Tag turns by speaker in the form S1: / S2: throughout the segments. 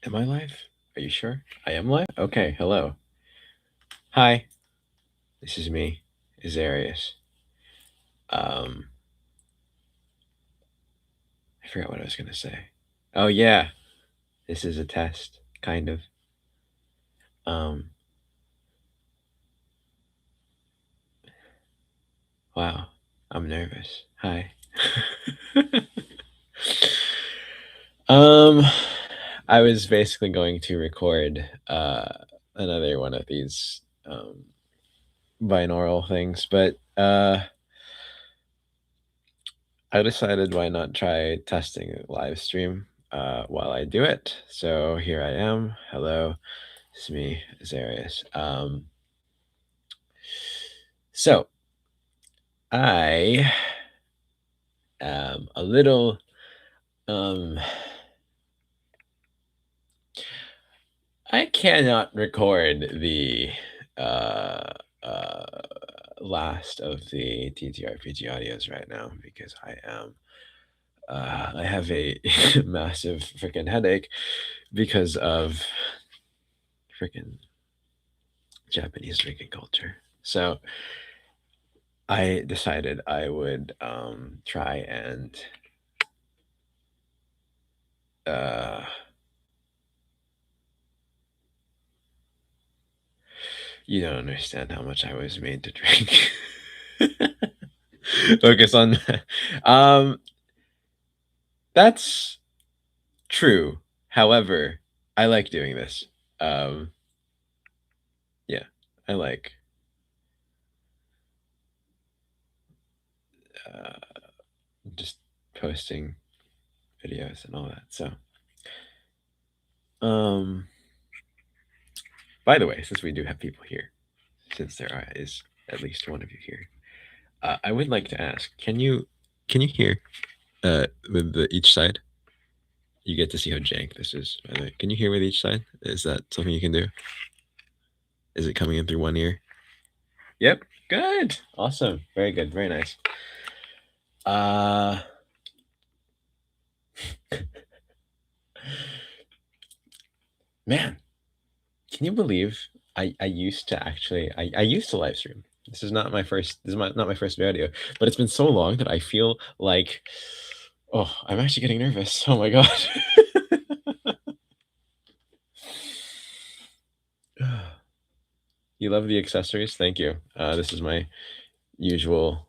S1: Am I live? Are you sure? I am live? Okay, hello. Hi, this is me, Azarius. Um, I forgot what I was gonna say. Oh yeah, this is a test, kind of. Um, wow, I'm nervous. Hi. um, I was basically going to record another one of these binaural things, but I decided why not try testing a live stream while I do it. So here I am. Hello, it's me, Azarius. So I am a little um I cannot record the uh uh last of the TTRPG audios right now because I have a massive freaking headache because of freaking Japanese drinking culture. So I decided I would try and uh, you don't understand how much I was made to drink. Focus on that. That's true. However, I like doing this. Um, yeah, I like uh, just posting videos and all that. So, um, by the way, since we do have people here, since is at least one of you here, I would like to ask: can you hear with each side? You get to see how jank this is. By the way, can you hear with each side? Is that something you can do? Is it coming in through one ear? Yep. Good. Awesome. Very good. Very nice. Man, can you believe I used to actually I used to live stream. Not my first video, but it's been so long that I feel like I'm actually getting nervous. Oh my god. You love the accessories? Thank you. This is my usual.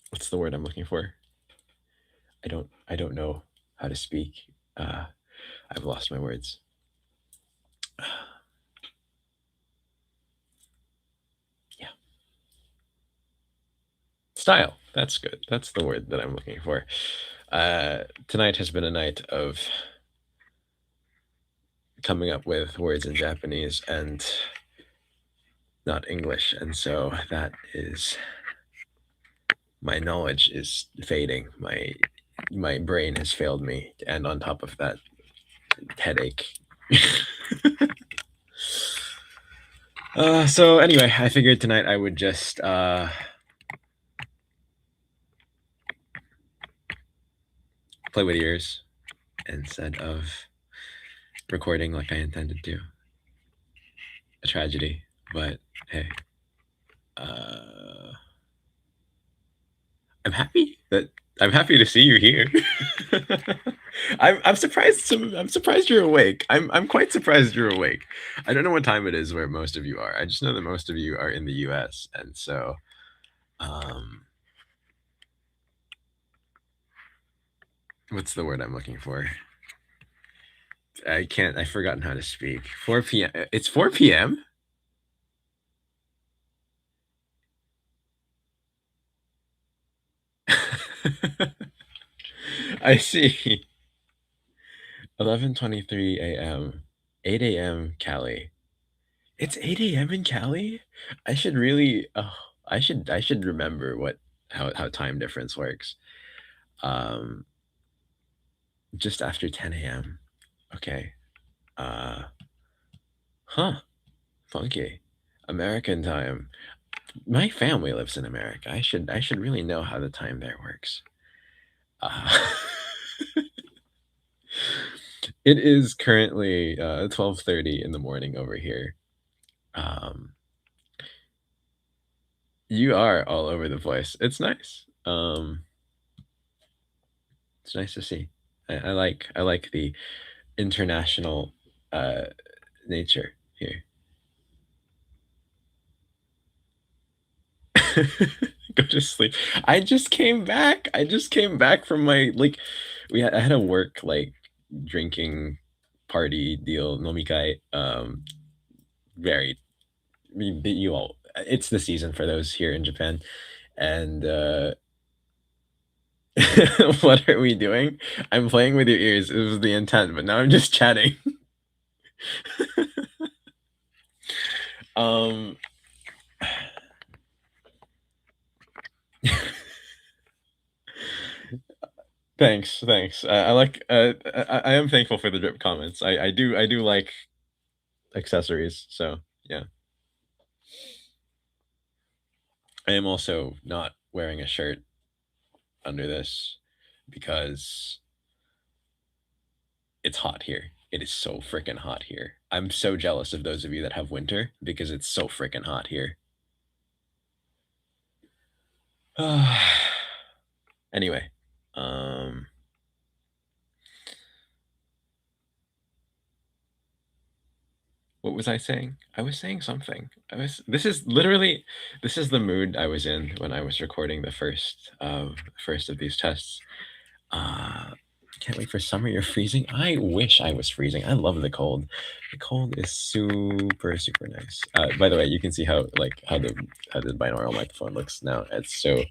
S1: What's the word I'm looking for? I don't know how to speak. I've lost my words. Yeah. Style. That's good. That's the word that I'm looking for. Tonight has been a night of coming up with words in Japanese and not English, and so that is my knowledge is fading. My brain has failed me, and on top of that, headache. So anyway, I figured tonight I would just play with ears instead of recording like I intended to. A tragedy, but hey, I'm happy to see you here. I'm surprised. I'm surprised you're awake. I'm quite surprised you're awake. I don't know what time it is where most of you are. I just know that most of you are in the U.S. and so, what's the word I'm looking for? I can't. I've forgotten how to speak. 4 p.m. It's 4 p.m. I see. 11:23 a.m. 8 a.m. Cali. It's 8 a.m. in Cali? I should really I should remember how time difference works. Um just after 10 a.m. Okay. Uh huh. Funky. American time. My family lives in America. I should really know how the time there works. Uh, it is currently 12:30 in the morning over here. Um, you are all over the place. It's nice. It's nice to see. I like the international uh, nature here. Go to sleep. I just came back. I just came back from my like I had a work like drinking party deal nomikai. Very you all it's the season for those here in Japan. And what are we doing? I'm playing with your ears. It was the intent, but now I'm just chatting. um thanks. I like. I am thankful for the drip comments. I do like accessories. So yeah, I am also not wearing a shirt under this because it's hot here. It is so freaking hot here. I'm so jealous of those of you that have winter because it's so freaking hot here. Anyway, um, what was I saying? I was saying something. I was. This is literally. This is the mood I was in when I was recording the first of these tests. Uh, can't wait for summer. You're freezing. I wish I was freezing. I love the cold. The cold is super super nice. By the way, you can see how the binaural microphone looks now. It's so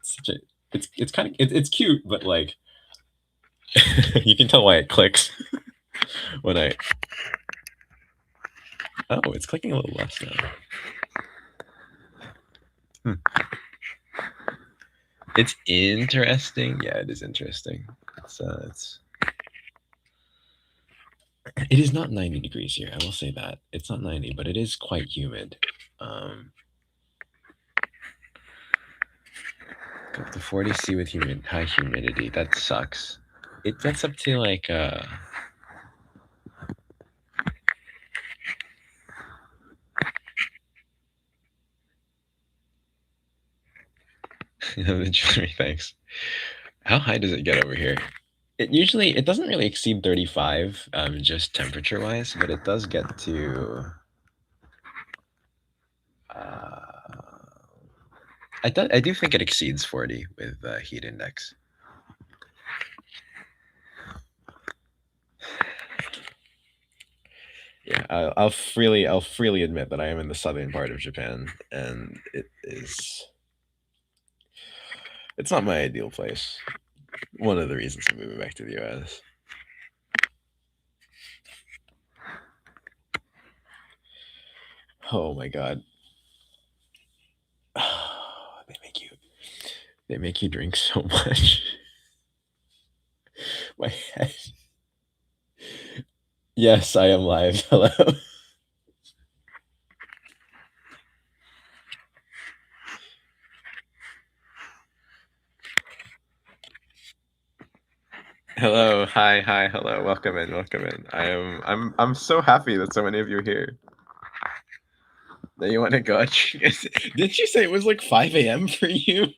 S1: it's such a it's kind of it's cute, but like you can tell why it clicks when I. Oh, it's clicking a little less now. Hmm. It's interesting. Yeah, it is interesting. It's it is not 90 degrees here. I will say that. It's not 90, but it is quite humid. Um, Go up to 40 C with high humidity. That sucks. It gets up to like the jewelry, thanks. How high does it get over here? It doesn't really exceed 35, just temperature wise, but it does get to uh I do think it exceeds 40 with heat index. Yeah, I'll freely admit that I am in the southern part of Japan, and it's not my ideal place. One of the reasons I'm moving back to the U.S. Oh my god, they make you drink so much. My head. Yes, I am live. Hello. Hello. Hi. Hello. Welcome in. Welcome in. I'm so happy that so many of you are here. That you want to go? Didn't you say it was like 5 a.m. for you?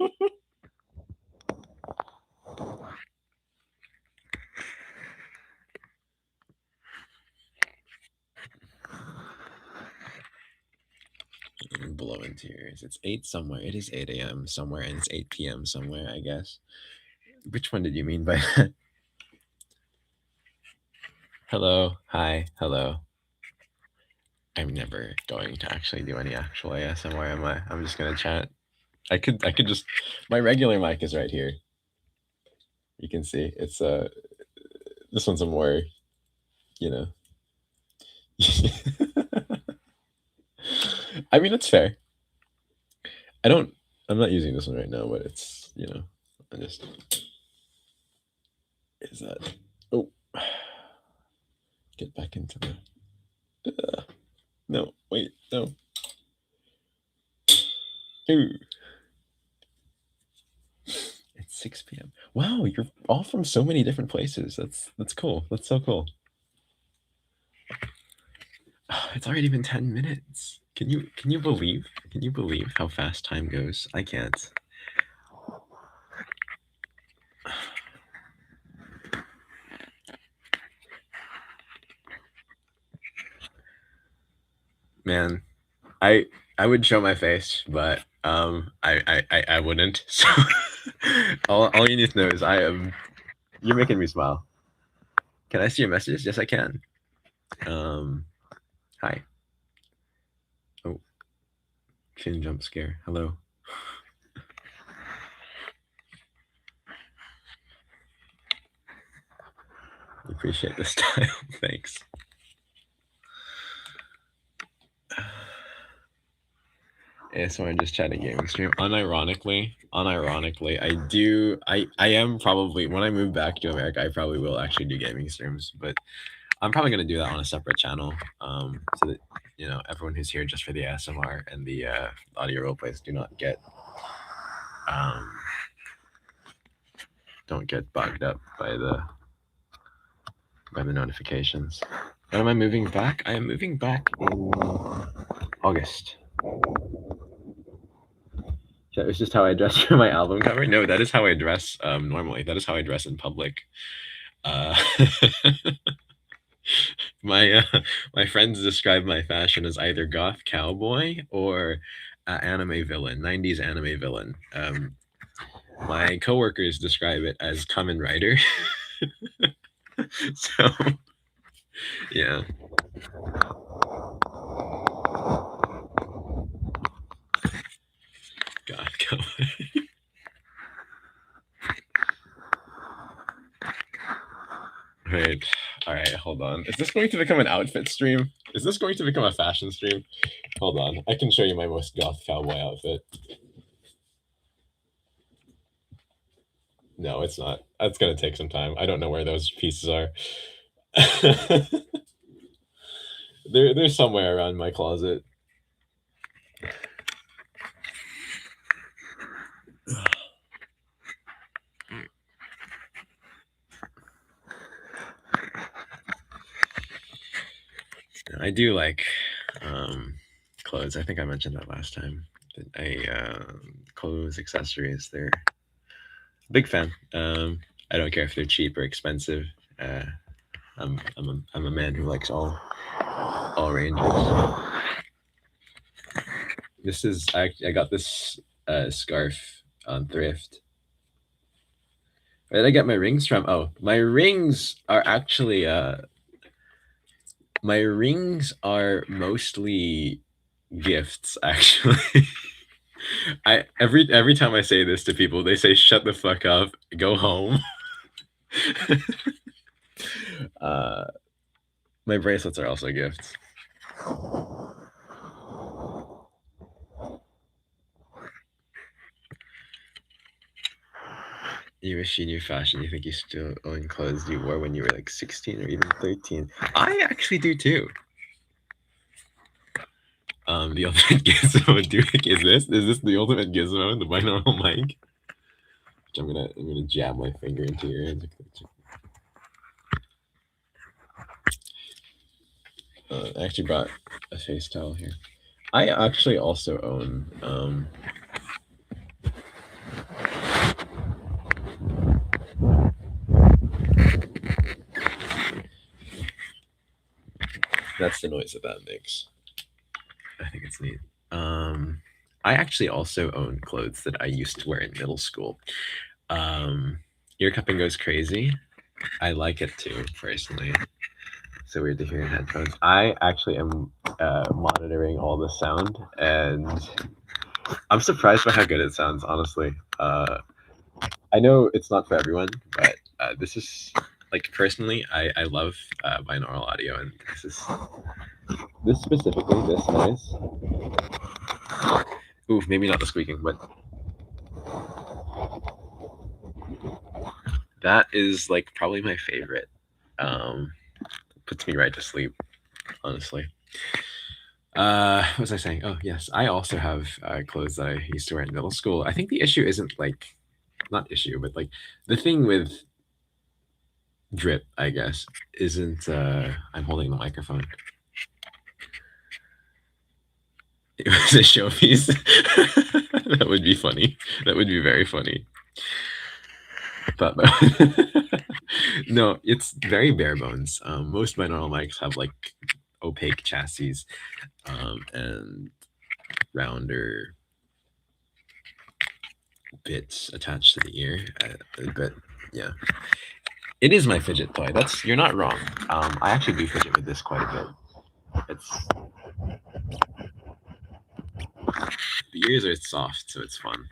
S1: Blowing tears. It's 8 somewhere. It is 8 a.m. somewhere, and it's 8 p.m. somewhere, I guess. Which one did you mean by that? Hello. Hi. Hello. I'm never going to actually do any actual ASMR, am I? I'm just gonna chat. I could just my regular mic is right here. You can see it's this one's a more, you know. I mean it's fair. I don't I'm not using this one right now, but it's I just is that oh get back into the no, wait, no. Ooh. 6 p.m. Wow, you're all from so many different places. That's cool. That's so cool. Oh, it's already been 10 minutes. Can you believe how fast time goes? I can't. Man, I would show my face, but I wouldn't. So all you need to know is I am. You're making me smile. Can I see your messages? Yes, I can. Hi. Oh, chin jump scare. Hello. Appreciate this style. Thanks. ASMR just chatting gaming stream. Unironically, I am probably, when I move back to America, I probably will actually do gaming streams, but I'm probably gonna do that on a separate channel, so that everyone who's here just for the ASMR and the audio role plays don't get bugged up by the notifications. When am I moving back? I am moving back in August. That was just how I dress for my album cover. No, that is how I dress normally. That is how I dress in public. My friends describe my fashion as either goth cowboy or anime villain, 90s anime villain. My coworkers describe it as Kamen Rider. So, yeah. Goth cowboy. Right. All right, hold on. Is this going to become an outfit stream? Is this going to become a fashion stream? Hold on. I can show you my most goth cowboy outfit. No, it's not. That's going to take some time. I don't know where those pieces are. They're somewhere around my closet. I do like clothes. I think I mentioned that last time. Clothes, accessories, they're a big fan. I don't care if they're cheap or expensive. I'm a man who likes all ranges. This is I got this scarf on thrift. Where did I get my rings from? Oh, my rings are actually my rings are mostly gifts, actually. Every time I say this to people, they say, "Shut the fuck up, go home." My bracelets are also gifts. You wish you knew fashion. You think you still own clothes you wore when you were like 16 or even 13. I actually do too. The ultimate gizmo Duke is this? Is this the ultimate gizmo, the binaural mic? Which I'm gonna jab my finger into your ears. I actually brought a face towel here. I actually also own that's the noise that makes. I think it's neat. I actually also own clothes that I used to wear in middle school. Ear cupping goes crazy. I like it too, personally. So weird to hear in headphones. I actually am monitoring all the sound, and I'm surprised by how good it sounds, honestly. I know it's not for everyone, but this is, like, personally, I love binaural audio, and this specifically, this noise. Ooh, maybe not the squeaking, but that is, like, probably my favorite. Puts me right to sleep, honestly. What was I saying? Oh, yes. I also have clothes that I used to wear in middle school. I think the issue isn't, like, not issue, but like the thing with drip, I guess, isn't I'm holding the microphone. It was a showpiece. That would be funny. That would be very funny. But no, it's very bare bones. Most binaural mics have like opaque chassis and rounder bits attached to the ear. But yeah, it is my fidget toy. You're not wrong. I actually do fidget with this quite a bit. It's the ears are soft, so it's fun.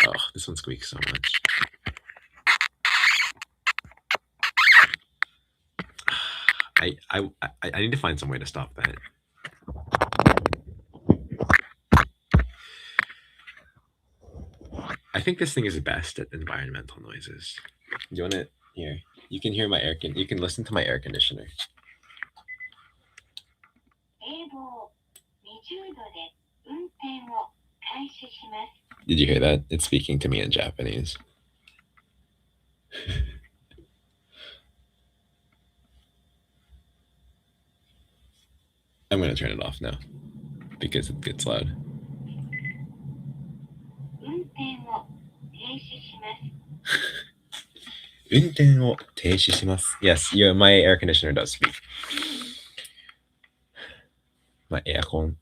S1: Oh, this one squeaks so much. I need to find some way to stop that. I think this thing is best at environmental noises. Do you want it here? You can hear my you can listen to my air conditioner. Did you hear that? It's speaking to me in Japanese. I'm going to turn it off now because it gets loud. Yes, yeah, my air conditioner does speak. My aircon.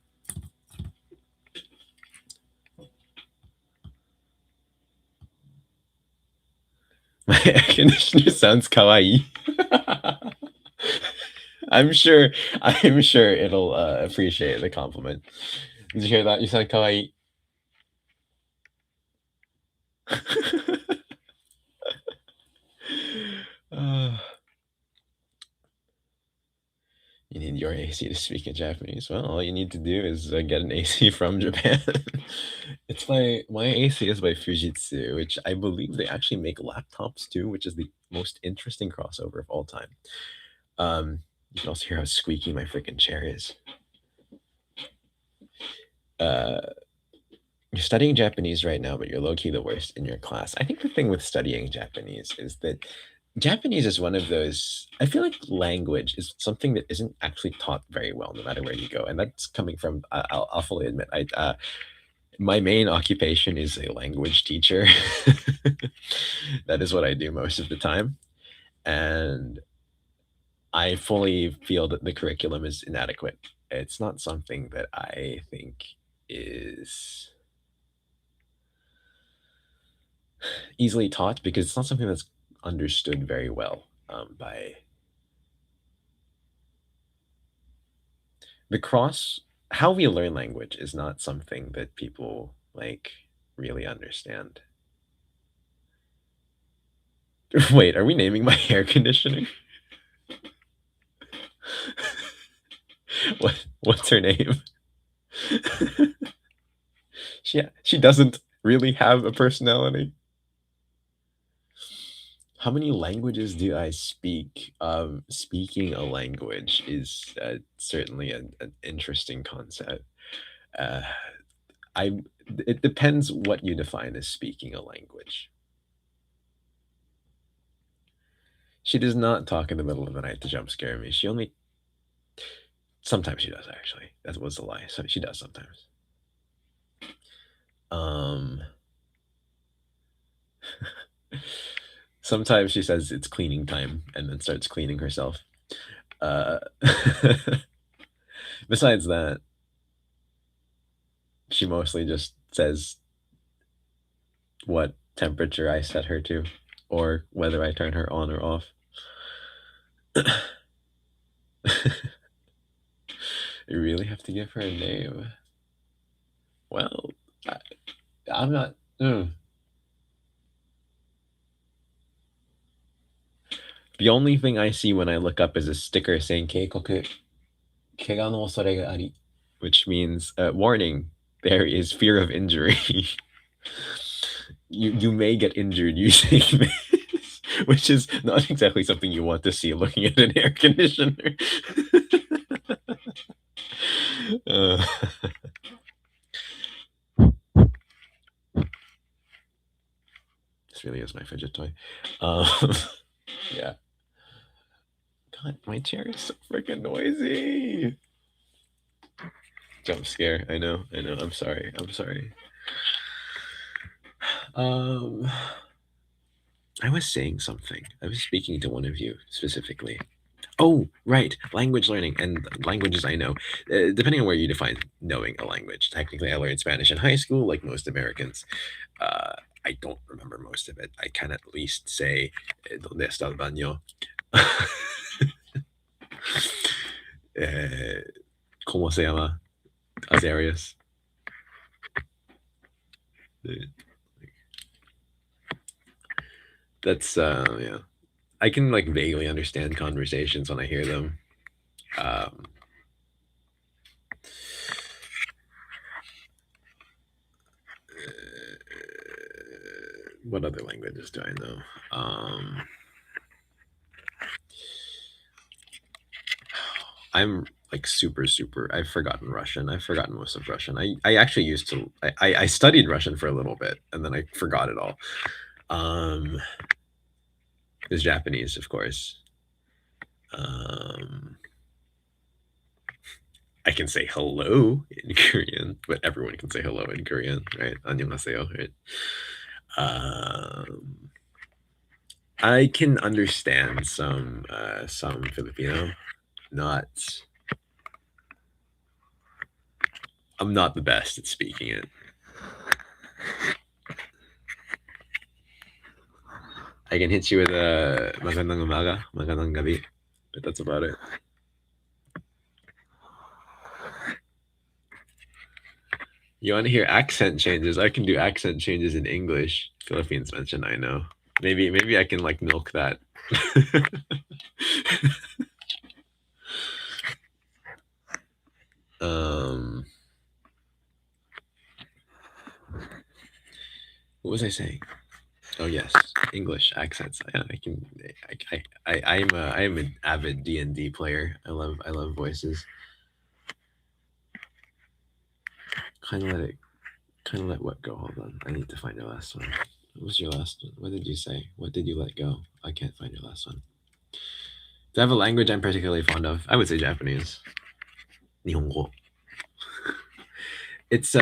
S1: My air conditioner sounds kawaii. I'm sure it'll appreciate the compliment. Did you hear that? You sound kawaii. You need your AC to speak in Japanese. Well, all you need to do is get an AC from Japan. It's my AC is by Fujitsu, which I believe they actually make laptops too, which is the most interesting crossover of all time. You can also hear how squeaky my freaking chair is. You're studying Japanese right now, but you're low-key the worst in your class. I think the thing with studying Japanese is that Japanese is one of those. I feel like language is something that isn't actually taught very well, no matter where you go, and that's coming from. I'll fully admit, my main occupation is a language teacher. That is what I do most of the time, and I fully feel that the curriculum is inadequate. It's not something that I think is easily taught because it's not something that's understood very well by how we learn language is not something that people like really understand. Wait, are we naming my air conditioner? What's her name? She doesn't really have a personality. How many languages do I speak? Speaking a language is certainly an interesting concept. It depends what you define as speaking a language. She does not talk in the middle of the night to jump scare me. Sometimes she does, actually. That was a lie. So she does sometimes. Sometimes she says it's cleaning time and then starts cleaning herself. Besides that, she mostly just says what temperature I set her to or whether I turn her on or off. You really have to give her a name. Well, I'm not. The only thing I see when I look up is a sticker saying Keikoku, Kega no osore ga ari, which means warning, there is fear of injury. You may get injured using this, which is not exactly something you want to see looking at an air conditioner. Ophelia is my fidget toy. Yeah. God, my chair is so freaking noisy. Jump scare. I know. I'm sorry. I was saying something. I was speaking to one of you specifically. Oh, right. Language learning and languages I know. Depending on where you define knowing a language. Technically, I learned Spanish in high school, like most Americans. I don't remember most of it. I can at least say, ¿Dónde está el baño? ¿Cómo se llama? Azarius. That's, yeah. I can, like, vaguely understand conversations when I hear them. What other languages do I know? I'm like super. I've forgotten Russian. I've forgotten most of Russian. I actually used to. I studied Russian for a little bit, and then I forgot it all. There's Japanese, of course. I can say hello in Korean, but everyone can say hello in Korean, right? 안녕하세요, right? I can understand some Filipino. I'm not the best at speaking it. I can hit you with a magandang umaga, magandang gabi, but that's about it. You want to hear accent changes? I can do accent changes in English. Philippines mentioned, I know. Maybe I can like milk that. What was I saying? Oh yes, English accents. Yeah, I can. I'm an avid D&D player. I love voices. Kind of let what go. Hold on, I need to find your last one. What was your last one? What did you say? What did you let go? I can't find your last one. Do I have a language I'm particularly fond of? I would say Japanese. Nihongo. It's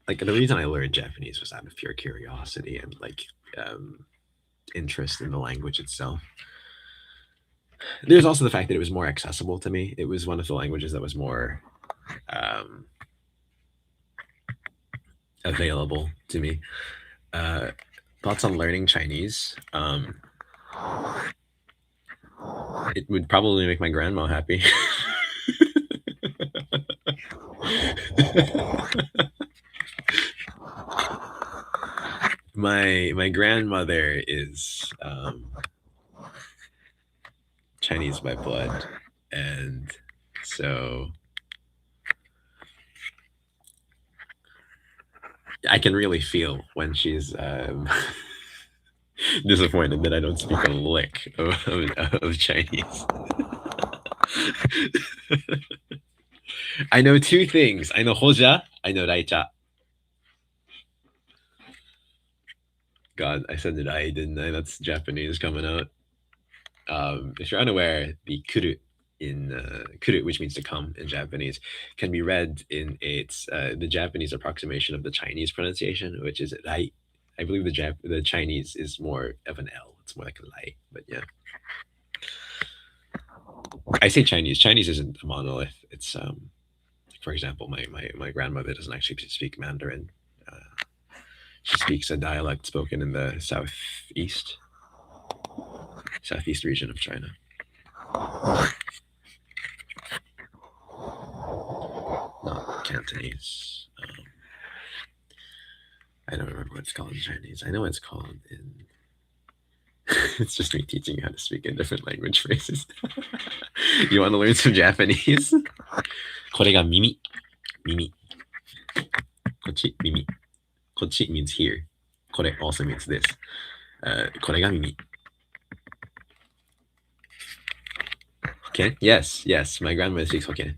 S1: like the reason I learned Japanese was out of pure curiosity and like interest in the language itself. There's also the fact that it was more accessible to me. It was one of the languages that was more available to me. Thoughts on learning Chinese? It would probably make my grandma happy. My grandmother is Chinese by blood, and so I can really feel when she's disappointed that I don't speak a lick of Chinese. I know two things. I know Hoja, I know Raicha. God, I said it I, didn't I? That's Japanese coming out. If you're unaware, the kuru kuru, which means to come in Japanese, can be read in its the Japanese approximation of the Chinese pronunciation, which is rai. I believe the Chinese is more of an L. It's more like a lai, but yeah. I say Chinese. Chinese isn't a monolith. It's for example, my grandmother doesn't actually speak Mandarin. She speaks a dialect spoken in the southeast region of China. Not Cantonese. I don't remember what it's called in Chinese. I know what it's called in. It's just me teaching you how to speak in different language phrases. You want to learn some Japanese? これが耳. Mimi. こっち, mimi. こっち means here. これ also means this. これが耳. Okay. Yes. My grandmother speaks Hokkien.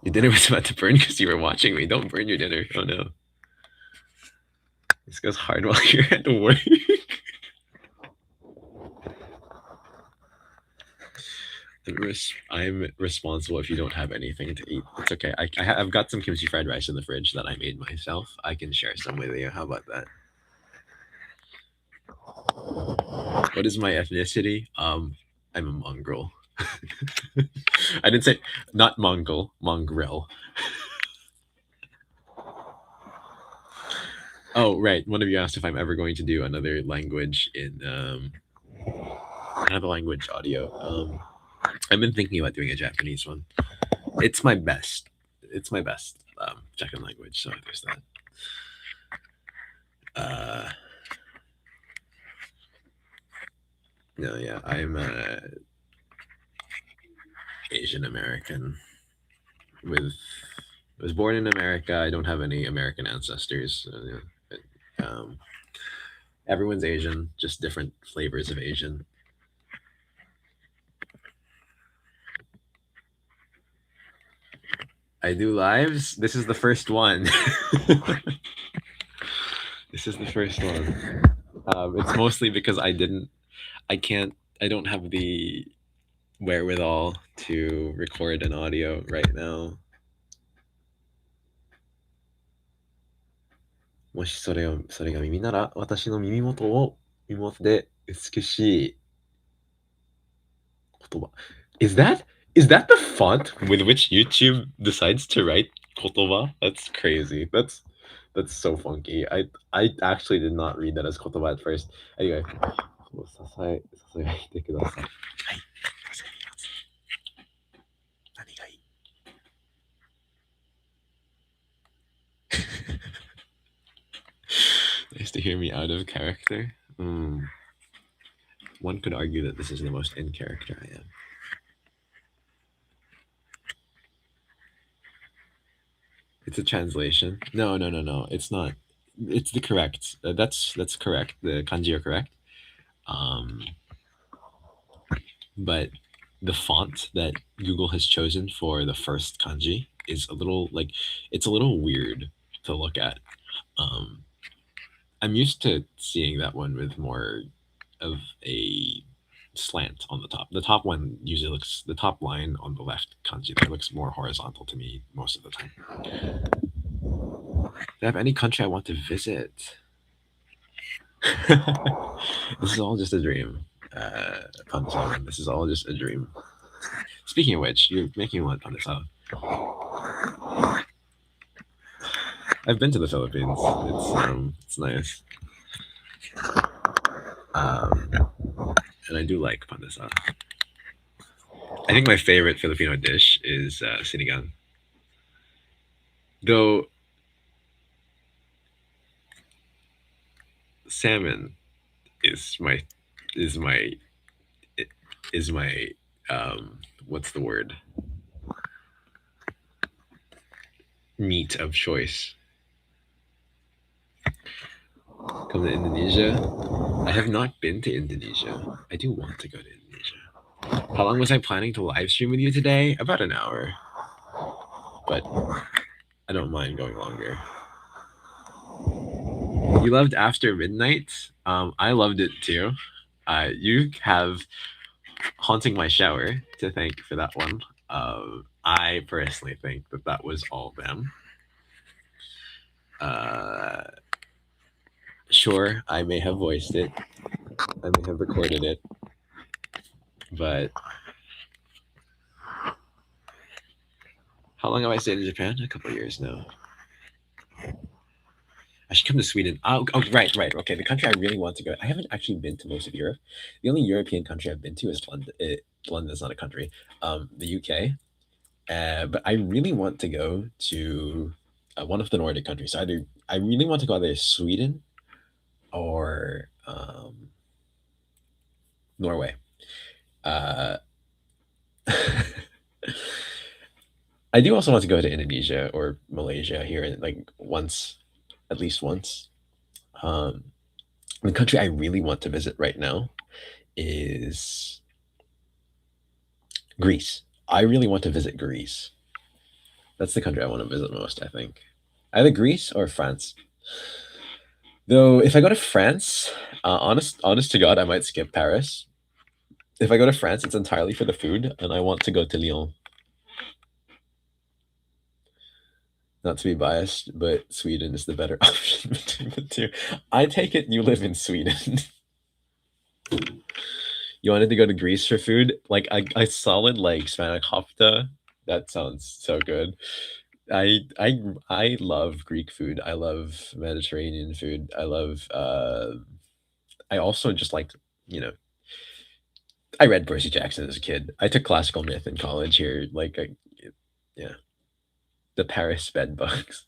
S1: Your dinner was about to burn because you were watching me. Don't burn your dinner. Oh no. This goes hard while you're at work. I'm responsible if you don't have anything to eat. It's okay. I've got some kimchi fried rice in the fridge that I made myself. I can share some with you. How about that? What is my ethnicity? I'm a mongrel. I didn't say not Mongol, mongrel. Oh, right. One of you asked if I'm ever going to do another language in another language audio. I've been thinking about doing a Japanese one. It's my best. It's my best second language. So there's that. No, yeah, I'm Asian American. With was born in America. I don't have any American ancestors. Everyone's Asian, just different flavors of Asian. I do lives. This is the first one. This is the first one. It's mostly because I don't have the wherewithal to record an audio right now. もしそれが耳なら、私の耳元を耳元で美しい言葉。Is that the font with which YouTube decides to write 言葉? That's crazy. That's so funky. I actually did not read that as 言葉 at first. Anyway, ささやいてください。はい。何がいい? Nice to hear me out of character. One could argue that this is the most in character I am. It's a translation. No. It's not. It's the correct. That's correct. The kanji are correct. But the font that Google has chosen for the first kanji is a little it's a little weird to look at. I'm used to seeing that one with more of a slant on the top. The top one usually looks, the top line on the left kanji that looks more horizontal to me most of the time. Do I have any country I want to visit? This is all just a dream. This is all just a dream. Speaking of which, you're making me want Pandesal. I've been to the Philippines. It's nice. And I do like Pandesal. I think my favorite Filipino dish is sinigang. Though salmon is my what's the word? Meat of choice. Come to Indonesia. I have not been to Indonesia. I do want to go to Indonesia. How long was I planning to live stream with you today? About an hour. But I don't mind going longer. You loved After Midnight? I loved it too. You have Haunting My Shower to thank for that one. I personally think that was all them. Sure, I may have voiced it. I may have recorded it. But how long have I stayed in Japan? A couple of years now. I should come to Sweden. Oh, right. Okay, the country I really want to go. I haven't actually been to most of Europe. The only European country I've been to is London. London's not a country. The UK. But I really want to go to one of the Nordic countries. I really want to go either Sweden or Norway. I do also want to go to Indonesia or Malaysia here, like once, at least once. The country I really want to visit right now is Greece. I really want to visit Greece. That's the country I want to visit most, I think. Either Greece or France. Though, if I go to France, honest to God, I might skip Paris. If I go to France, it's entirely for the food, and I want to go to Lyon. Not to be biased, but Sweden is the better option between the two. I take it you live in Sweden. You wanted to go to Greece for food? Like I solid like spanakopita. That sounds so good. I I I love Greek food. I love Mediterranean food. I also just like, you know, I read Percy Jackson as a kid. I took classical myth in college here. Yeah, the Paris bed bugs.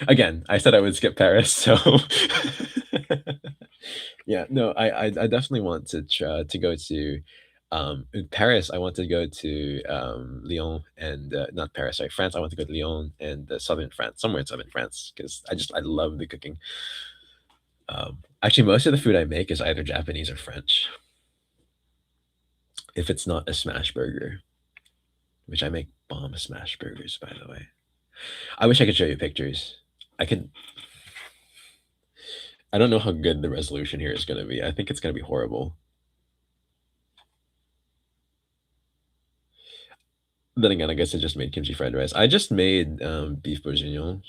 S1: Again, I said I would skip Paris, so yeah, no, I definitely want to try to go to in Paris. I want to go to Lyon and not Paris, sorry, France. I want to go to Lyon and southern France, somewhere in southern France, because I love the cooking. Actually, most of the food I make is either Japanese or French. If it's not a smash burger, which I make bomb smash burgers, by the way. I wish I could show you pictures. I could. I don't know how good the resolution here is going to be. I think it's going to be horrible. Then again, I guess I just made kimchi fried rice. I just made beef bourguignon,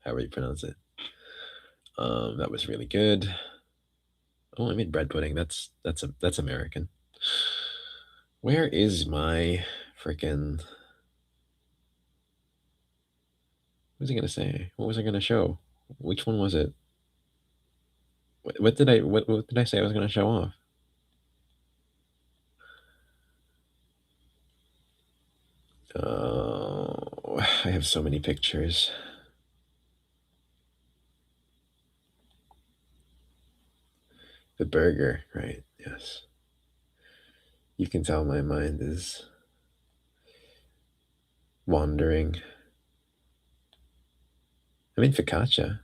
S1: however you pronounce it. That was really good. Oh, I made bread pudding. That's American. Where is my freaking? What was I gonna say? What was I gonna show? Which one was it? What did I say I was gonna show off? Oh, I have so many pictures. The burger, right? Yes. You can tell my mind is wandering. I mean focaccia.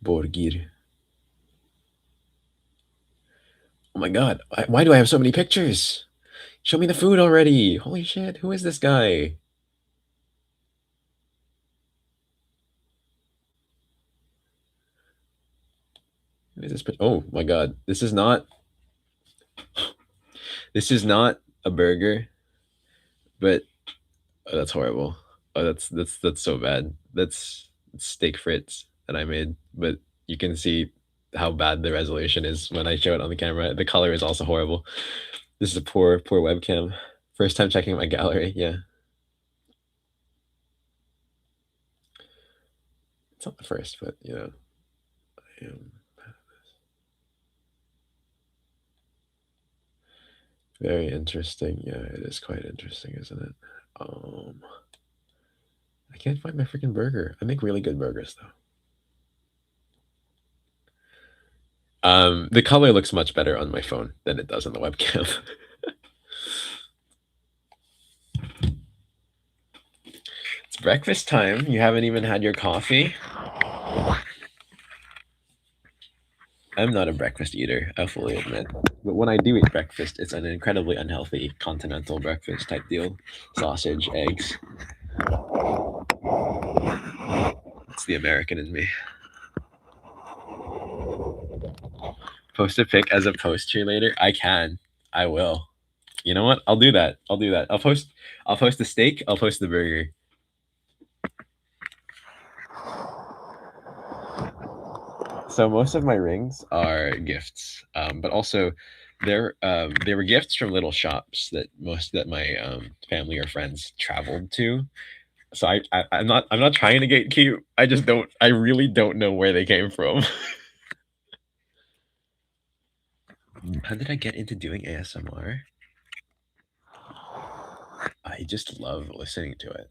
S1: Borgir. Oh my god. Why do I have so many pictures? Show me the food already. Holy shit. Who is this guy? Who is this? Oh my god. This is not a burger, but oh, that's horrible. Oh, that's so bad. That's steak frites that I made, but you can see how bad the resolution is when I show it on the camera. The color is also horrible. This is a poor webcam. First time checking my gallery. Yeah, it's not the first, but I am very interesting. Yeah, it is quite interesting, isn't it? Um, I can't find my freaking burger. I make really good burgers though. The color looks much better on my phone than it does on the webcam. It's breakfast time. You haven't even had your coffee. I'm not a breakfast eater, I fully admit. But when I do eat breakfast, it's an incredibly unhealthy continental breakfast type deal. Sausage, eggs. It's the American in me. Post a pic as a post cheerleader? I can. I will. You know what? I'll do that. I'll do that. I'll post the steak, I'll post the burger. So most of my rings are gifts, but also they were gifts from little shops that my family or friends traveled to. So I'm not trying to get cute. I really don't know where they came from. How did I get into doing ASMR? I just love listening to it.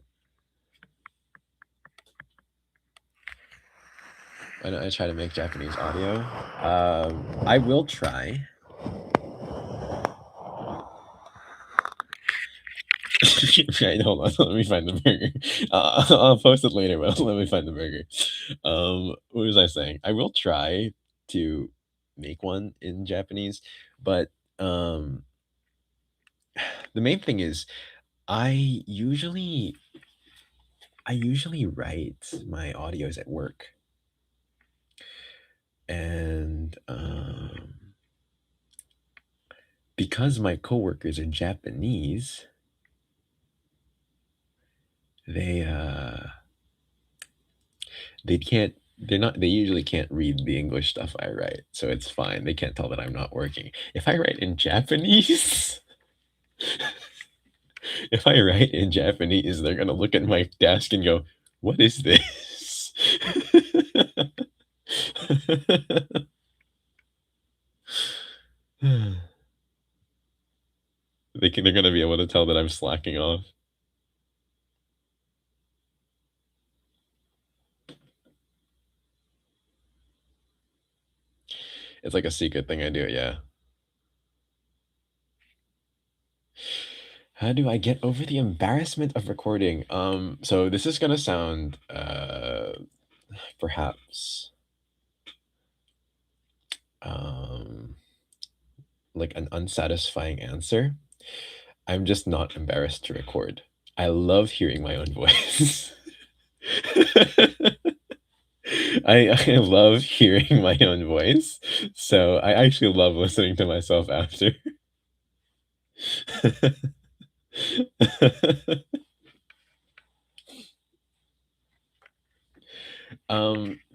S1: Why don't I try to make Japanese audio? I will try. Right, hold on. Let me find the burger. I'll post it later, but let me find the burger. What was I saying? I will try to make one in Japanese, but the main thing is I usually I usually write my audios at work, and because my coworkers are Japanese, they they can't they usually can't read the English stuff I write, so it's fine. They can't tell that I'm not working. If I write in Japanese, if I write in Japanese, they're gonna look at my desk and go, "What is this?" They're gonna be able to tell that I'm slacking off. It's like a secret thing I do, yeah. How do I get over the embarrassment of recording? So this is gonna sound perhaps um like an unsatisfying answer. I'm just not embarrassed to record. I love hearing my own voice. I love hearing my own voice. So I actually love listening to myself after.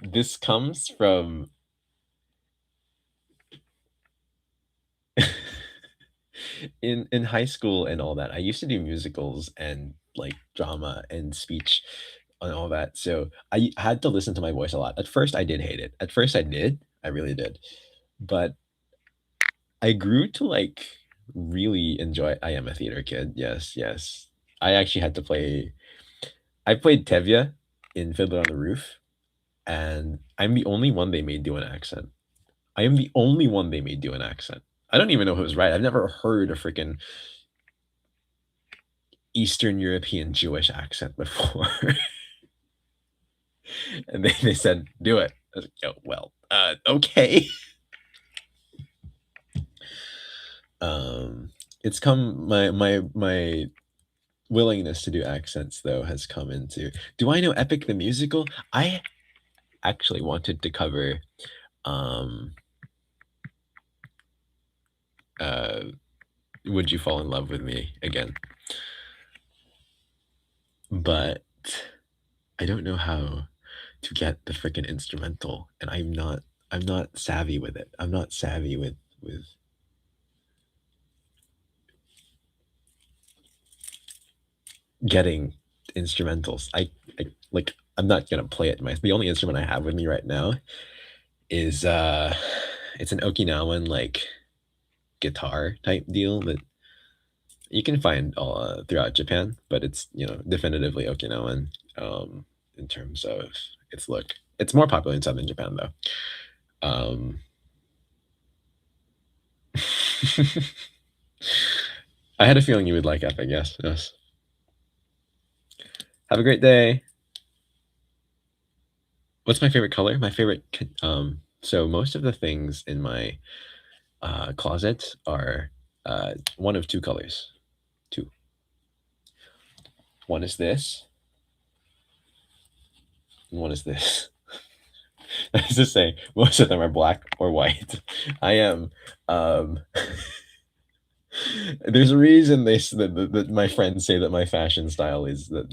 S1: This comes from in high school and all that. I used to do musicals and like drama and speech and all that. So I had to listen to my voice a lot. At first, I did hate it. At first, I did. I really did. But I grew to like really enjoy. I am a theater kid. Yes, yes. I actually had to play. I played Tevye in Fiddler on the Roof, and I'm the only one they made do an accent. I am the only one they made do an accent. I don't even know if it was right. I've never heard a freaking Eastern European Jewish accent before. And they said, do it. I was like, oh, well, okay. It's come, my willingness to do accents, though, has come into, do I know Epic the Musical? I actually wanted to cover, um, uh, Would You Fall in Love with Me again? But I don't know how to get the freaking instrumental, and I'm not savvy with it. I'm not savvy with getting instrumentals. I like I'm not gonna play it. The only instrument I have with me right now is it's an Okinawan like guitar type deal that you can find all throughout Japan, but it's definitively Okinawan in terms of its look. It's more popular in southern Japan though. Um, I had a feeling you would like Epic. Yes, yes. Have a great day. What's my favorite color? My favorite. So most of the things in my closet are one of two colors. Two. One is this, and one is this. That is to say, most of them are black or white. I am. Um, there's a reason that my friends say that my fashion style is that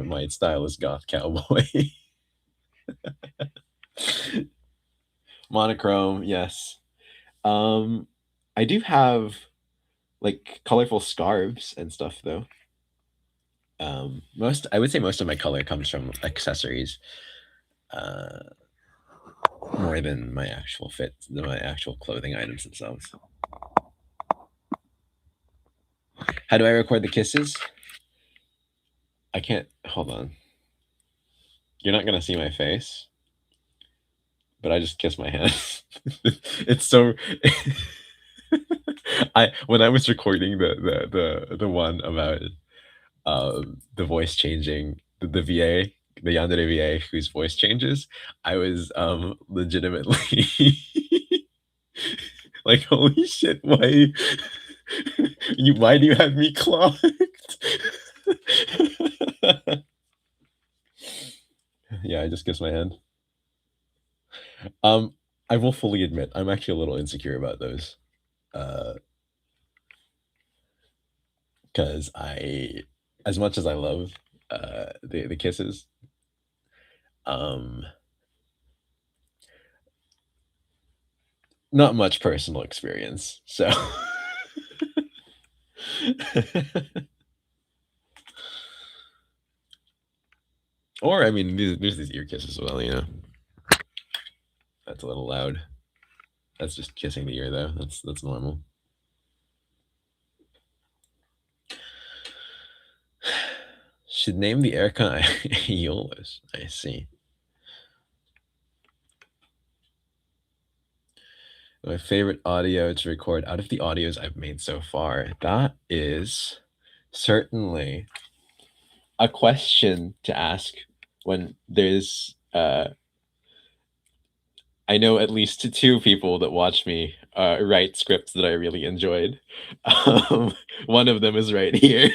S1: my style is goth cowboy. Monochrome, yes. Um, I do have like colorful scarves and stuff though. Most I would say most of my color comes from accessories, uh, more than my actual fit, than my actual clothing items themselves. How do I record the kisses? I can't. Hold on. You're not gonna see my face, but I just kiss my hand. It's so. I when I was recording the one about the voice changing the VA, the Yandere VA whose voice changes, I was legitimately like, holy shit, why do you have me clocked? Yeah, I just kiss my hand. Um, I will fully admit I'm actually a little insecure about those. Uh, because as much as I love the kisses, um, not much personal experience. So, or I mean, there's these ear kisses as well. That's a little loud. That's just kissing the ear, though. That's normal. Should name the aircon Aeolus. I see. My favorite audio to record out of the audios I've made so far. That is certainly a question to ask when there's I know at least two people that watch me write scripts that I really enjoyed. One of them is right here.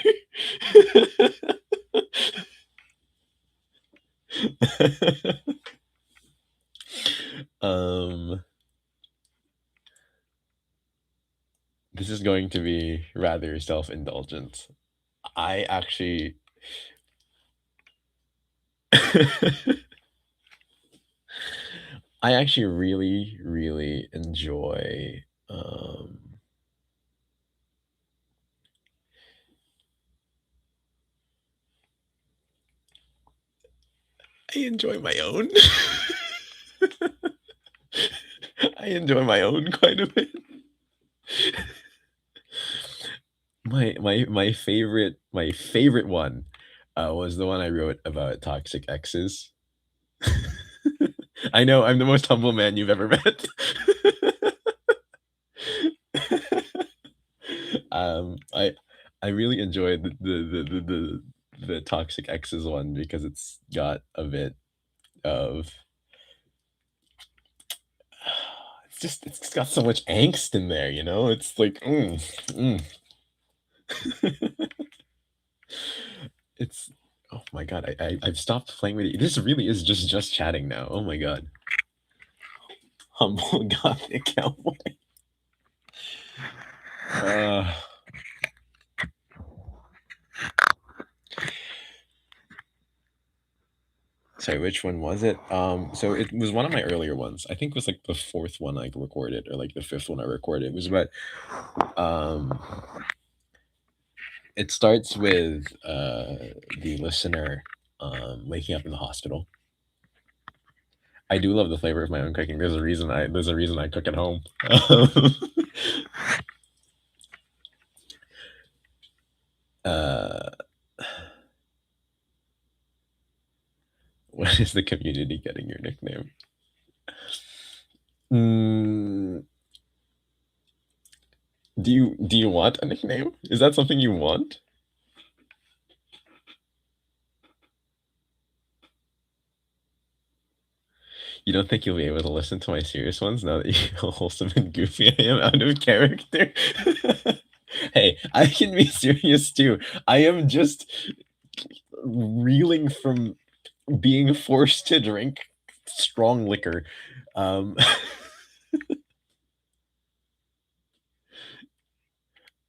S1: um, this is going to be rather self-indulgent. I actually I actually really, really enjoy I enjoy my own. I enjoy my own quite a bit. My favorite one was the one I wrote about toxic exes. I know I'm the most humble man you've ever met. I really enjoyed the toxic exes one because it's got a bit of it's got so much angst in there, It's like it's oh my god, I've stopped playing with it. This really is just chatting now. Oh my god. Humble gothic cowboy. Uh, sorry, which one was it? So it was one of my earlier ones. I think it was like the fourth one I recorded, or like the fifth one I recorded. It was about um it starts with the listener waking up in the hospital. I do love the flavor of my own cooking. There's a reason I cook at home. uh, what is the community getting your nickname? Mm, do you want a nickname? Is that something you want? You don't think you'll be able to listen to my serious ones now that you know how wholesome and goofy I am out of character? Hey, I can be serious too. I am just reeling from being forced to drink strong liquor. Um,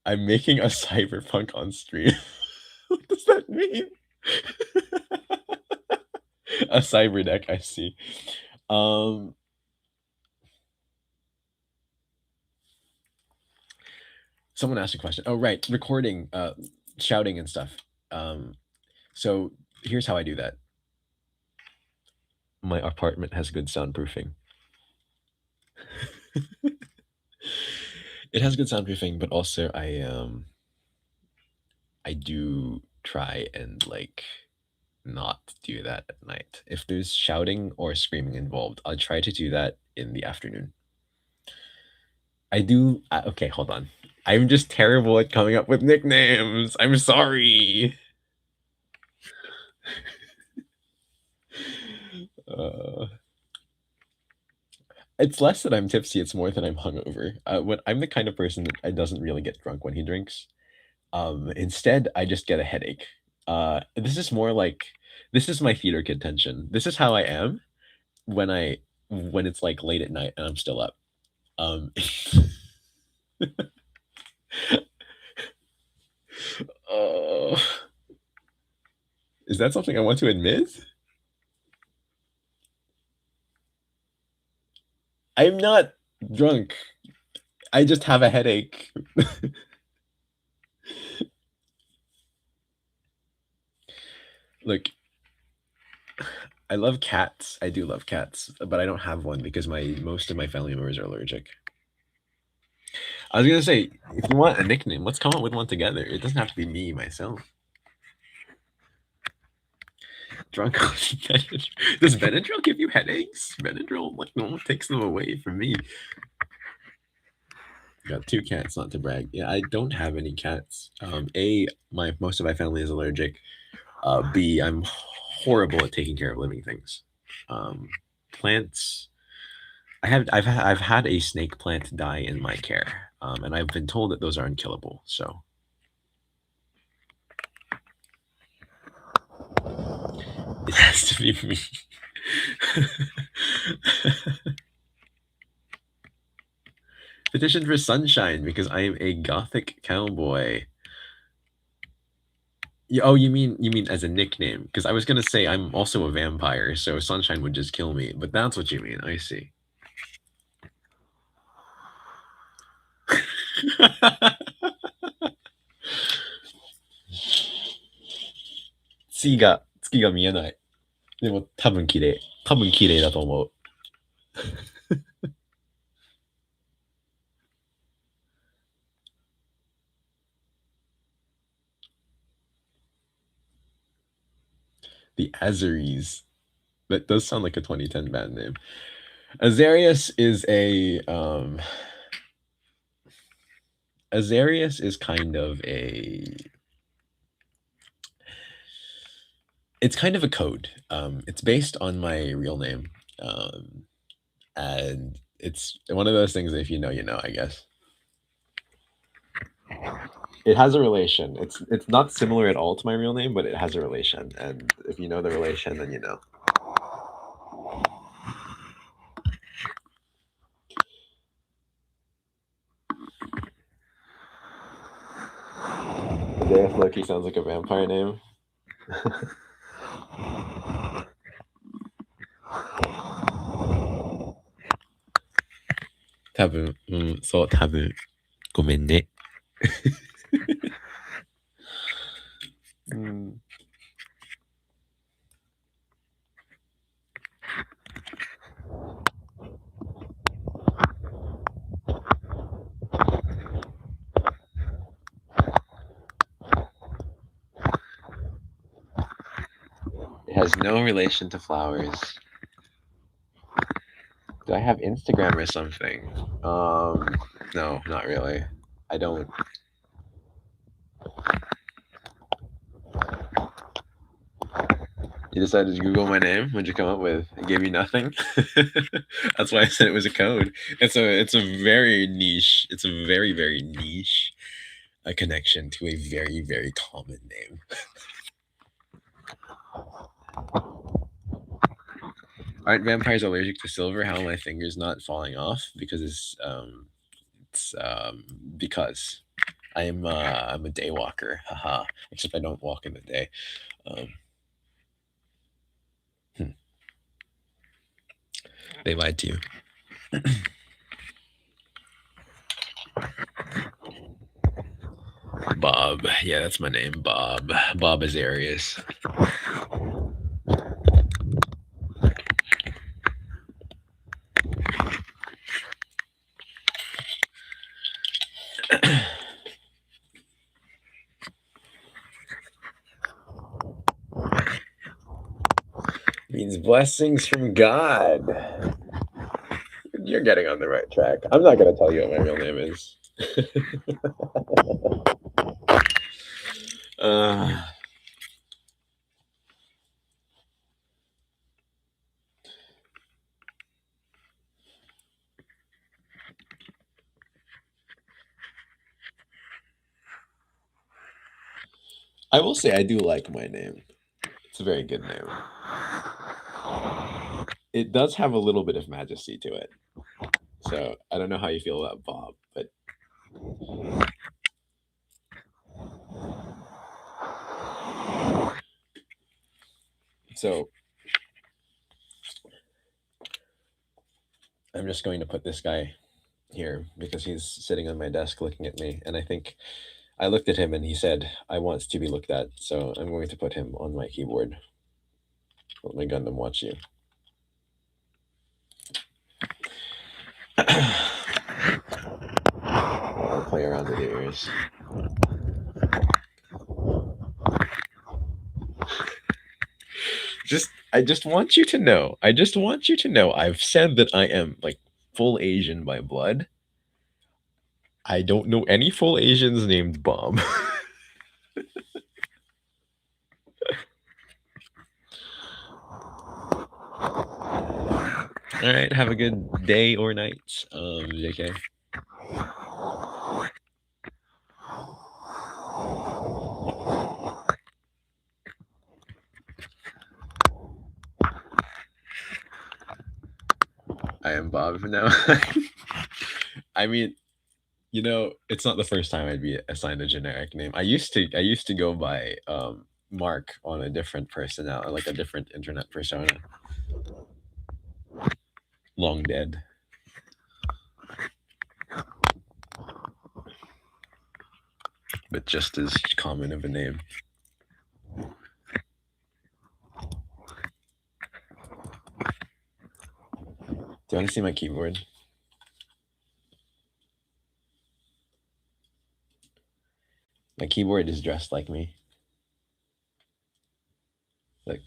S1: I'm making a cyberpunk on stream. What does that mean? A cyber deck, I see. Um, someone asked a question. Oh, right, recording, shouting and stuff. So here's how I do that. My apartment has good soundproofing. It has good soundproofing, but also I do try and like not do that at night. If there's shouting or screaming involved, I'll try to do that in the afternoon. I do. Okay, hold on. I'm just terrible at coming up with nicknames. I'm sorry. Uh, it's less that I'm tipsy. It's more that I'm hungover. When I'm the kind of person that doesn't really get drunk when he drinks. Instead, I just get a headache. This is more like This is my theater contention. This is how I am when it's like late at night and I'm still up. Um, oh, is that something I want to admit? I'm not drunk. I just have a headache. Look, I love cats. I do love cats, but I don't have one because most of my family members are allergic. I was gonna say, if you want a nickname, let's come up with one together. It doesn't have to be me myself. Drunk. Does Benadryl give you headaches? Benadryl, like, no one takes them away from me. Got 2 cats, not to brag. Yeah, I don't have any cats. Most of my family is allergic. B, I'm horrible at taking care of living things. Plants. I've had a snake plant die in my care, and I've been told that those are unkillable. So it has to be me. Petition for sunshine because I am a gothic cowboy. Oh, you mean as a nickname? Because I was gonna say I'm also a vampire, so sunshine would just kill me. But that's what you mean. I see. 月が見えない。でも多分綺麗。多分綺麗だと思う。The Azaris. That does sound like a 2010 band name. Azarius is kind of it's kind of a code. It's based on my real name. And it's one of those things that if you know, you know, I guess. It has a relation. It's not similar at all to my real name, but it has a relation. And if you know the relation, then you know. Deus Loki sounds like a vampire name. 多分、そう、多分。ごめんね。It has no relation to flowers. Do I have Instagram or something? No, not really. I don't. You decided to Google my name? What'd you come up with? It gave you nothing. That's why I said it was a code. It's a very niche. It's a very very niche a connection to a very very common name. Aren't vampires allergic to silver? How are my fingers not falling off? Because it's because I'm a day walker. Haha. Except I don't walk in the day. They lied to you. Bob. Yeah, that's my name. Bob. Bob Azarius. Means blessings from God. You're getting on the right track. I'm not going to tell you what my real name is. I will say I do like my name. It's a very good name. It does have a little bit of majesty to it. So I don't know how you feel about Bob, but so I'm just going to put this guy here because he's sitting on my desk looking at me, and I think I looked at him and he said, I want to be looked at, so I'm going to put him on my keyboard. Let my Gundam watch you. I'll play around with your ears. I just want you to know. I've said that I am like full Asian by blood. I don't know any full Asians named Bob. All right, have a good day or night, JK. I am Bob from now. I mean, you know, it's not the first time I'd be assigned a generic name. I used to go by Mark on a different personality, like a different internet persona. Long dead. But just as common of a name. Do you want to see my keyboard? My keyboard is dressed like me. Look.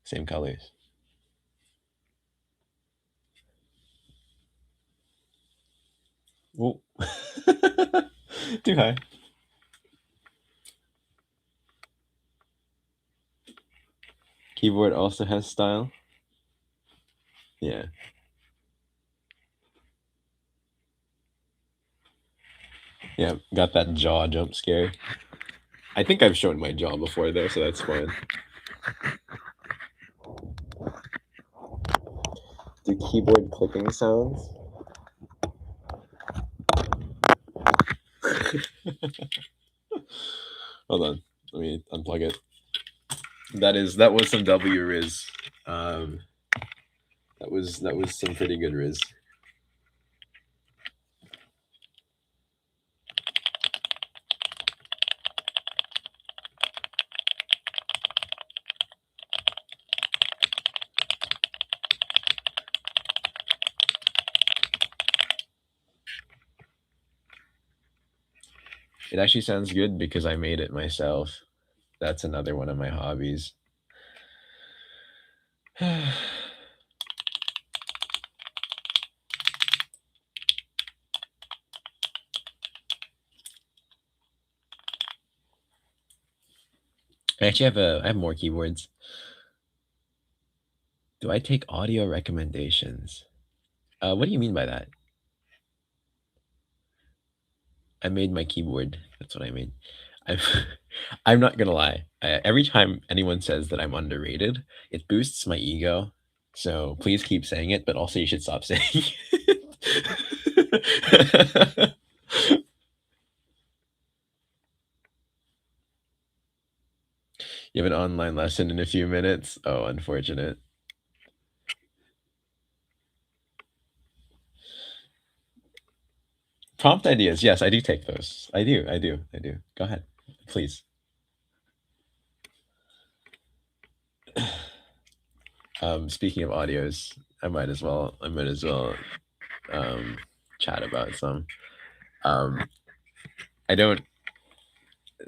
S1: Same colors. Whoa. Too high. Keyboard also has style. Yeah. Yeah, got that jaw jump scare. I think I've shown my jaw before though, so that's fine. Do keyboard clicking sounds? Hold on, let me unplug it. That was some W Riz. That was some pretty good Riz. It actually sounds good because I made it myself. That's another one of my hobbies. I actually I have more keyboards. Do I take audio recommendations? What do you mean by that? I made my keyboard. That's what I made. I'm not gonna lie. Every time anyone says that I'm underrated, it boosts my ego. So please keep saying it, but also you should stop saying it. You have an online lesson in a few minutes. Oh, unfortunate. Prompt ideas. Yes, I do take those. I do. Go ahead, please. Speaking of audios, I might as well chat about some. I don't.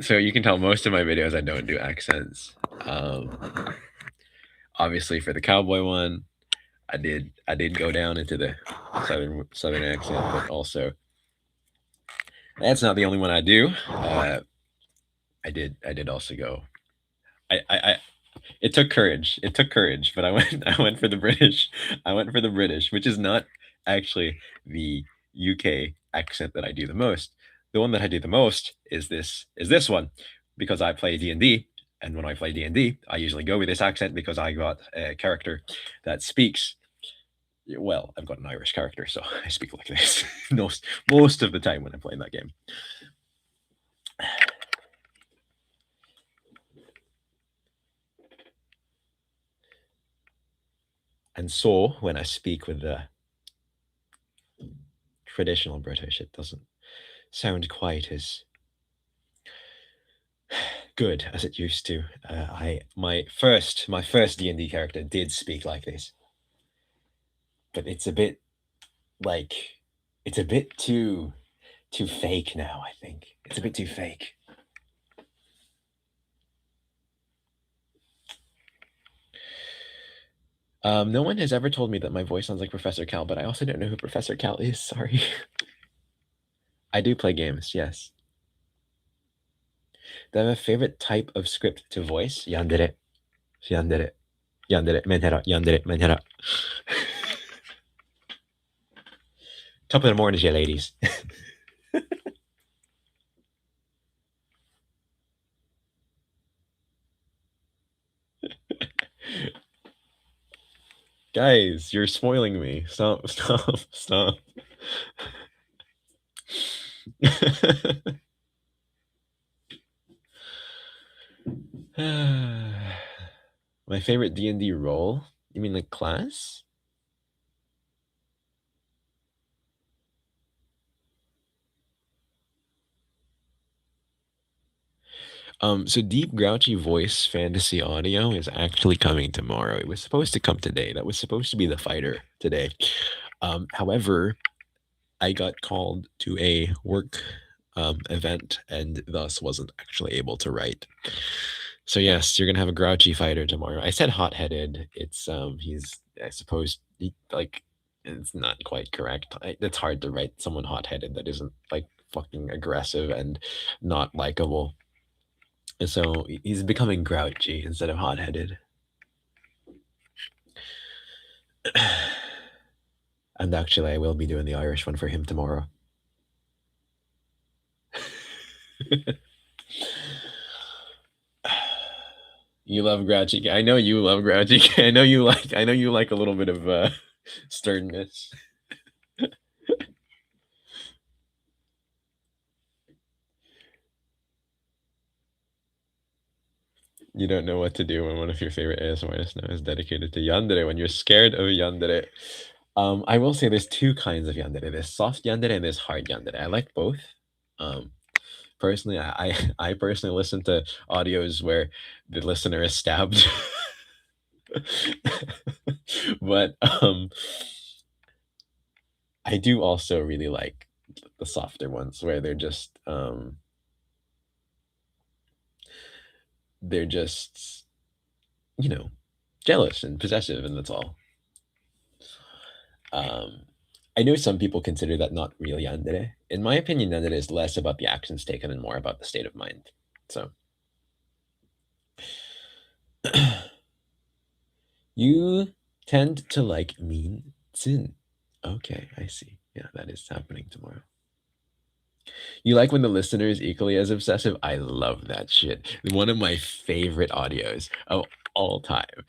S1: So you can tell most of my videos I don't do accents. Obviously for the cowboy one, I did go down into the southern accent, but also that's not the only one I do. I did also go. It took courage. But I went for the British. Which is not actually the UK accent that I do the most. the one that I do the most is this one, because I play D&D, and when I play D&D, I usually go with this accent because I got a character that speaks. Well, I've got an Irish character, so I speak like this most of the time when I'm playing that game. And so when I speak with the traditional British, it doesn't sound quite as good as it used to. My first D&D character did speak like this, but it's a bit like it's a bit too fake now. I think it's a bit too fake. No one has ever told me that my voice sounds like Professor Cal, but I also don't know who Professor Cal is. Sorry. I do play games, yes. Do I have a favorite type of script to voice? Yandere. Yandere. Yandere. Menhera. Yandere. Menhera. Top of the morning, yeah, ladies. Guys, you're spoiling me. Stop, stop, stop. My favorite D&D role? You mean like class? So Deep Grouchy Voice Fantasy Audio is actually coming tomorrow. It was supposed to come today. That was supposed to be the fighter today. However, I got called to a work event and thus wasn't actually able to write. So yes, you're gonna have a grouchy fighter tomorrow. I said hot-headed. It's he's I suppose like it's not quite correct. It's hard to write someone hot-headed that isn't like fucking aggressive and not likable. And so he's becoming grouchy instead of hot-headed. And actually, I will be doing the Irish one for him tomorrow. You love grouchy. I know you love grouchy. I know you like. I know you like a little bit of sternness. You don't know what to do when one of your favorite ASMR artists now is dedicated to Yandere. When you're scared of Yandere, I will say there's two kinds of Yandere. There's soft Yandere and there's hard Yandere. I like both. Um, personally, I personally listen to audios where the listener is stabbed. But I do also really like the softer ones where they're just you know jealous and possessive, and that's all. Um, I know some people consider that not real yandere. In my opinion, yandere is less about the actions taken and more about the state of mind. So you tend to like mean sin. Okay, I see. Yeah, that is happening tomorrow. You like when the listener is equally as obsessive? I love that shit. One of my favorite audios of all time.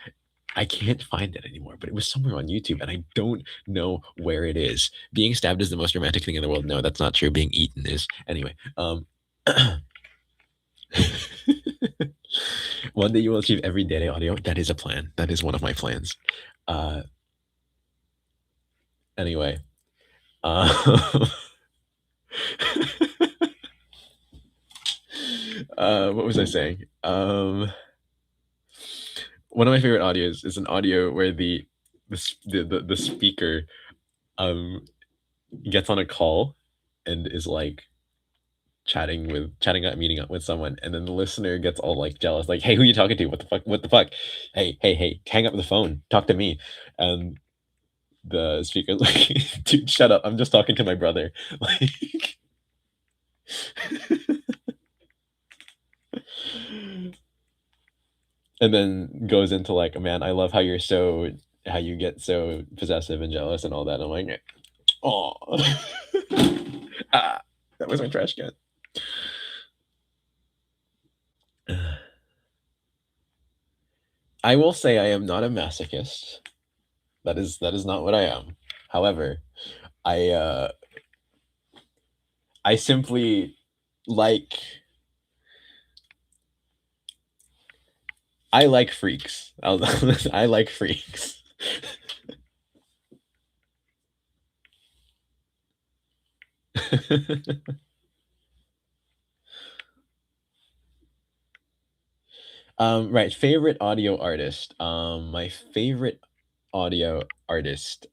S1: I can't find it anymore, but it was somewhere on YouTube and I don't know where it is. Being stabbed is the most romantic thing in the world. No, that's not true. Being eaten is. Anyway, one day you will achieve every daily audio. That is a plan. That is one of my plans. Uh, anyway, what was I saying? One of my favorite audios is an audio where the speaker um gets on a call and is like chatting up meeting up with someone, and then the listener gets all like jealous, like, hey, who are you talking to? What the fuck? Hey, hang up the phone, talk to me. And the speaker's like, dude, shut up, I'm just talking to my brother. Like and then goes into like, man, I love how you get so possessive and jealous and all that. I'm like, oh. Ah. That was my trash can. I will say I am not a masochist. That is not what I am. However, I I simply like I like freaks. I like freaks. Right. Favorite audio artist. My favorite audio artist.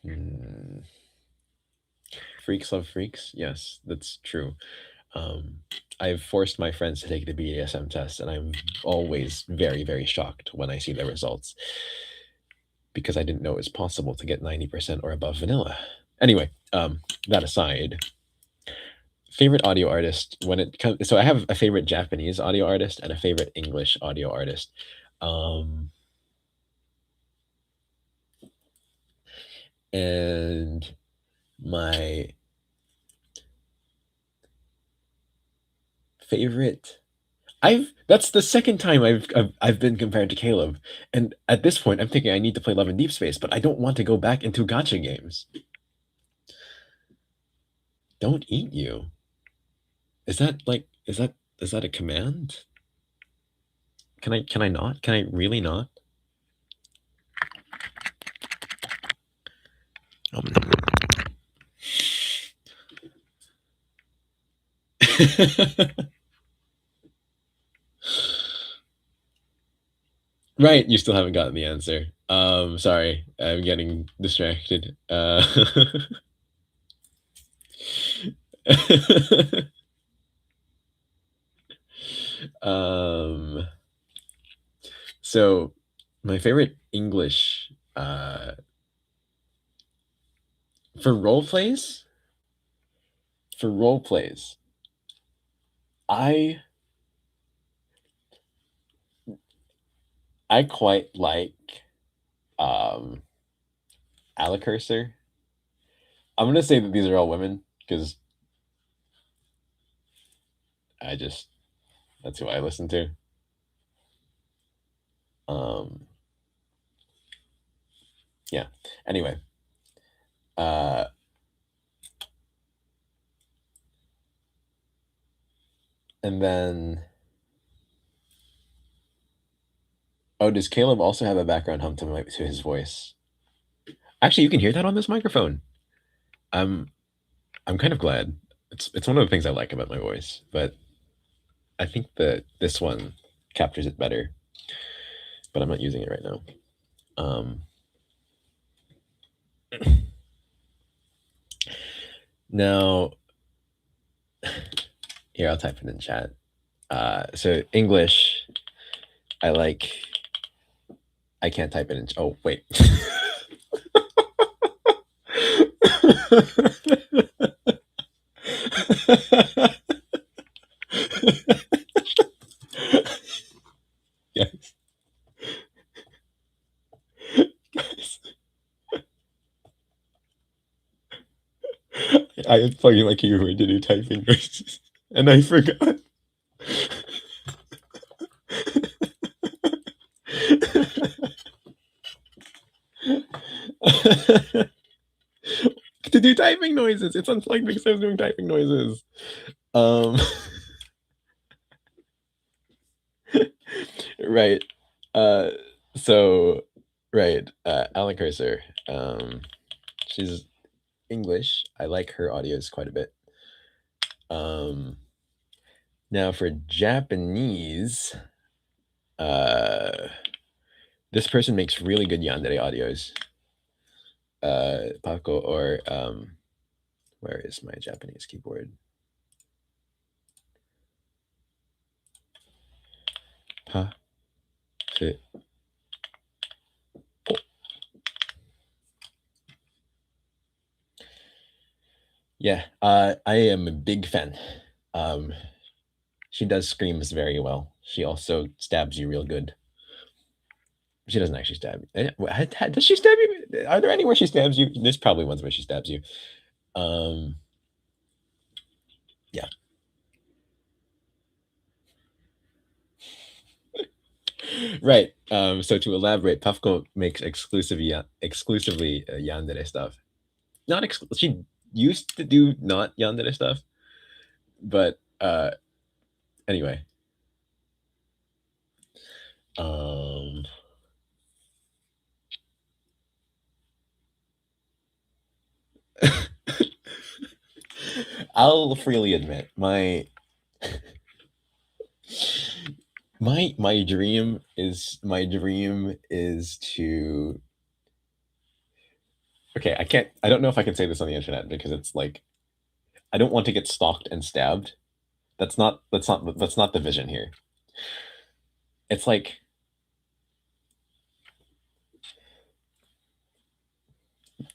S1: Hmm. Freaks love freaks. Yes, that's true. Um, I've forced my friends to take the BDSM test, and I'm always very, very shocked when I see the results because I didn't know it was possible to get 90% or above vanilla. Anyway, that aside, favorite audio artist when it comes. So I have a favorite Japanese audio artist and a favorite English audio artist. Um, and my favorite I've that's the second time I've been compared to Caleb, and at this point, I'm thinking I need to play Love and Deep Space, but I don't want to go back into gotcha games. Don't eat you. Is that a command? Can I not? Can I really not? Right, you still haven't gotten the answer. Sorry, I'm getting distracted. um, so my favorite English for role plays, for role plays, I I quite like um Alacursor. I'm gonna say that these are all women because I just that's who I listen to. Um, yeah. Anyway, uh, and then oh, does Caleb also have a background hum to his voice? Actually, you can hear that on this microphone. I'm I'm kind of glad. It's one of the things I like about my voice, but I think that this one captures it better. But I'm not using it right now. Um, now here I'll type it in chat. So English, I like. I can't type it in. Oh wait. Yes. Guys, I was plugging my keyboard to do typing noises, and I forgot. To do typing noises. It's unplugged because I was doing typing noises. Um, right. Uh, so, right. Alan Cursor. She's English. I like her audios quite a bit. Um, now for Japanese, uh, this person makes really good Yandere audios. Paco or where is my Japanese keyboard? Pa. Fit. Yeah, I am a big fan. Um, she does screams very well. She also stabs you real good. She doesn't actually stab you. Does she stab you? Are there anywhere she stabs you? There's probably ones where she stabs you. Um, yeah. Right. So to elaborate, Puffco makes exclusively Yandere stuff. Not she used to do not Yandere stuff, but anyway. Um, I'll freely admit my dream is to. Okay, I don't know if I can say this on the internet because it's like I don't want to get stalked and stabbed. That's not the vision here. It's like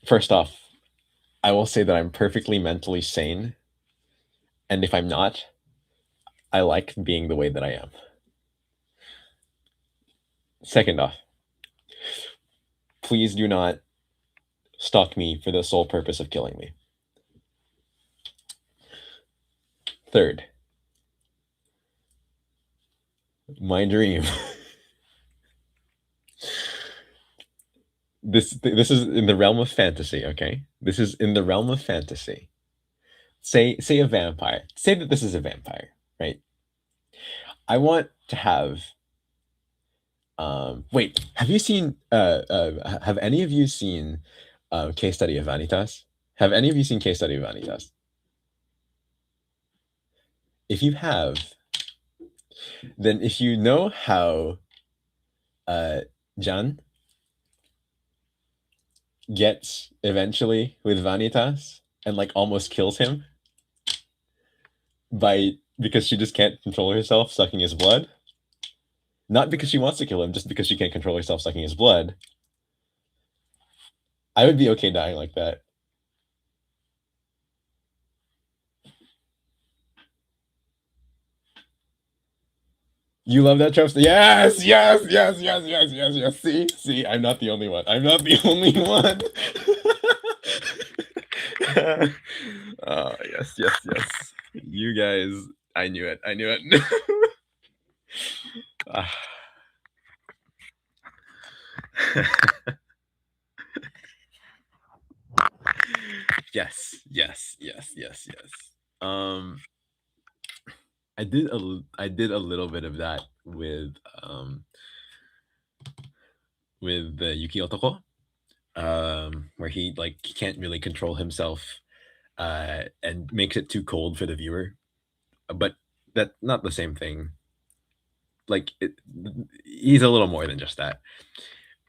S1: first off, I will say that I'm perfectly mentally sane, and if I'm not, I like being the way that I am. Second off, please do not stalk me for the sole purpose of killing me. Third, my dream. This is in the realm of fantasy, okay? This is in the realm of fantasy. Say a vampire. Say that this is a vampire, right? I want to have wait, have any of you seen Case Study of Vanitas? Have any of you seen Case Study of Vanitas? If you have, then if you know how Jan gets eventually with Vanitas and like almost kills him because she just can't control herself sucking his blood. Not because she wants to kill him, just because she can't control herself sucking his blood. I would be okay dying like that. You love that trope? Yes, yes, yes, yes, yes, yes, yes. See, I'm not the only one. I'm not the only one. Yes, yes, yes. You guys, I knew it. I knew it. Ah. Yes, yes, yes, yes, yes. I did a little bit of that with the Yuki Otoko, where he like can't really control himself, and makes it too cold for the viewer. But that's not the same thing. Like he's a little more than just that.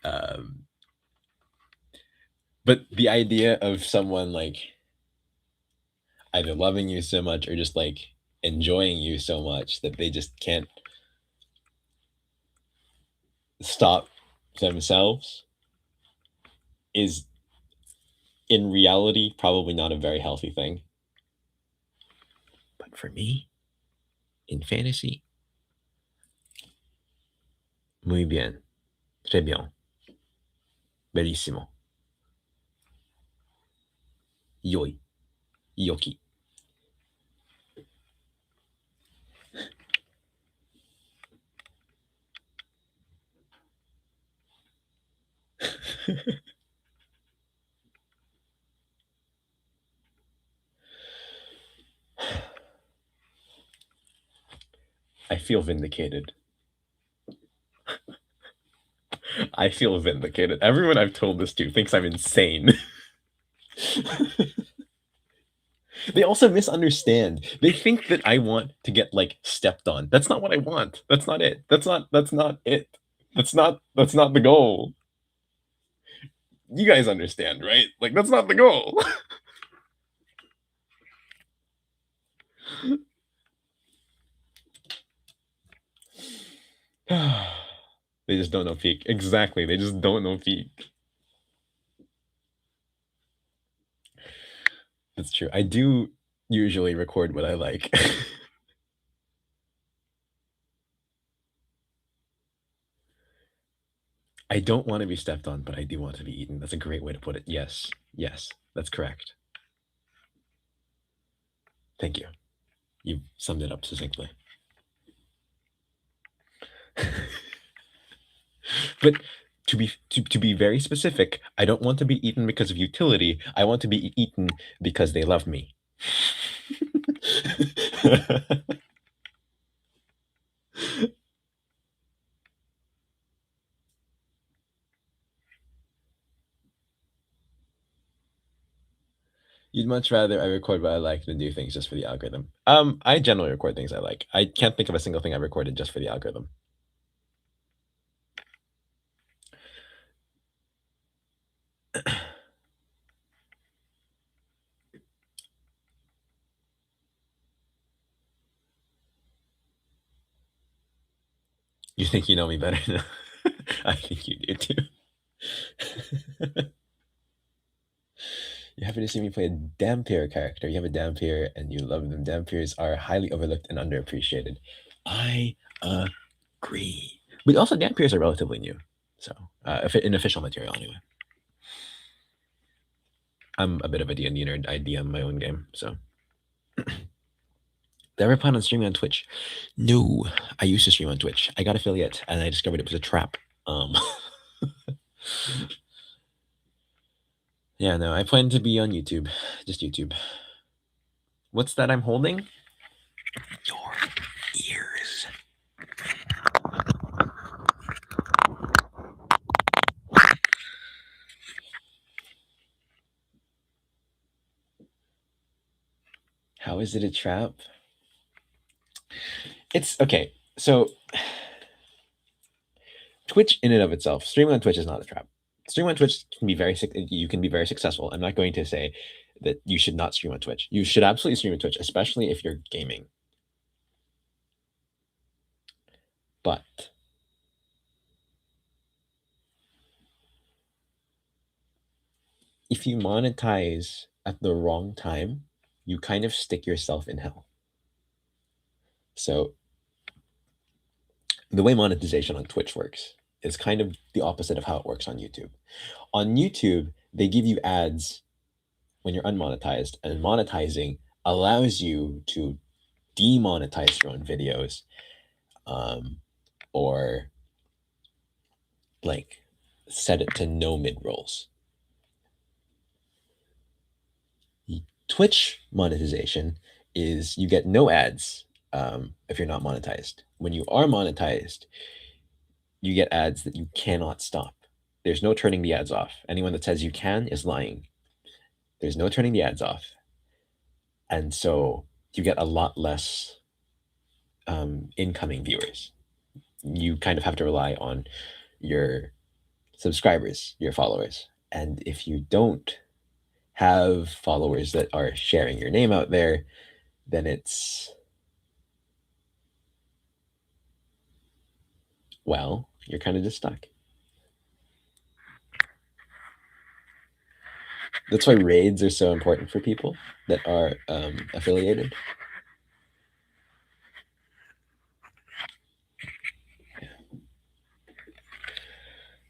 S1: Um, but the idea of someone like either loving you so much or just like enjoying you so much that they just can't stop themselves is in reality probably not a very healthy thing. But for me, in fantasy, muy bien, très bien, bellissimo, yoi, yoki. I feel vindicated. I feel vindicated. Everyone I've told this to thinks I'm insane. They also misunderstand. They think that I want to get like stepped on. That's not what I want. That's not it. That's not it. That's not the goal. You guys understand, right? Like that's not the goal. They just don't know peak. Exactly. They just don't know peak. That's true. I do usually record what I like. I don't want to be stepped on, but I do want to be eaten. That's a great way to put it. Yes, yes, that's correct. Thank you. You summed it up succinctly. But to be very specific, I don't want to be eaten because of utility. I want to be eaten because they love me. You'd much rather I record what I like than do things just for the algorithm. I generally record things I like. I can't think of a single thing I recorded just for the algorithm. You think you know me better now? I think you do too. You happen to see me play a Dampier character. You have a Dampier and you love them. Dampiers are highly overlooked and underappreciated. I agree. But also, Dampiers are relatively new. So, in official material anyway. I'm a bit of a D&D nerd. I DM my own game, so. Did I ever plan on streaming on Twitch? No, I used to stream on Twitch. I got affiliate, and I discovered it was a trap. Yeah, no, I plan to be on YouTube, just YouTube. What's that I'm holding? Your ears. How is it a trap? It's okay. So Twitch in and of itself, streaming on Twitch is not a trap. Streaming on Twitch can be you can be very successful. I'm not going to say that you should not stream on Twitch. You should absolutely stream on Twitch, especially if you're gaming. But if you monetize at the wrong time, you kind of stick yourself in hell. So the way monetization on Twitch works is kind of the opposite of how it works on YouTube. On YouTube, they give you ads when you're unmonetized, and monetizing allows you to demonetize your own videos, or like set it to no mid rolls. Twitch monetization is you get no ads if you're not monetized. When you are monetized, you get ads that you cannot stop. There's no turning the ads off. Anyone that says you can is lying. There's no turning the ads off. And so you get a lot less incoming viewers. You kind of have to rely on your subscribers, your followers. And if you don't have followers that are sharing your name out there, then well, you're kind of just stuck. That's why raids are so important for people that are affiliated.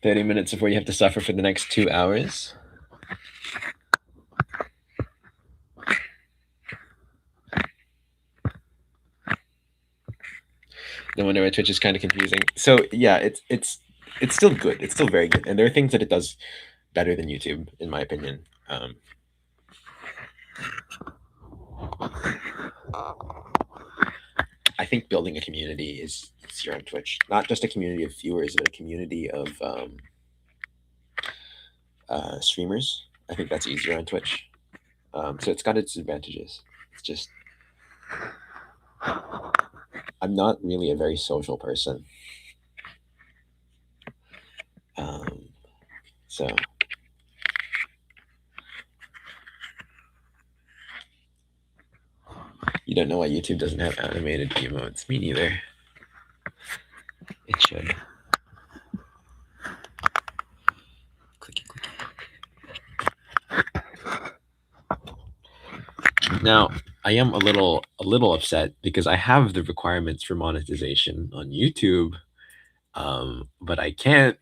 S1: 30 minutes before you have to suffer for the next 2 hours. No wonder why Twitch is kind of confusing. So yeah, it's still good. It's still very good, and there are things that it does better than YouTube, in my opinion. I think building a community is easier on Twitch. Not just a community of viewers, but a community of streamers. I think that's easier on Twitch. So it's got its advantages. It's just I'm not really a very social person. So you don't know why YouTube doesn't have animated emotes. Me neither. It should. Clicky, clicky. Now, I am a little upset because I have the requirements for monetization on YouTube, but I can't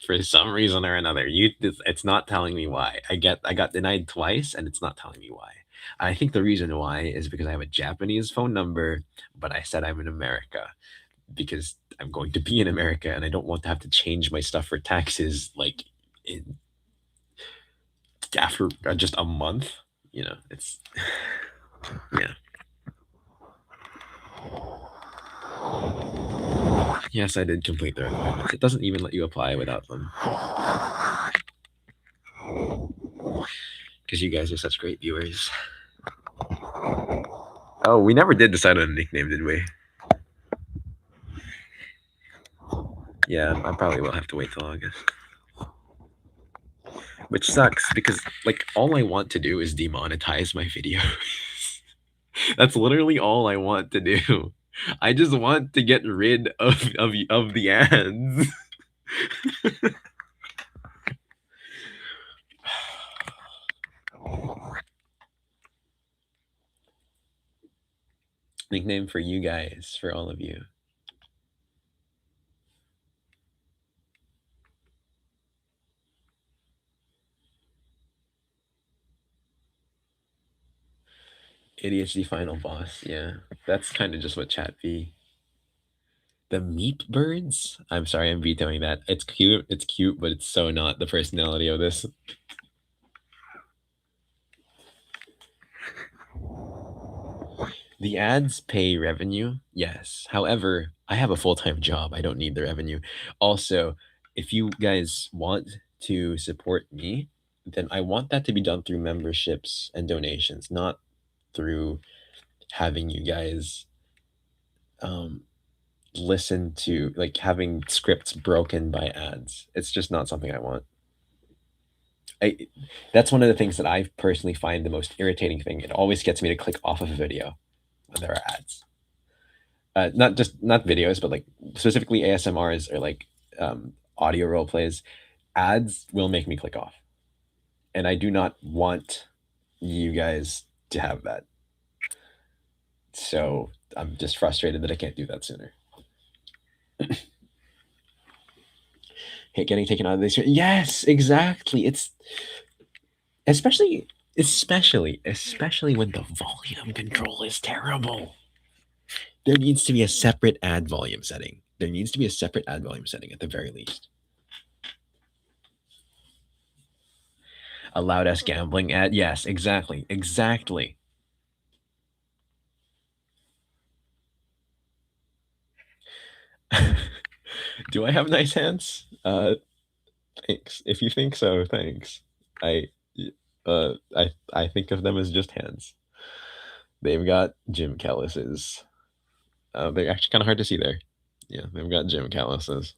S1: for some reason or another. It's not telling me why. I got denied twice, and it's not telling me why. I think the reason why is because I have a Japanese phone number, but I said I'm in America because I'm going to be in America, and I don't want to have to change my stuff for taxes like in, after just a month. You know, it's yeah. Yes, I did complete the requirements. It doesn't even let you apply without them. Because you guys are such great viewers. Oh, we never did decide on a nickname, did we? Yeah, I probably will have to wait till August. Which sucks because like all I want to do is demonetize my videos. That's literally all I want to do. I just want to get rid of the ads. Nickname for you guys, for all of you. ADHD final boss, yeah. That's kind of just what chat be. The meat birds? I'm sorry, I'm vetoing that. It's cute, but it's so not the personality of this. The ads pay revenue, yes. However, I have a full-time job. I don't need the revenue. Also, if you guys want to support me, then I want that to be done through memberships and donations, not through having you guys um listen to like having scripts broken by ads. It's just not something I want. I That's one of the things that I personally find the most irritating thing. It always gets me to click off of a video when there are ads. Not just not videos, but like specifically ASMRs or like audio role plays. Ads will make me click off, and I do not want you guys to have that. So I'm just frustrated that I can't do that sooner. Hey, getting taken out of this. Yes, exactly. It's especially when the volume control is terrible. There needs to be a separate ad volume setting. There needs to be a separate ad volume setting at the very least. A loud ass gambling ad. Yes, exactly. Exactly. Do I have nice hands? Thanks. If you think so, thanks. I I think of them as just hands. They've got gym calluses. They're actually kind of hard to see there. Yeah, they've got gym calluses.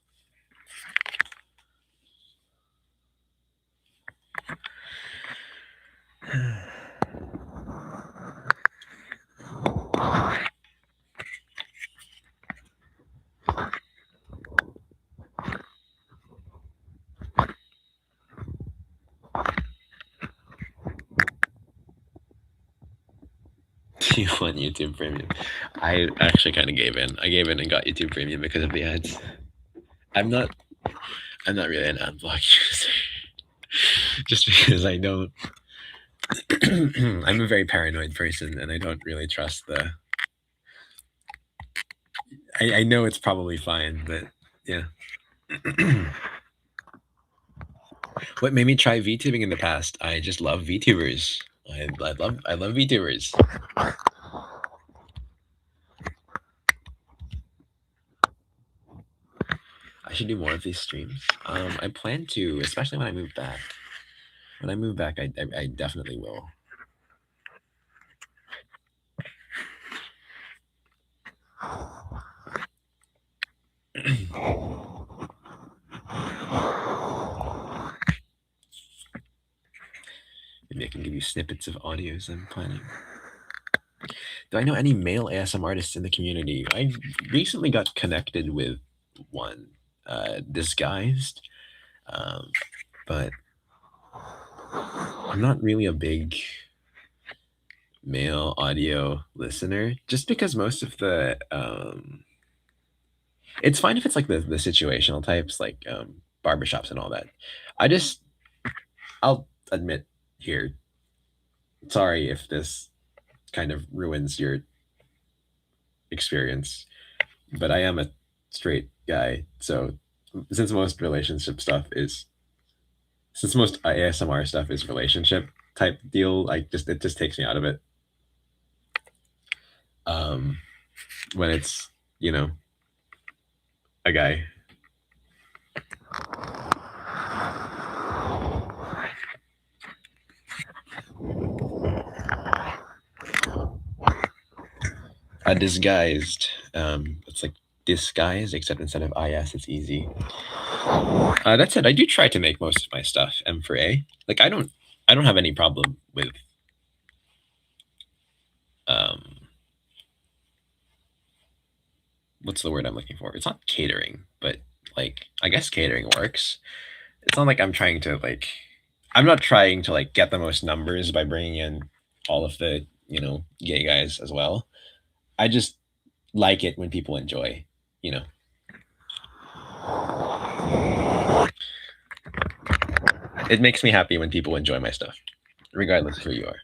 S1: You want YouTube Premium? I actually kind of gave in. I gave in and got YouTube Premium because of the ads. I'm not. I'm not really an ad block user. Just because I don't. I'm a very paranoid person, and I don't really trust the. I know it's probably fine, but yeah. What made me try VTubing in the past? I just love VTubers. I love VTubers. I should do more of these streams. I plan to, especially when I move back. When I move back, I definitely will. Maybe I can give you snippets of audios I'm planning. Do I know any male ASM artists in the community? I recently got connected with one, disguised, but I'm not really a big male audio listener, just because most of the it's fine if it's like the situational types, like barbershops and all that. I just I'll admit here, sorry if this kind of ruins your experience, but I am a straight guy, so since most relationship stuff is since most ASMR stuff is relationship type deal, like just it just takes me out of it. Um, when it's a guy. Disguised. It's like disguised, except instead of is, it's easy. That said, I do try to make most of my stuff M for A. Like I don't have any problem with what's the word I'm looking for? It's not catering, but like I guess catering works. It's not like I'm not trying to like get the most numbers by bringing in all of the gay guys as well. I just like it when people enjoy, you know. It makes me happy when people enjoy my stuff, regardless of who you are.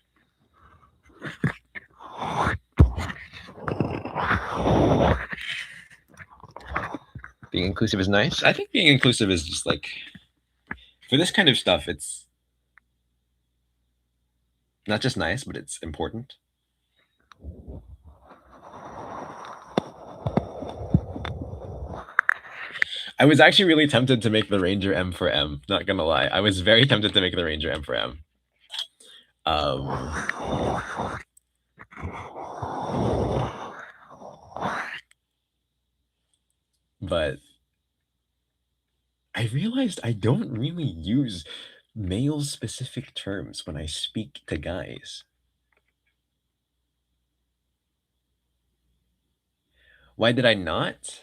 S1: Being inclusive is nice. I think being inclusive is just like, for this kind of stuff, it's not just nice, but it's important. I was actually really tempted to make the Ranger M for M. Not gonna lie, I was very tempted to make the Ranger M for M. But I realized I don't really use male-specific terms when I speak to guys. Why did I not?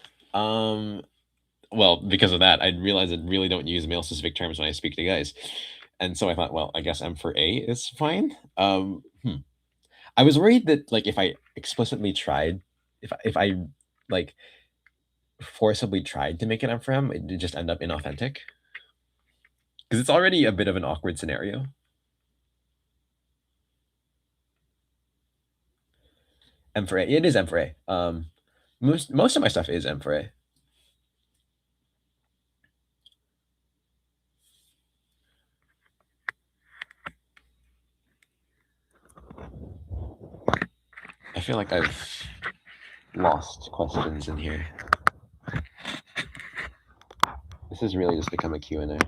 S1: Well, because of that, I realized I really don't use male-specific terms when I speak to guys. And so I thought, well, I guess M for A is fine. I was worried that like if I explicitly tried, if I like forcibly tried to make it M for M, it'd just end up inauthentic. Because it's already a bit of an awkward scenario. M for A. It is M for A. Most of my stuff is M for A. I feel like I've lost questions in here. This has really just become a Q&A.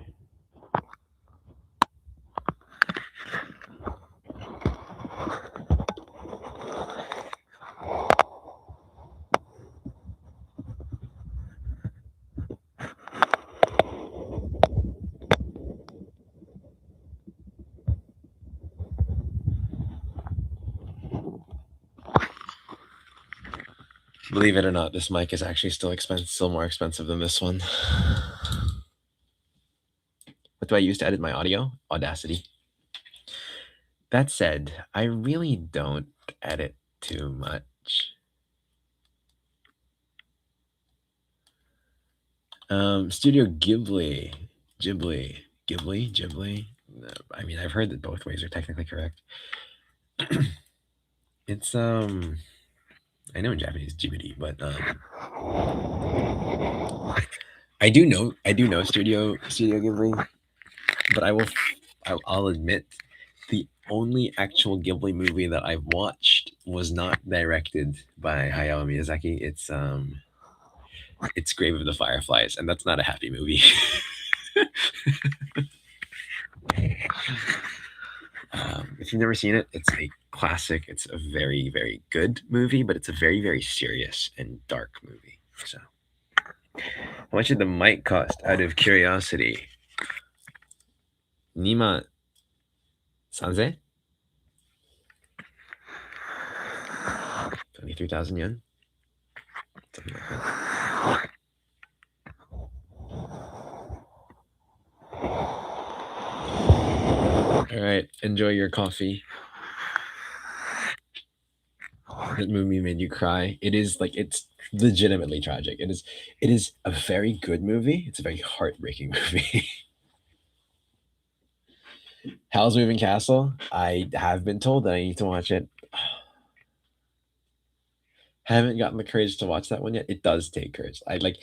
S1: Believe it or not, this mic is actually still more expensive than this one. What do I use to edit my audio? Audacity. That said, I really don't edit too much. Studio Ghibli. Ghibli. No, I mean, I've heard that both ways are technically correct. It's I know in Japanese Ghibli, but I do know Studio Ghibli, but I'll admit the only actual Ghibli movie that I've watched was not directed by Hayao Miyazaki. It's Grave of the Fireflies, and that's not a happy movie. If you've never seen it, it's a classic. It's a very, very good movie, but it's a very, very serious and dark movie. So, how much did the mic cost? Out of curiosity, Nima Sanze, 23,000 yen. Something like that. All right, enjoy your coffee. that movie made you cry. It is like it's legitimately tragic. It is a very good movie. It's a very heartbreaking movie. Howl's Moving Castle. I have been told that I need to watch it. Haven't gotten the courage to watch that one yet. It does take courage. I like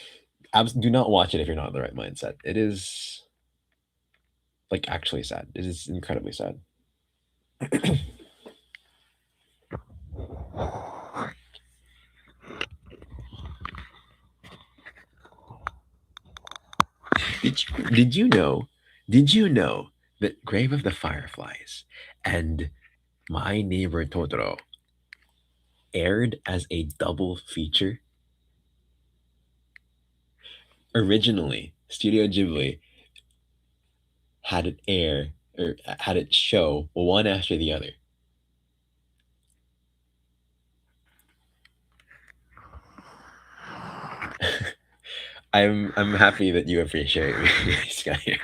S1: do not watch it if you're not in the right mindset. It is like actually sad. It is incredibly sad. Did you know? Did you know that Grave of the Fireflies and My Neighbor Totoro aired as a double feature? Originally, Studio Ghibli had it air or had it show one after the other. I'm happy that you appreciate me, Sky.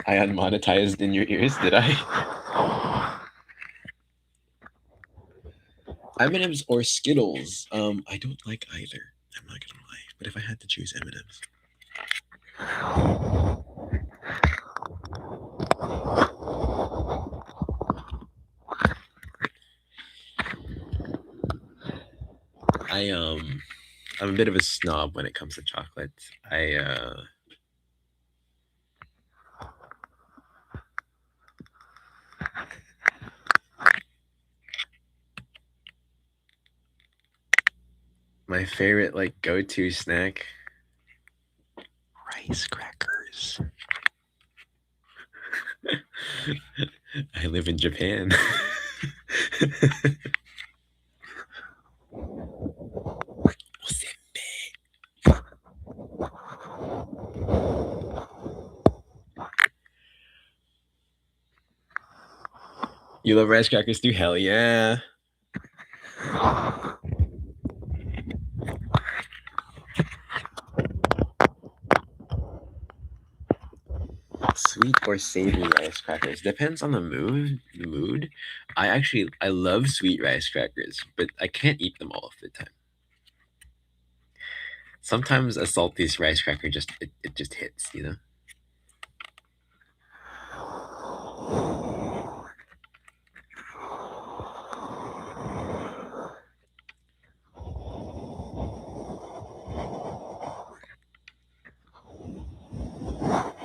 S1: I unmonetized in your ears, did I? M&M's or Skittles? I don't like either. I'm not gonna lie, but if I had to choose M&M's, I'm a bit of a snob when it comes to chocolate. My favorite like go-to snack, rice crackers. I live in Japan. You love rice crackers too? Hell yeah. Sweet or savory rice crackers depends on the mood. I love sweet rice crackers, but I can't eat them all of the time. Sometimes a salty rice cracker it just hits, you know.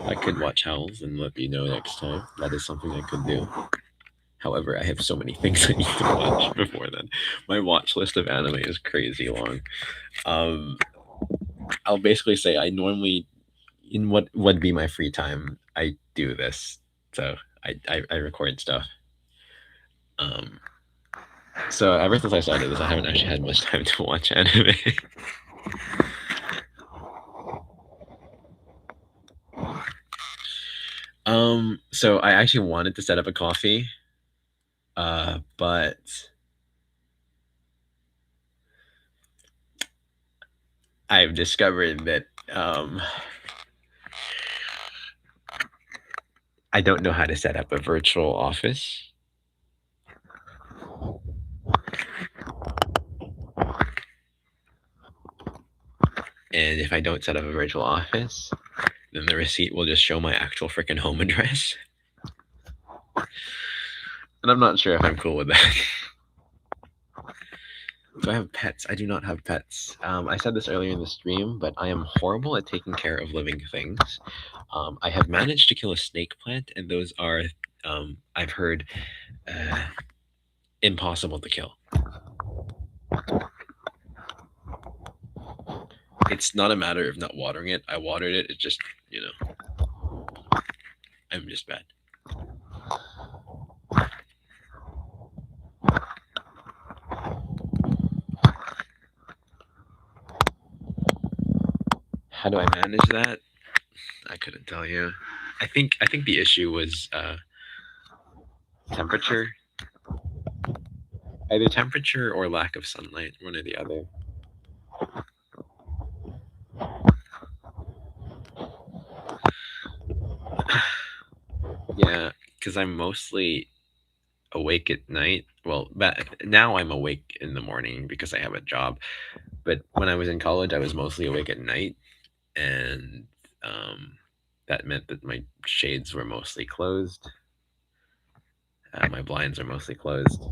S1: I could watch Howls and let you know next time. That is something I could do. However, I have so many things I need to watch before then. My watch list of anime is crazy long. I'll basically say I normally, in what would be my free time, I do this. So I record stuff. So ever since I started this, I haven't actually had much time to watch anime. So I actually wanted to set up a coffee, but I've discovered that I don't know how to set up a virtual office. And if I don't set up a virtual office, then the receipt will just show my actual freaking home address. And I'm not sure if I'm cool with that. Do I have pets? I do not have pets. I said this earlier in the stream, but I am horrible at taking care of living things. I have managed to kill a snake plant, and those are, I've heard, impossible to kill. It's not a matter of not watering it. I watered it. It's just, you know, I'm just bad. How do I manage that? I couldn't tell you. I think the issue was temperature. Either temperature or lack of sunlight, one or the other. Yeah, because I'm mostly awake at night. Well, now I'm awake in the morning because I have a job. But when I was in college, I was mostly awake at night, and um, that meant that my shades were mostly closed. My blinds are mostly closed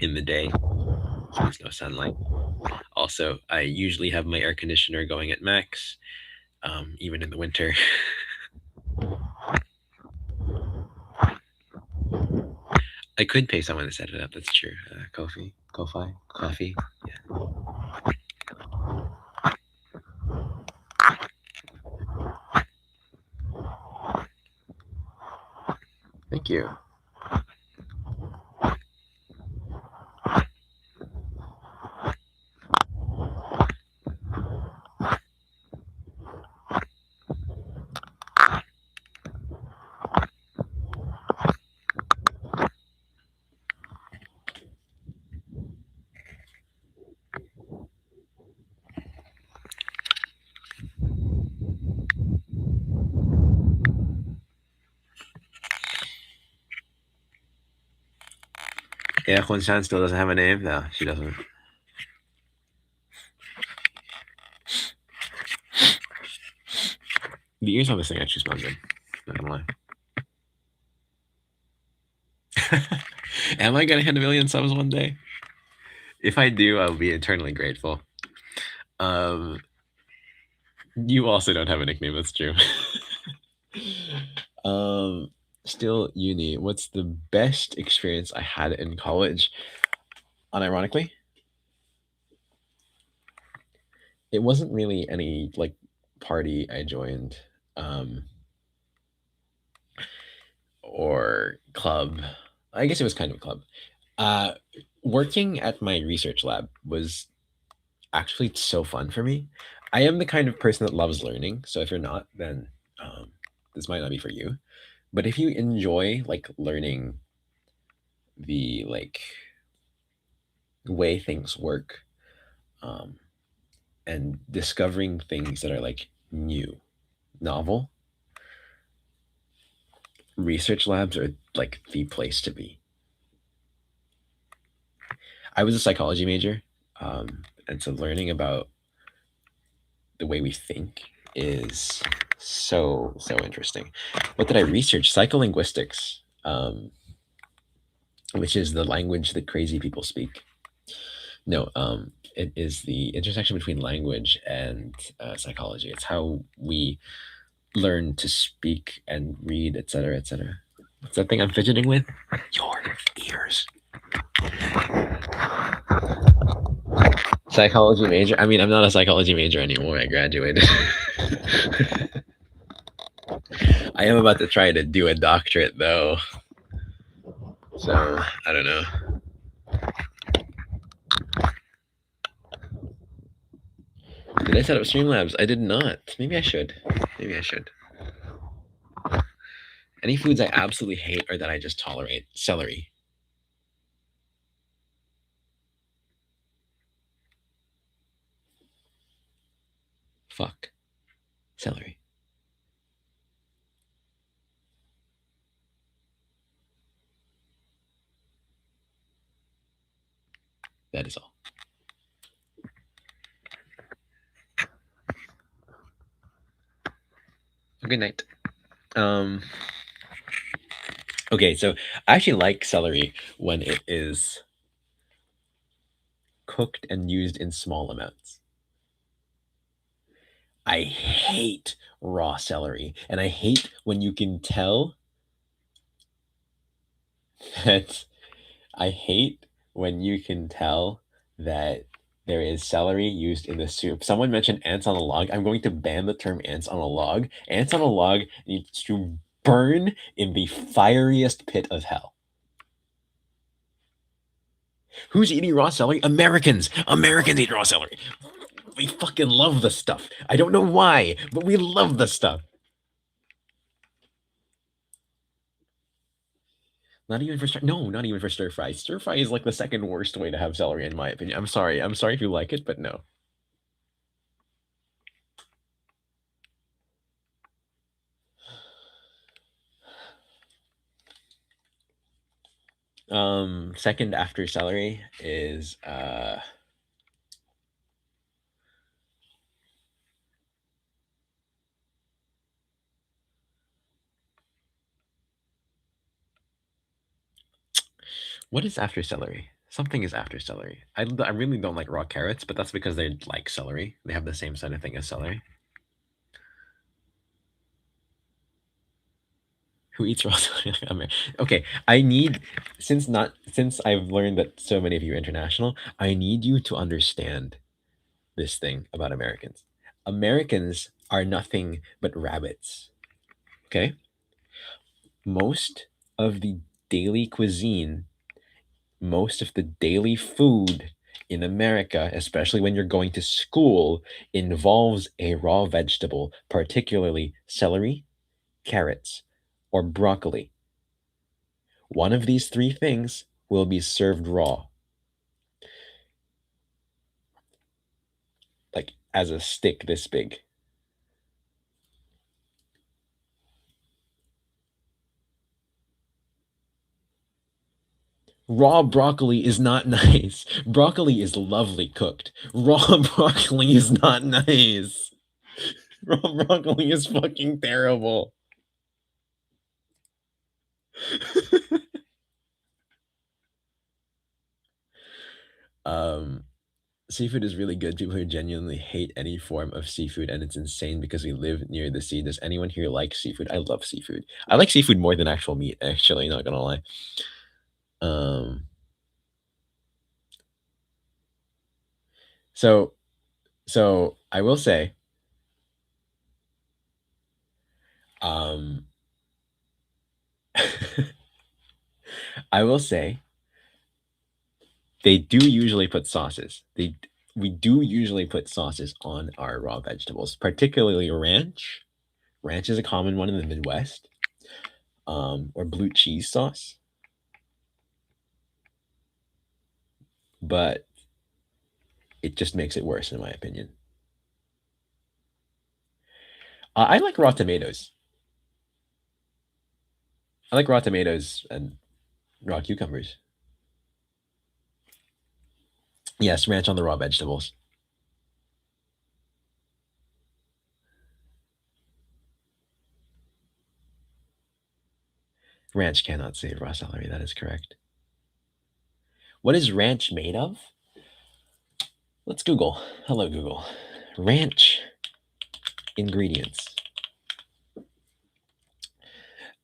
S1: in the day, so there's no sunlight. Also, I usually have my air conditioner going at max, even in the winter. I could pay someone to set it up. That's true. Coffee. Yeah. Thank you. Yeah, Juan-chan still doesn't have a name? No, she doesn't. The ears on this thing actually smell good. Not gonna lie. Am I gonna hit 1,000,000 subs one day? If I do, I'll be eternally grateful. You also don't have a nickname. That's true. Still uni. What's the best experience I had in college? Unironically, it wasn't really any like party I joined, or club. I guess it was kind of a club. Uh, Working at my research lab was actually so fun for me. I am the kind of person that loves learning. So if you're not, then this might not be for you. But if you enjoy like learning the like way things work, um, and discovering things that are like new, novel, research labs are like the place to be. I was a psychology major, and so learning about the way we think is so interesting. What did I research? Psycholinguistics, which is the language that crazy people speak. No, it is the intersection between language and psychology. It's how we learn to speak and read, etc., etc. What's that thing I'm fidgeting with? Your ears. Psychology major. I mean, I'm not a psychology major anymore. I graduated. I am about to try to do a doctorate though. So I don't know. Did I set up Streamlabs? I did not. Maybe I should. Maybe I should. Any foods I absolutely hate or that I just tolerate? Celery. Fuck. Celery. That is all. Good night. Okay, so I actually like celery when it is cooked and used in small amounts. I hate raw celery, and I hate when you can tell that I hate when you can tell that there is celery used in the soup. Someone mentioned ants on a log. I'm going to ban the term ants on a log. Ants on a log needs to burn in the fieriest pit of hell. Who's eating raw celery? Americans. Americans eat raw celery. We fucking love the stuff. I don't know why, but we love the stuff. Not even for not even for stir fry. Stir fry is like the second worst way to have celery, in my opinion. I'm sorry. I'm sorry if you like it, but no. Second after celery is what is after celery? Something is after celery. I really don't like raw carrots, but that's because they like celery. They have the same side of thing as celery. Who eats raw celery? Okay, I need since I've learned that so many of you are international, I need you to understand this thing about Americans. Americans are nothing but rabbits. Okay? Most of the daily cuisine, most of the daily food in America, especially when you're going to school, involves a raw vegetable, particularly celery, carrots, or broccoli. One of these three things will be served raw, like as a stick this big. Raw broccoli is not nice. Broccoli is lovely cooked. Raw broccoli is not nice. Raw broccoli is fucking terrible. um, Seafood is really good. People who genuinely hate any form of seafood, and it's insane because we live near the sea. Does anyone here like seafood? I love seafood. I like seafood more than actual meat, actually, not gonna lie. Um, so so I will say, um, I will say they do usually put sauces. We do usually put sauces on our raw vegetables, particularly ranch. Ranch is a common one in the Midwest, or blue cheese sauce. But it just makes it worse, in my opinion. I like raw tomatoes. I like raw tomatoes and raw cucumbers. Yes, ranch on the raw vegetables. Ranch cannot save raw celery. That is correct. What is ranch made of? Let's Google. Hello, Google. Ranch ingredients.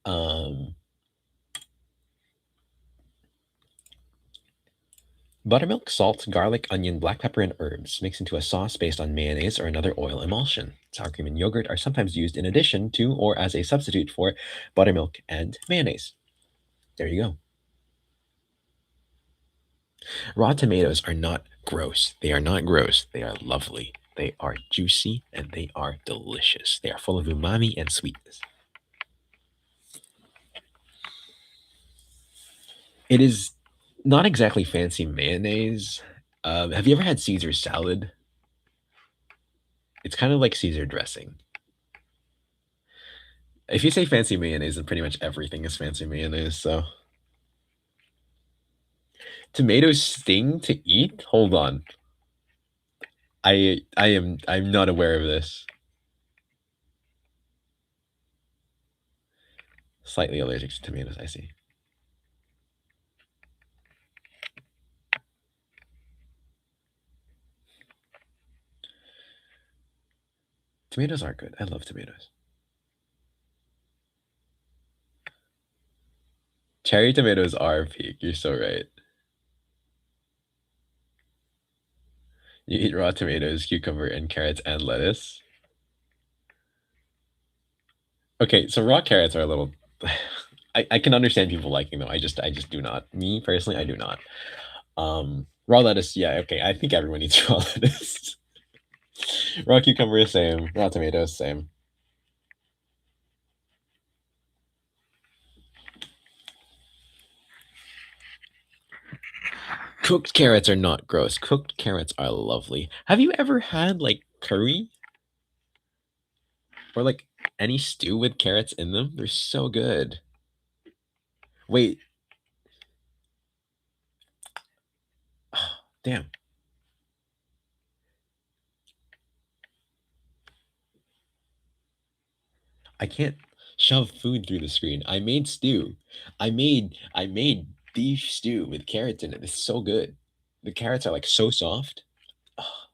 S1: Um, Buttermilk, salt, garlic, onion, black pepper, and herbs mixed into a sauce based on mayonnaise or another oil emulsion. Sour cream and yogurt are sometimes used in addition to or as a substitute for buttermilk and mayonnaise. There you go. Raw tomatoes are not gross. They are not gross. They are lovely. They are juicy and they are delicious. They are full of umami and sweetness. It is not exactly fancy mayonnaise. Have you ever had Caesar salad? It's kind of like Caesar dressing. If you say fancy mayonnaise, then pretty much everything is fancy mayonnaise. So tomatoes sting to eat? Hold on. I'm not aware of this. Slightly allergic to tomatoes, I see. Tomatoes are good. I love tomatoes. Cherry tomatoes are peak. You're so right. You eat raw tomatoes, cucumber, and carrots and lettuce. Okay, so raw carrots are a little. I can understand people liking them. I just do not. Me personally, I do not. Raw lettuce, yeah, okay. I think everyone eats raw lettuce. Raw cucumber is same. Raw tomatoes, same. Cooked carrots are not gross. Cooked carrots are lovely. Have you ever had like curry or like any stew with carrots in them? They're so good. Wait, Damn. I can't shove food through the screen. I made stew. I made beef stew with carrots in it. It's so good. The carrots are like so soft. Oh,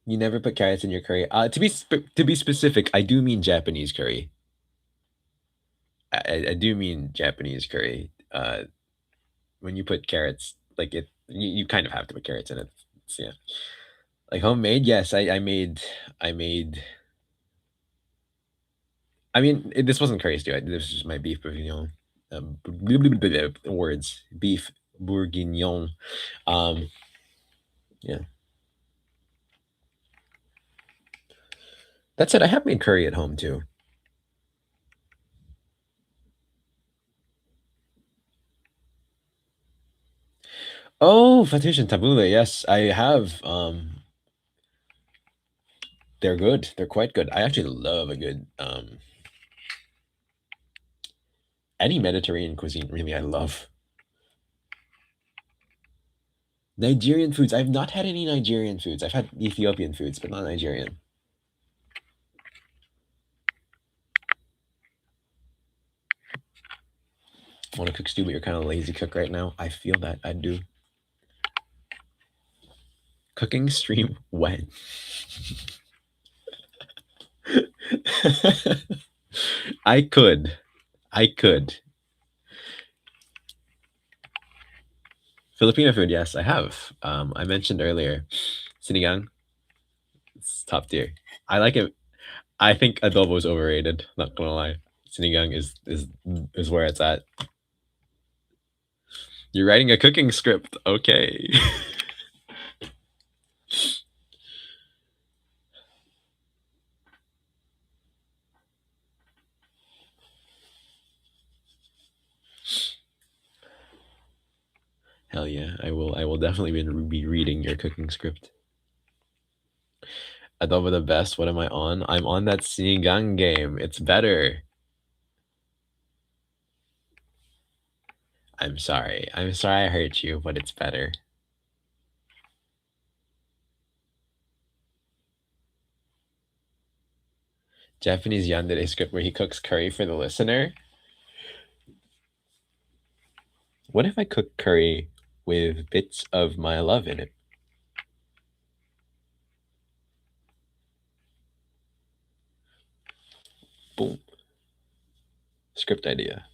S1: you never put carrots in your curry. To be specific, I do mean Japanese curry. I do mean Japanese curry. When you put carrots, like you kind of have to put carrots in it. Yeah, like homemade. Yes, I made. I mean, this wasn't curry stew. This was just my beef bourguignon. Words, beef bourguignon. Um, yeah, that's it. I have made curry at home too. Oh, fatish and tabbouleh. Yes, I have. They're good. They're quite good. I actually love a good any Mediterranean cuisine. Really, I love Nigerian foods. I've not had any Nigerian foods. I've had Ethiopian foods, but not Nigerian. Want to cook stew, but you're kind of lazy cook right now. I feel that. I do. Cooking stream when? I could. I could. Filipino food, yes, I have. I mentioned earlier, sinigang. It's top tier. I like it. I think adobo is overrated. Not gonna lie, sinigang is where it's at. You're writing a cooking script, okay? Hell yeah, I will. I will definitely be reading your cooking script. Adobo the best. What am I on? I'm on that sinigang game. It's better. I'm sorry. I'm sorry I hurt you, but it's better. Japanese Yandere script where he cooks curry for the listener. What if I cook curry with bits of my love in it? Boom. Script idea.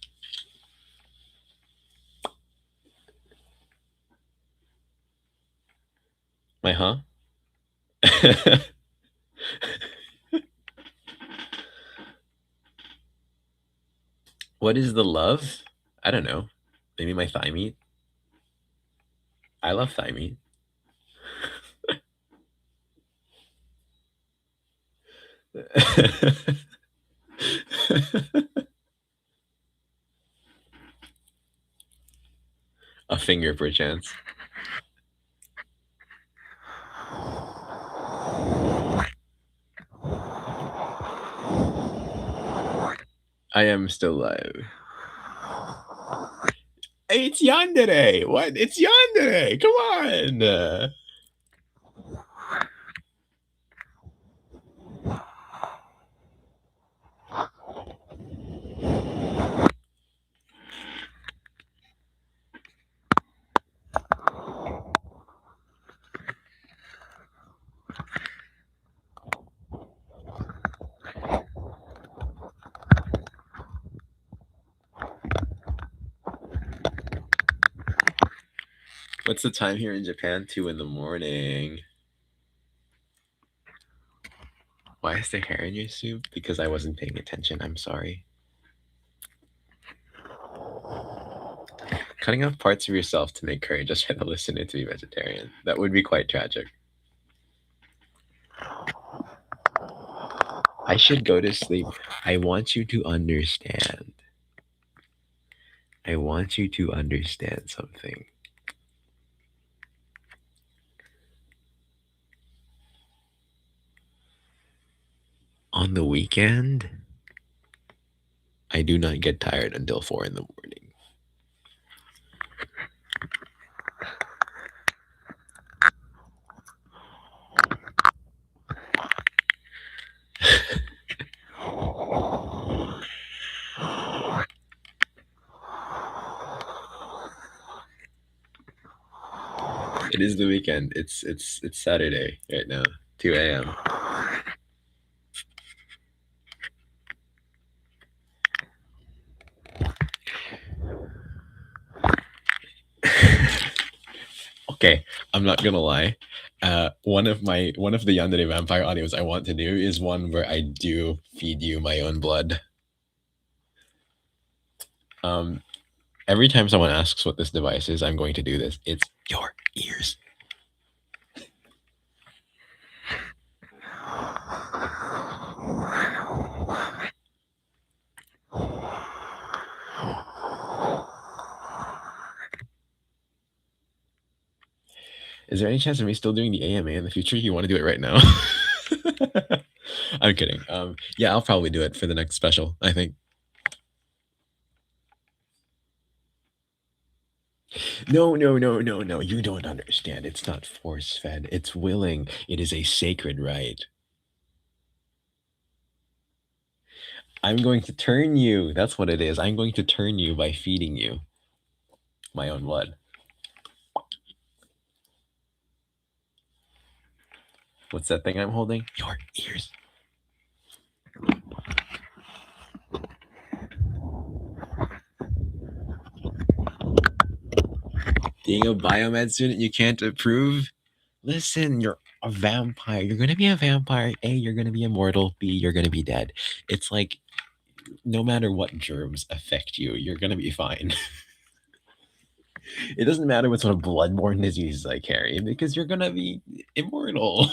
S1: My huh? What is the love? I don't know. Maybe my thigh meat. I love thigh meat. A finger, perchance. I am still live. Hey, it's Yandere. What? It's Yandere. Come on. What's the time here in Japan? 2 in the morning. Why is there hair in your soup? Because I wasn't paying attention. I'm sorry. Cutting off parts of yourself to make curry just for the listener to be vegetarian. That would be quite tragic. I should go to sleep. I want you to understand. I want you to understand something. On the weekend, I do not get tired until 4 in the morning. It is the weekend. It's Saturday right now, 2 a.m. Okay, I'm not gonna lie. One of the Yandere vampire audios I want to do is one where I do feed you my own blood. Every time someone asks what this device is, I'm going to do this. It's your ears. Is there any chance of me still doing the AMA in the future? You want to do it right now? I'm kidding. Yeah, I'll probably do it for the next special, I think. No, no, no, no, no. You don't understand. It's not force fed. It's willing. It is a sacred right. I'm going to turn you. That's what it is. I'm going to turn you by feeding you my own blood. What's that thing I'm holding? Your ears. Being a biomed student, you can't approve? Listen, you're a vampire. You're going to be a vampire. A, you're going to be immortal. B, you're going to be dead. It's like no matter what germs affect you, you're going to be fine. It doesn't matter what sort of bloodborne diseases I carry because you're going to be immortal.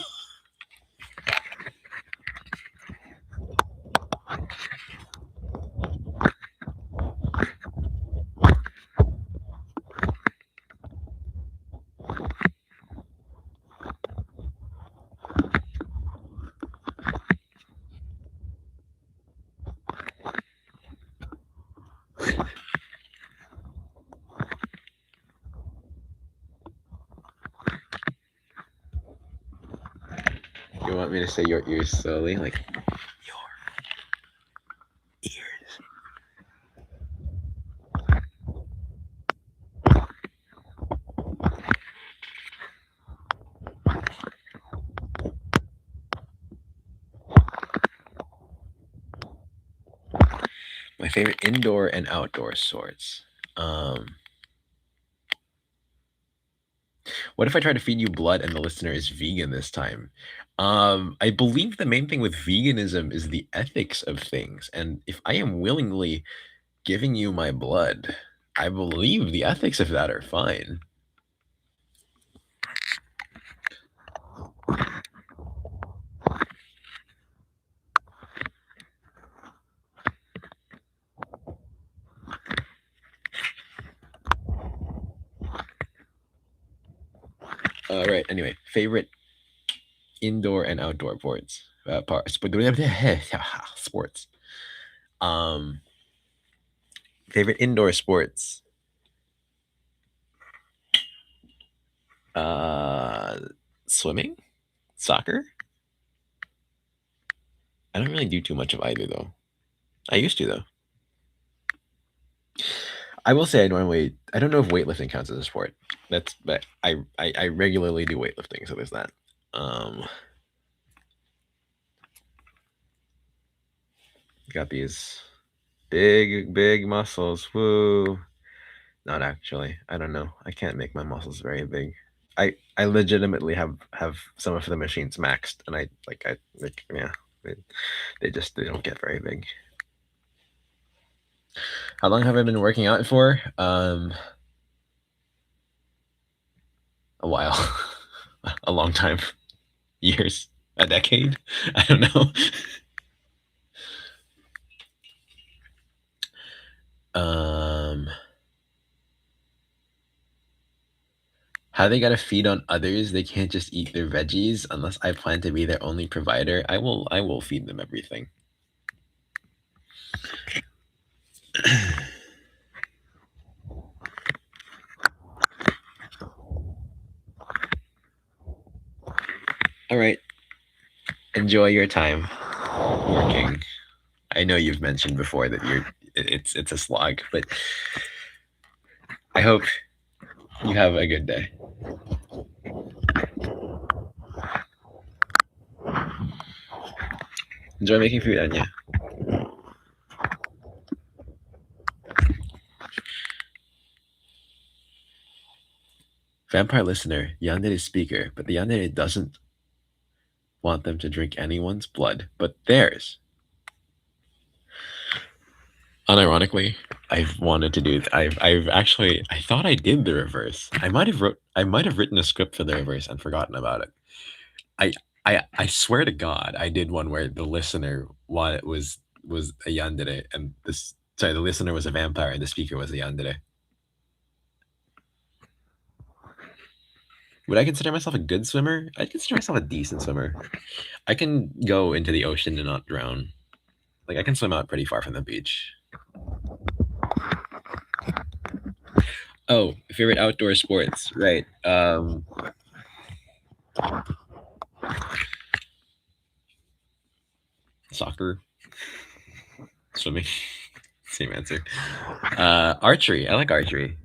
S1: You want me to say your ears slowly? Like, your ears. My favorite indoor and outdoor sorts. What if I try to feed you blood and the listener is vegan this time? I believe the main thing with veganism is the ethics of things. And if I am willingly giving you my blood, I believe the ethics of that are fine. Right. Anyway, favorite indoor and outdoor sports. Sports. Favorite indoor sports. Swimming, soccer. I don't really do too much of either though. I used to though. I will say I don't know if weightlifting counts as a sport. But I regularly do weightlifting, so there's that. Got these big muscles. Woo. Not actually. I don't know. I can't make my muscles very big. I legitimately have some of the machines maxed, and yeah, they don't get very big. How long have I been working out for? A while, a long time, years, a decade. I don't know. How they gotta feed on others? They can't just eat their veggies unless I plan to be their only provider. I will feed them everything. All right. Enjoy your time working. I know you've mentioned before that it's a slog, but I hope you have a good day. Enjoy making food, Anya. Vampire listener, Yandere speaker, but the Yandere doesn't want them to drink anyone's blood but theirs. Unironically, I've wanted to do. I've actually. I thought I did the reverse. I might have written a script for the reverse and forgotten about it. I swear to God, I did one where the listener was a Yandere and this. Sorry, the listener was a vampire and the speaker was a Yandere. Would I consider myself a good swimmer? I'd consider myself a decent swimmer. I can go into the ocean and not drown. Like I can swim out pretty far from the beach. Oh, favorite outdoor sports, right? Soccer, swimming, same answer. Archery, I like archery.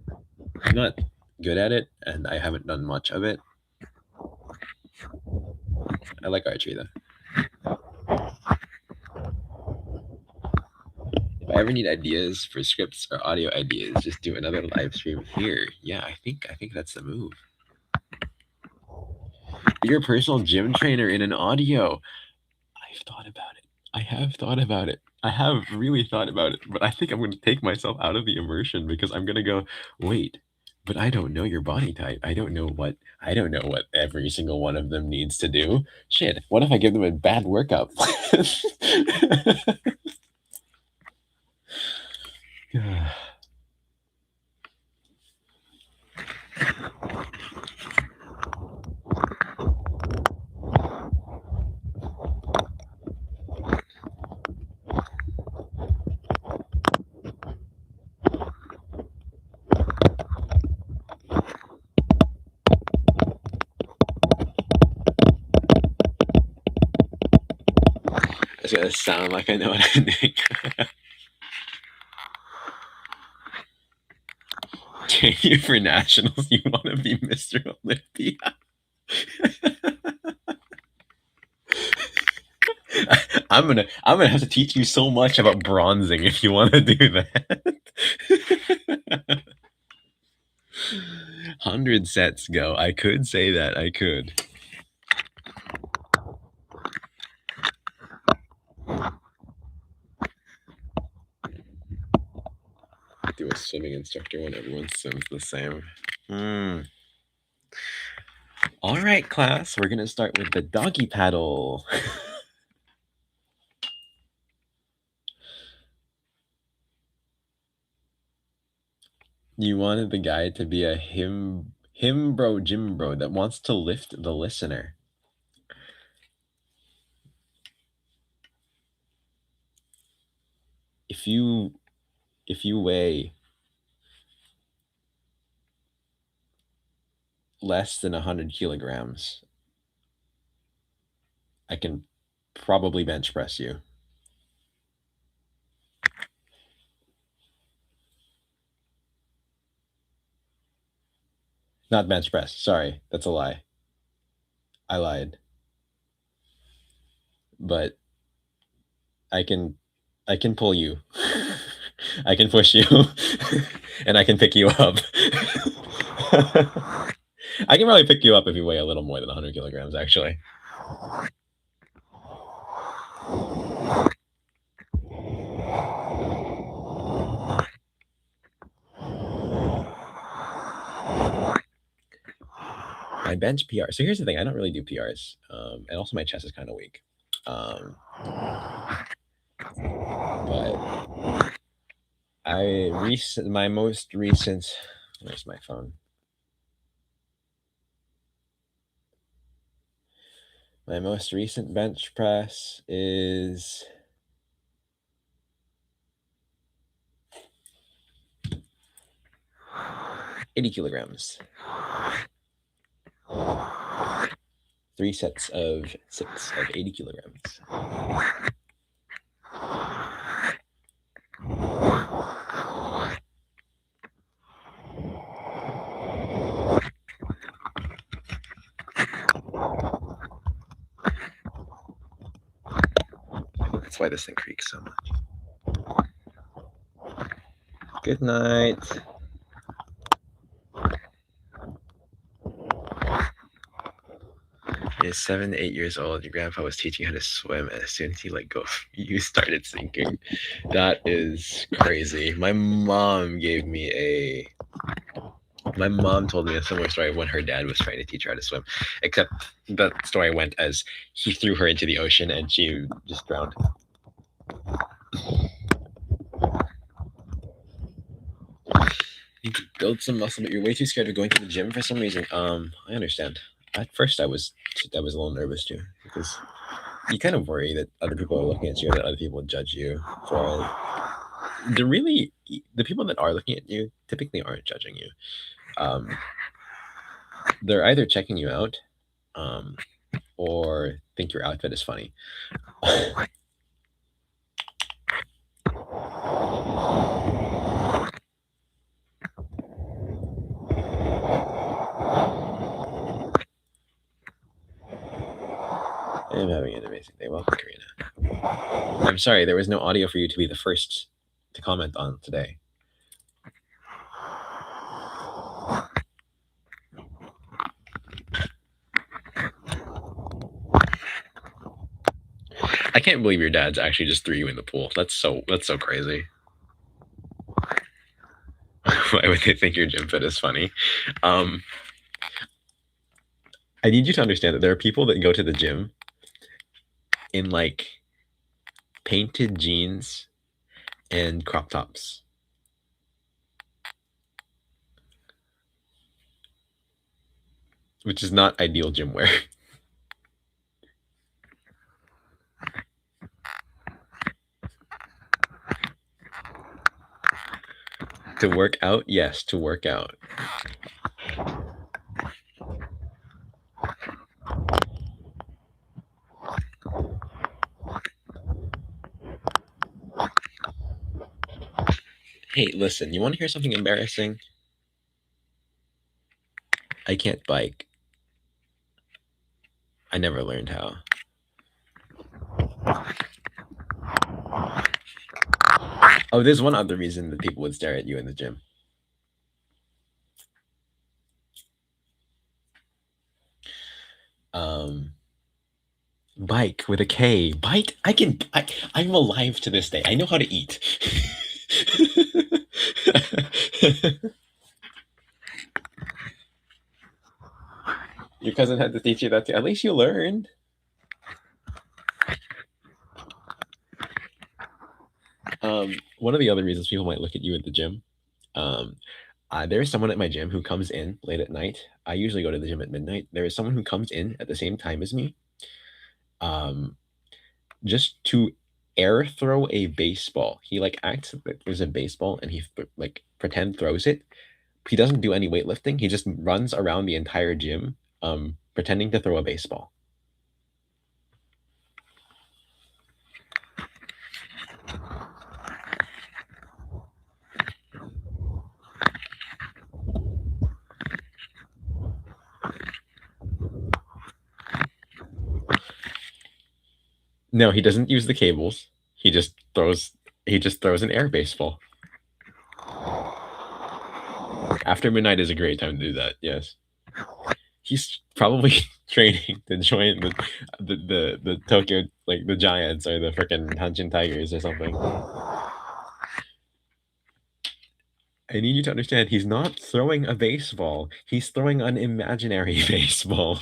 S1: I'm not good at it, and I haven't done much of it. I like archery though. If I ever need ideas for scripts or audio ideas, just do another live stream here. Yeah, I think that's the move. Be your personal gym trainer in an audio. I've thought about it. I have thought about it. I have really thought about it, but I think I'm going to take myself out of the immersion because I'm going to go, wait, but I don't know your body type. I don't know what every single one of them needs to do. Shit, what if I give them a bad workout? It's gonna sound like I know what I'm doing. Take you for nationals. You want to be Mr. Olympia? I'm gonna have to teach you so much about bronzing if you want to do that. 100 sets go. I could say that. I could. Do a swimming instructor when everyone swims the same. All right, class. We're gonna start with the doggy paddle. You wanted the guy to be a him bro Jim bro that wants to lift the listener. If you weigh less than 100 kilograms, I can probably bench press you. Not bench press. Sorry, that's a lie. I lied. But I can pull you. I can push you. And I can pick you up. I can probably pick you up if you weigh a little more than 100 kilograms, actually. My bench PR. So here's the thing. I don't really do PRs. And also my chest is kind of weak. But my most recent, where's my phone? My most recent bench press is 80 kilograms. 3 sets of 6 of 80 kilograms. why this thing creaks so much. Good night. You're 7 to 8 years old. Your grandpa was teaching you how to swim, and as soon as he let go, you started sinking. That is crazy. My mom told me a similar story when her dad was trying to teach her how to swim, except that story went as he threw her into the ocean and she just drowned. You could build some muscle, but you're way too scared of going to the gym for some reason. I understand. At first, I was a little nervous too, because you kind of worry that other people are looking at you and that other people will judge you for it. The people that are looking at you typically aren't judging you. They're either checking you out, or think your outfit is funny. I'm having an amazing day. Welcome, Karina. I'm sorry, there was no audio for you to be the first to comment on today. I can't believe your dad's actually just threw you in the pool. That's so crazy. Why would they think your gym fit is funny? I need you to understand that there are people that go to the gym in like painted jeans and crop tops. Which is not ideal gym wear. To work out? Yes, to work out. Hey, listen, you want to hear something embarrassing? I can't bike. I never learned how. Oh, there's one other reason that people would stare at you in the gym. Bike with a K. Bike? I'm alive to this day. I know how to eat. Your cousin had to teach you that too. At least you learned. One of the other reasons people might look at you at the gym, there's someone at my gym who comes in late at night. I usually go to the gym at midnight. There is someone who comes in at the same time as me, just to air throw a baseball. He like acts like there's a baseball and he like pretend throws it. He doesn't do any weightlifting. He just runs around the entire gym, pretending to throw a baseball. No, he doesn't use the cables. He just throws an air baseball. After midnight is a great time to do that. Yes, he's probably training to join the Tokyo, like the Giants or the freaking Hanshin Tigers or something. I need you to understand, he's not throwing a baseball. He's throwing an imaginary baseball.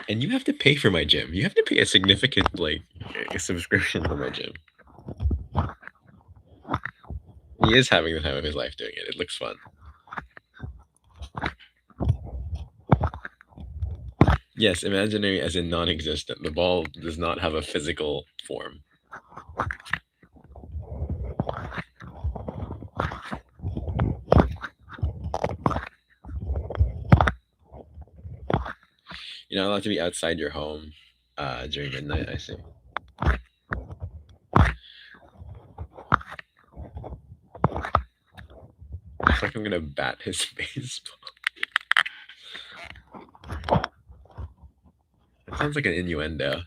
S1: And you have to pay for my gym. You have to pay a significant subscription for my gym. He is having the time of his life doing it. It looks fun. Yes, imaginary as in non-existent. The ball does not have a physical form. You're not allowed to be outside your home during midnight, I see. like I'm gonna bat his baseball. It sounds like an innuendo.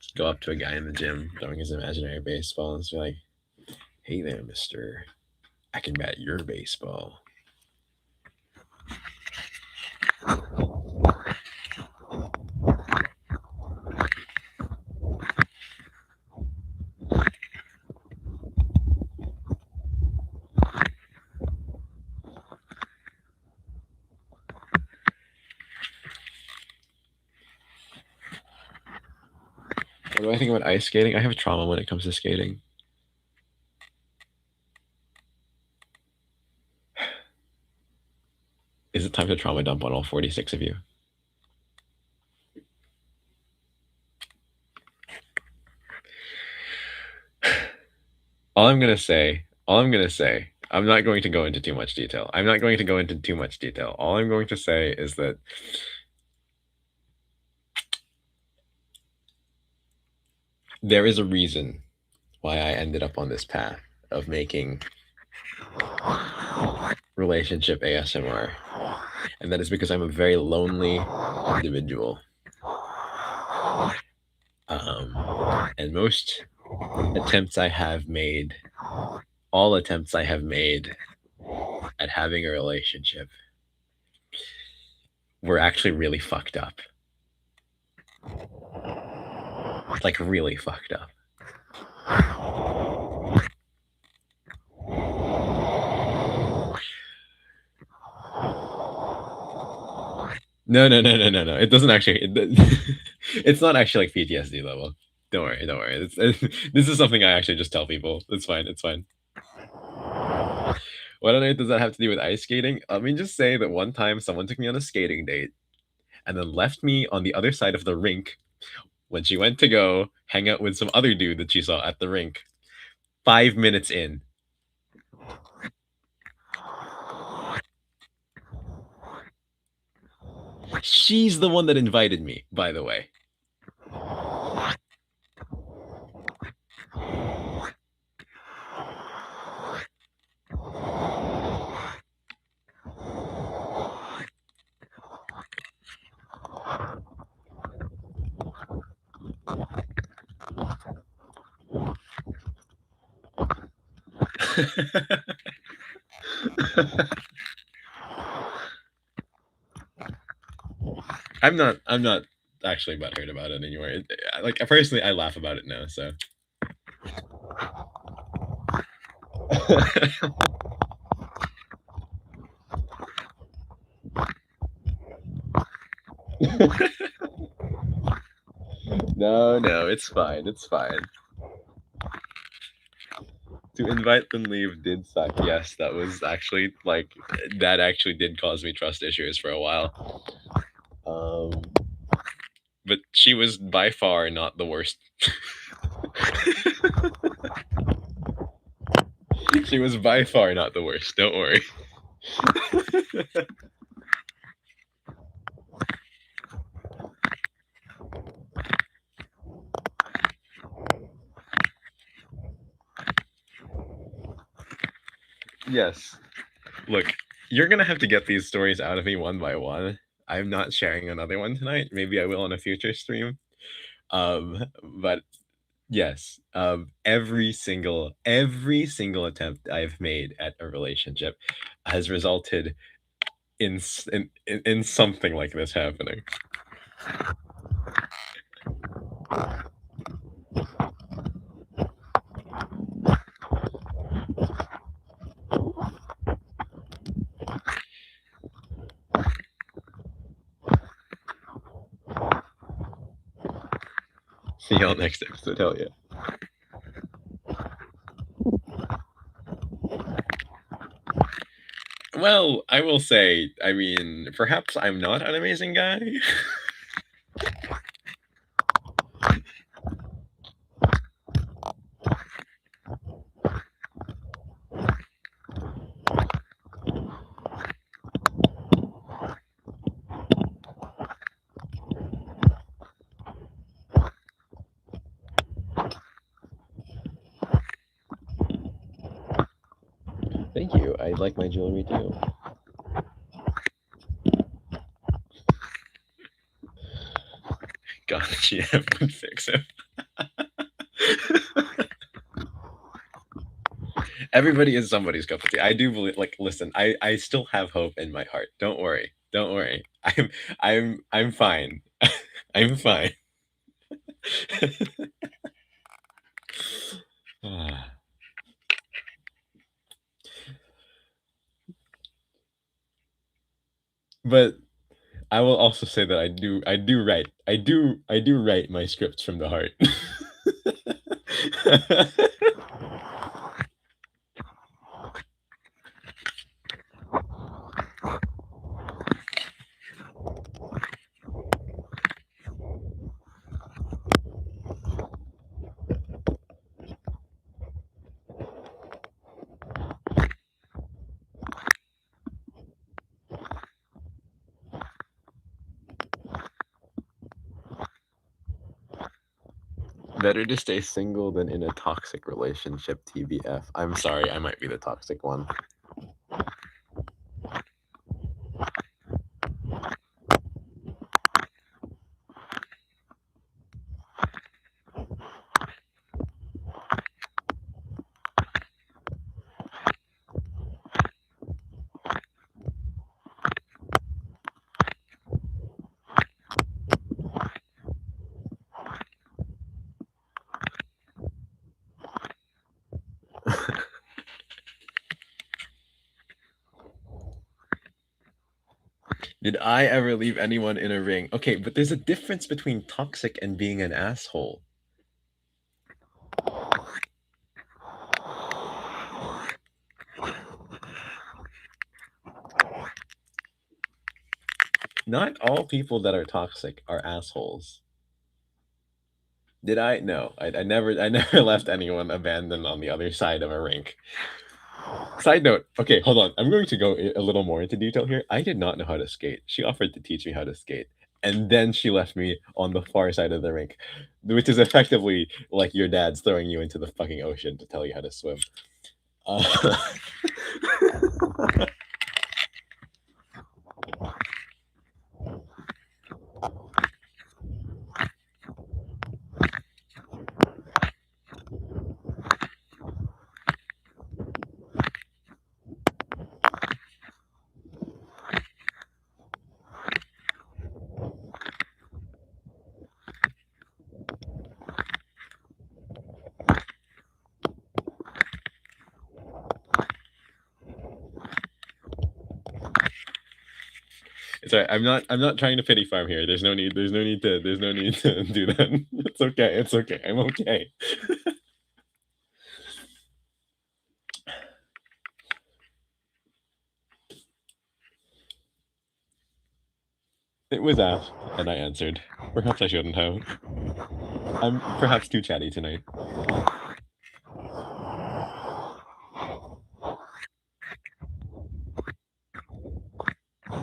S1: Just go up to a guy in the gym throwing his imaginary baseball and just be like, "Hey there, mister. I can bat your baseball." What do I think about ice skating? I have trauma when it comes to skating. Is it time to trauma dump on all 46 of you? All I'm gonna say, I'm not going to go into too much detail. All I'm going to say is that there is a reason why I ended up on this path of making relationship ASMR. And that is because I'm a very lonely individual. And most attempts I have made, all attempts I have made at having a relationship were actually really fucked up. Like, really fucked up. No. It doesn't actually. It's not actually like PTSD level. Don't worry. This is something I actually just tell people. It's fine. What on earth does that have to do with ice skating? Let me just say that one time someone took me on a skating date and then left me on the other side of the rink when she went to go hang out with some other dude that she saw at the rink. 5 minutes in. She's the one that invited me, by the way. I'm not actually butthurt about it anymore. Like, personally, I laugh about it now, so. No, it's fine. To invite then leave did suck. Yes, that was actually that actually did cause me trust issues for a while. But she was by far not the worst. She was by far not the worst. Don't worry. Yes. Look, you're gonna have to get these stories out of me one by one. I'm not sharing another one tonight. Maybe I will on a future stream. But yes, every single attempt I've made at a relationship has resulted in something like this happening. See y'all next episode. Hell yeah. Well, I will say, I mean, perhaps I'm not an amazing guy. Thank you. I like my jewelry too. God, yeah, would fix it. Everybody is somebody's cup of tea. I do believe. Like, listen, I still have hope in my heart. Don't worry. Don't worry. I'm fine. I'm fine. But I will also say that I do write my scripts from the heart. Better to stay single than in a toxic relationship, TBF. I'm sorry, I might be the toxic one. Did I ever leave anyone in a ring? Okay, but there's a difference between toxic and being an asshole. Not all people that are toxic are assholes. Did I? No, I never left anyone abandoned on the other side of a rink. Side note, okay, hold on. I'm going to go a little more into detail here. I did not know how to skate. She offered to teach me how to skate. And then she left me on the far side of the rink, which is effectively like your dad's throwing you into the fucking ocean to tell you how to swim. Sorry, I'm not trying to pity farm here. There's no need to do that. It's okay. It's okay. I'm okay. It was asked, and I answered. Perhaps I shouldn't have. I'm perhaps too chatty tonight.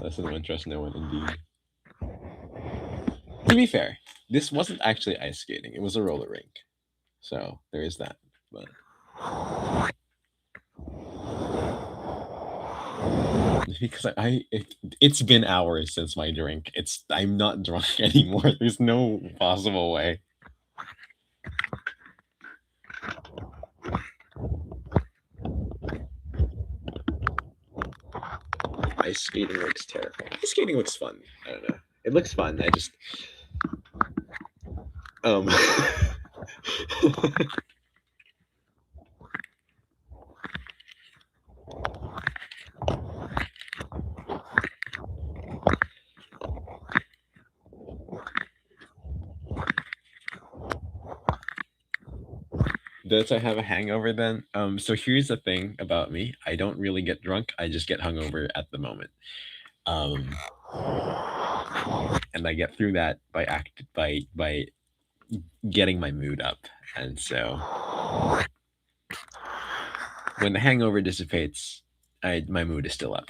S1: Less than one trust no one, indeed. To be fair, this wasn't actually ice skating. It was a roller rink. So there is that. But because it's been hours since my drink. I'm not drunk anymore. There's no possible way. Ice skating looks terrifying. Ice skating looks fun. I don't know. It looks fun. I just Does I have a hangover then? So here's the thing about me. I don't really get drunk. I just get hungover at the moment. And I get through that by getting my mood up. And so when the hangover dissipates, my mood is still up.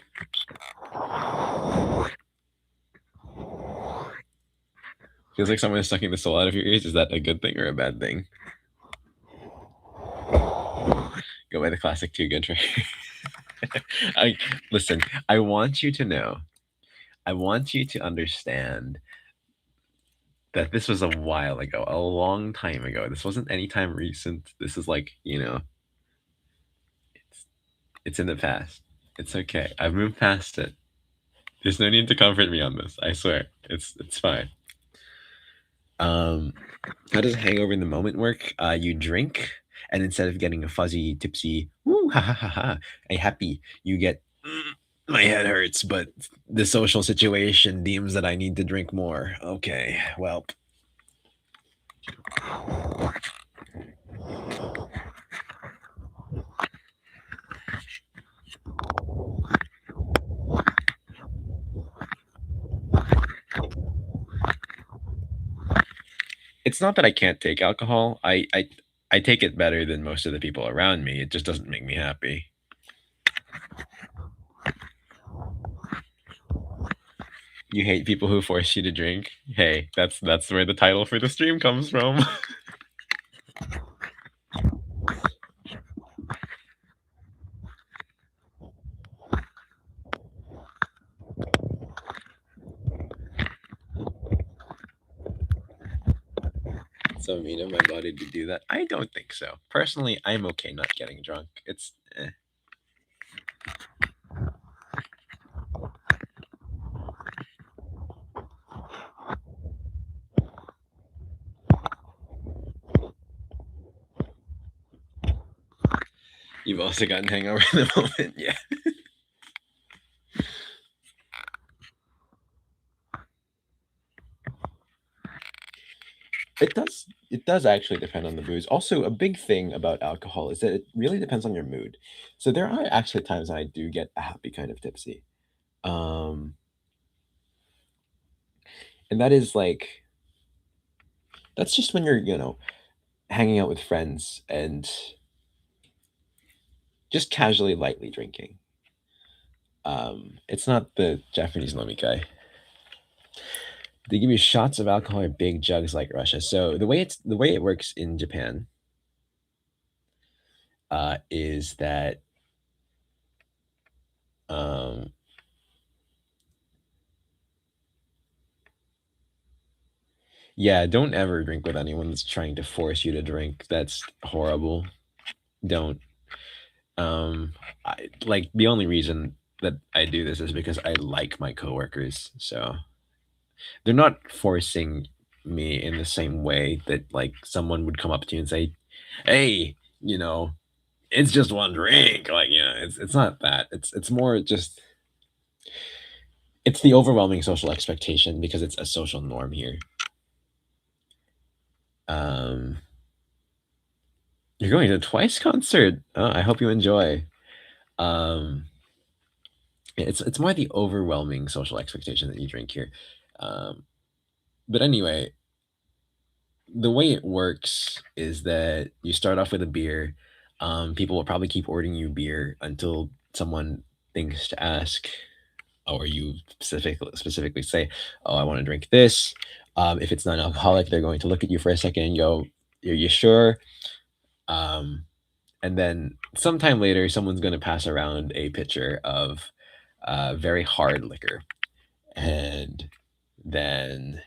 S1: Feels like someone is sucking the soul out of your ears. Is that a good thing or a bad thing? Go by the classic Too Good for I listen. I want you to know. I want you to understand that this was a while ago, a long time ago. This wasn't any time recent. This is like, it's it's in the past. It's okay. I've moved past it. There's no need to comfort me on this. I swear. It's fine. Um how does hangover in the moment work? You drink, and instead of getting a fuzzy, tipsy, woo, ha ha ha ha, a happy, you get my head hurts, but the social situation deems that I need to drink more. Okay, well, it's not that I can't take alcohol. I take it better than most of the people around me. It just doesn't make me happy. You hate people who force you to drink? Hey, that's where the title for the stream comes from. So mean of my body to do that? I don't think so. Personally, I'm okay not getting drunk. It's You've also gotten hangover in the moment, yeah. It does actually depend on the booze. Also, a big thing about alcohol is that it really depends on your mood. So there are actually times when I do get a happy kind of tipsy. Um and that is like that's just when you're, hanging out with friends and just casually lightly drinking. It's not the Japanese nomikai. They give you shots of alcohol or big jugs like Russia. So the way it works in Japan is that um, yeah, don't ever drink with anyone that's trying to force you to drink. That's horrible. Don't. Like the only reason that I do this is because I like my coworkers. So they're not forcing me in the same way that like someone would come up to you and say, "Hey, it's just one drink." Like, it's not that. It's more just it's the overwhelming social expectation because it's a social norm here. Um, you're going to a Twice concert. Oh, I hope you enjoy. Um, it's more the overwhelming social expectation that you drink here. Um, but anyway, the way it works is that you start off with a beer. People will probably keep ordering you beer until someone thinks to ask, or you specifically say, "Oh, I want to drink this." If it's non-alcoholic, they're going to look at you for a second and go, "Are you sure?" Um, and then sometime later, someone's going to pass around a pitcher of very hard liquor, and then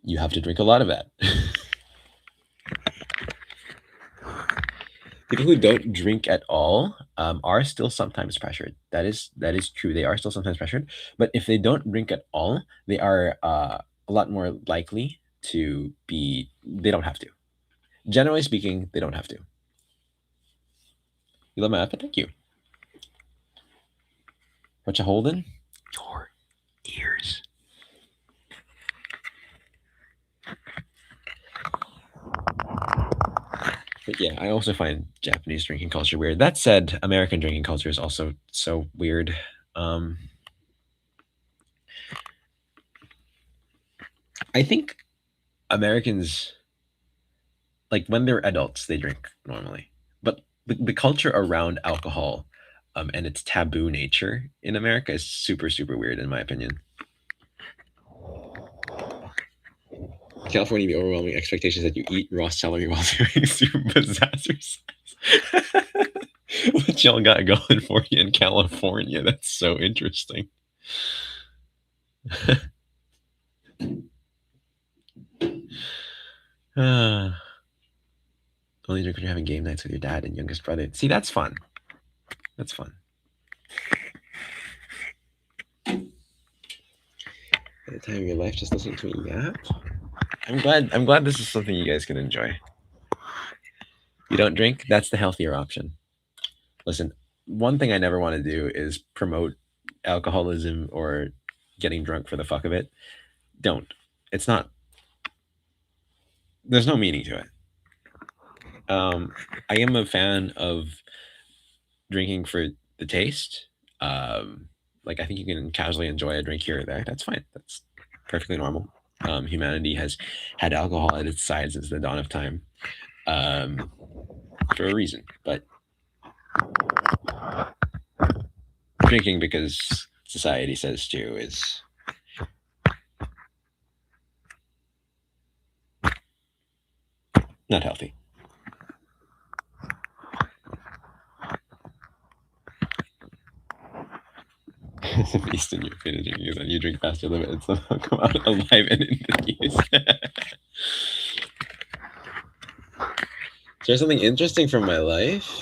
S1: you have to drink a lot of that. People who don't drink at all are still sometimes pressured. That is true. They are still sometimes pressured, but if they don't drink at all, they are a lot more likely to be. They don't have to. Generally speaking, they don't have to. You love my outfit? Thank you. What you holding? Your ears. But yeah, I also find Japanese drinking culture weird. That said, American drinking culture is also so weird. Um, I think Americans, like when they're adults, they drink normally, but the culture around alcohol, and its taboo nature in America is super super weird in my opinion. California, the overwhelming expectations that you eat raw celery while doing super disasters. What y'all got going for you in California? That's so interesting. Only drink when you're having game nights with your dad and youngest brother. See, that's fun. That's fun. At the time of your life, just listening to me yap. I'm glad this is something you guys can enjoy. You don't drink? That's the healthier option. Listen, one thing I never want to do is promote alcoholism or getting drunk for the fuck of it. Don't. It's not. There's no meaning to it. I am a fan of drinking for the taste. Like I think you can casually enjoy a drink here or there. That's fine. That's perfectly normal. Humanity has had alcohol at its side since the dawn of time, for a reason. But drinking because society says to is not healthy. It's a beast in your finishing use, and you drink past your limit and somehow come out alive and in the use. Share something interesting from my life.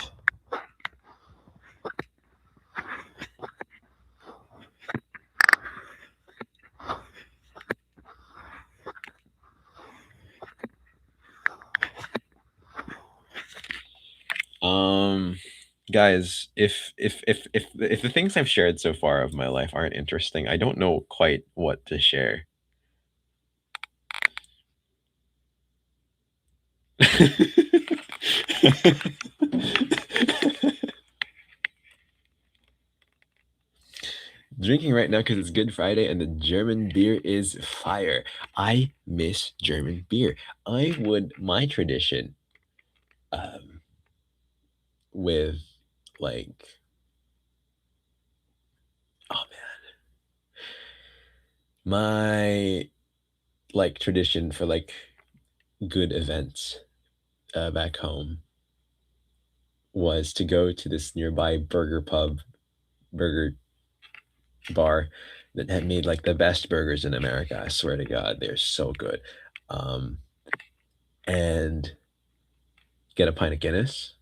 S1: Guys, if the things I've shared so far of my life aren't interesting, I don't know quite what to share. Drinking right now because it's Good Friday and the German beer is fire. I miss German beer. My tradition with like, oh man, my like tradition for like good events back home was to go to this nearby burger bar that had made like the best burgers in America. I swear to God, they're so good. And get a pint of Guinness,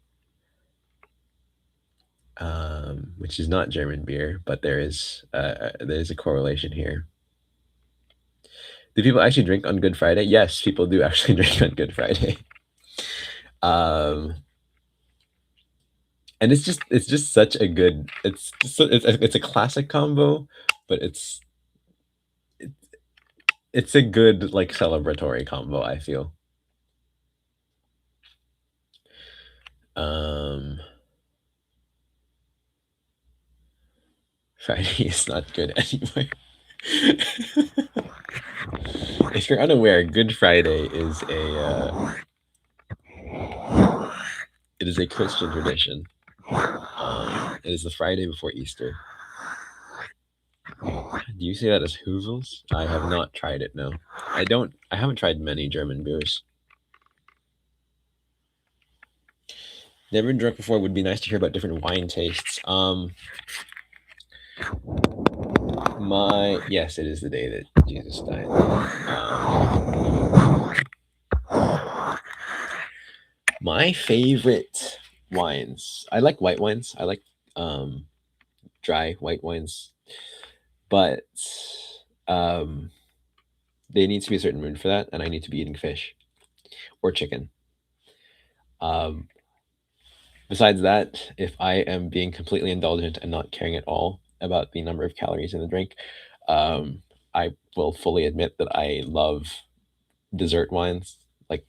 S1: which is not German beer, but there's a correlation here. Do people actually drink on Good Friday? Yes, people do actually drink on Good Friday. And it's just such a good. It's a classic combo, but it's a good like celebratory combo, I feel. Friday is not good anymore. If you're unaware, Good Friday is it is a Christian tradition. It is the Friday before Easter. Do you say that as Hoozles? I have not tried it, no. I haven't tried many German beers. Never been drunk before. Would be nice to hear about different wine tastes. Yes, it is the day that Jesus died. My favorite wines. I like white wines. I like dry white wines, but there needs to be a certain mood for that, and I need to be eating fish or chicken. Besides that, if I am being completely indulgent and not caring at all about the number of calories in the drink, I will fully admit that I love dessert wines, like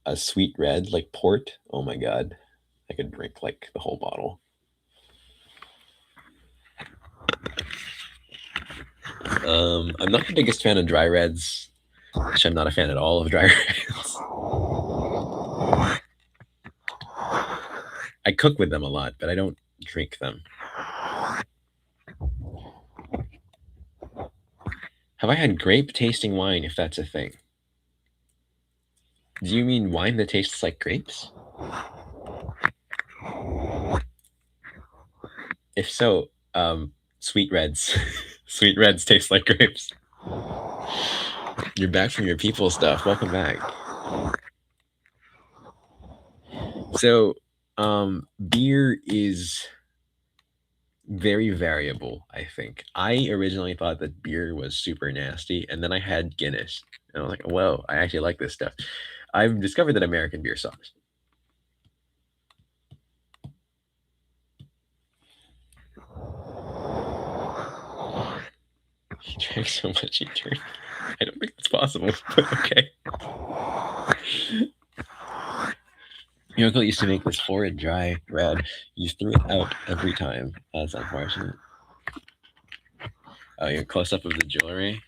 S1: a sweet red, like port. Oh my God, I could drink like the whole bottle. I'm not the biggest fan of dry reds, which I'm not a fan at all of dry reds. I cook with them a lot, but I don't drink them. Have I had grape tasting wine, if that's a thing? Do you mean wine that tastes like grapes? If so, sweet reds. Sweet reds taste like grapes. You're back from your people stuff. Welcome back. So, beer is very variable, I think. I originally thought that beer was super nasty, and then I had Guinness. And I was like, whoa, I actually like this stuff. I've discovered that American beer sucks. He drank so much he turned. I don't think that's possible, but okay. Your uncle used to make this horrid dry bread. You threw it out every time. That's unfortunate. Oh, your close up of the jewelry.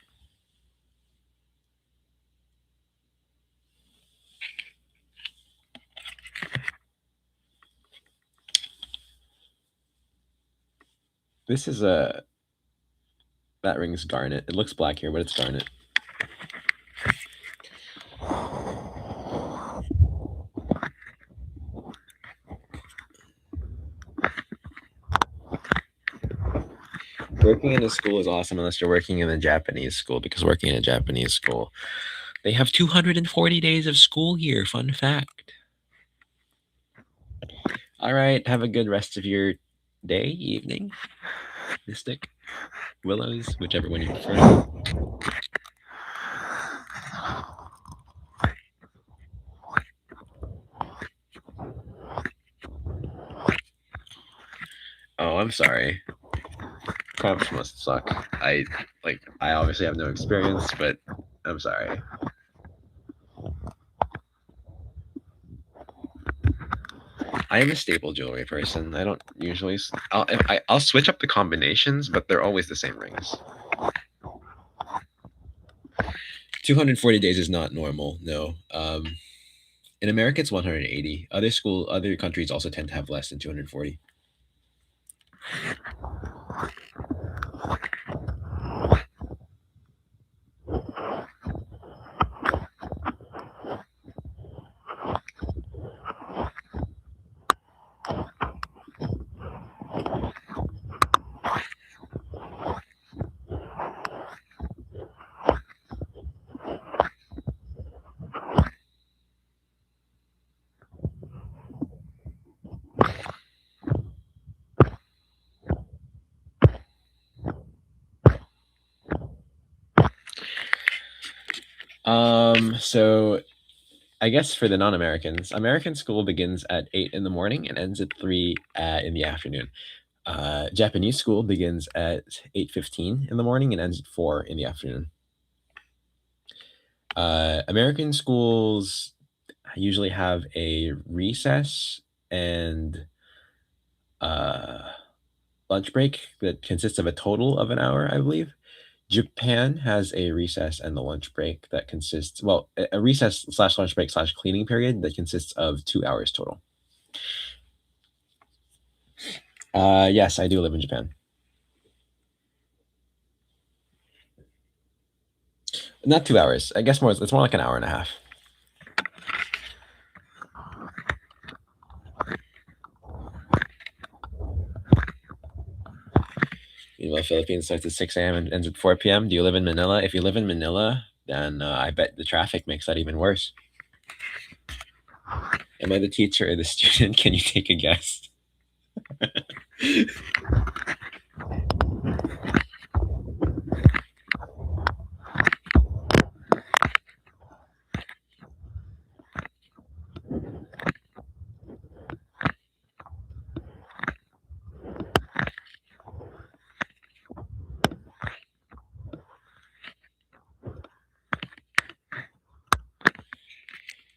S1: This is a. That ring's garnet. It looks black here, but it's garnet. Working in a school is awesome unless you're working in a Japanese school, because working in a Japanese school, they have 240 days of school here. Fun fact. All right. Have a good rest of your day, evening, Mystic, Willows, whichever one you prefer. Oh, I'm sorry. Prompts must suck. I obviously have no experience, but I'm sorry. I am a staple jewelry person. I don't usually. I'll switch up the combinations, but they're always the same rings. 240 days is not normal. No. In America, it's 180. Other countries also tend to have less than 240. So I guess for the non-Americans, American school begins at 8 in the morning and ends at 3 in the afternoon. Japanese school begins at 8:15 in the morning and ends at 4 in the afternoon. American schools usually have a recess and lunch break that consists of a total of an hour, I believe. Japan has a recess and a lunch break that consists, well, a recess slash lunch break slash cleaning period that consists of 2 hours total. Yes, I do live in Japan. Not 2 hours. I guess more. It's more like an hour and a half. Meanwhile, Philippines starts at 6 a.m. and ends at 4 p.m. Do you live in Manila? If you live in Manila, then I bet the traffic makes that even worse. Am I the teacher or the student? Can you take a guess?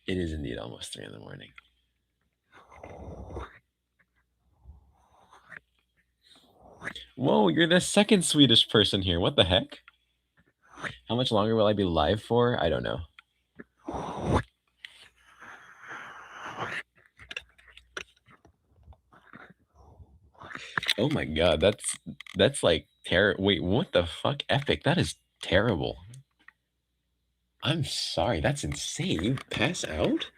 S1: It is indeed almost 3 in the morning. Whoa, you're the second Swedish person here. What the heck? How much longer will I be live for? I don't know. Oh my god, that's like terrible. Wait, what the fuck? Epic. That is terrible. I'm sorry, that's insane. You pass out?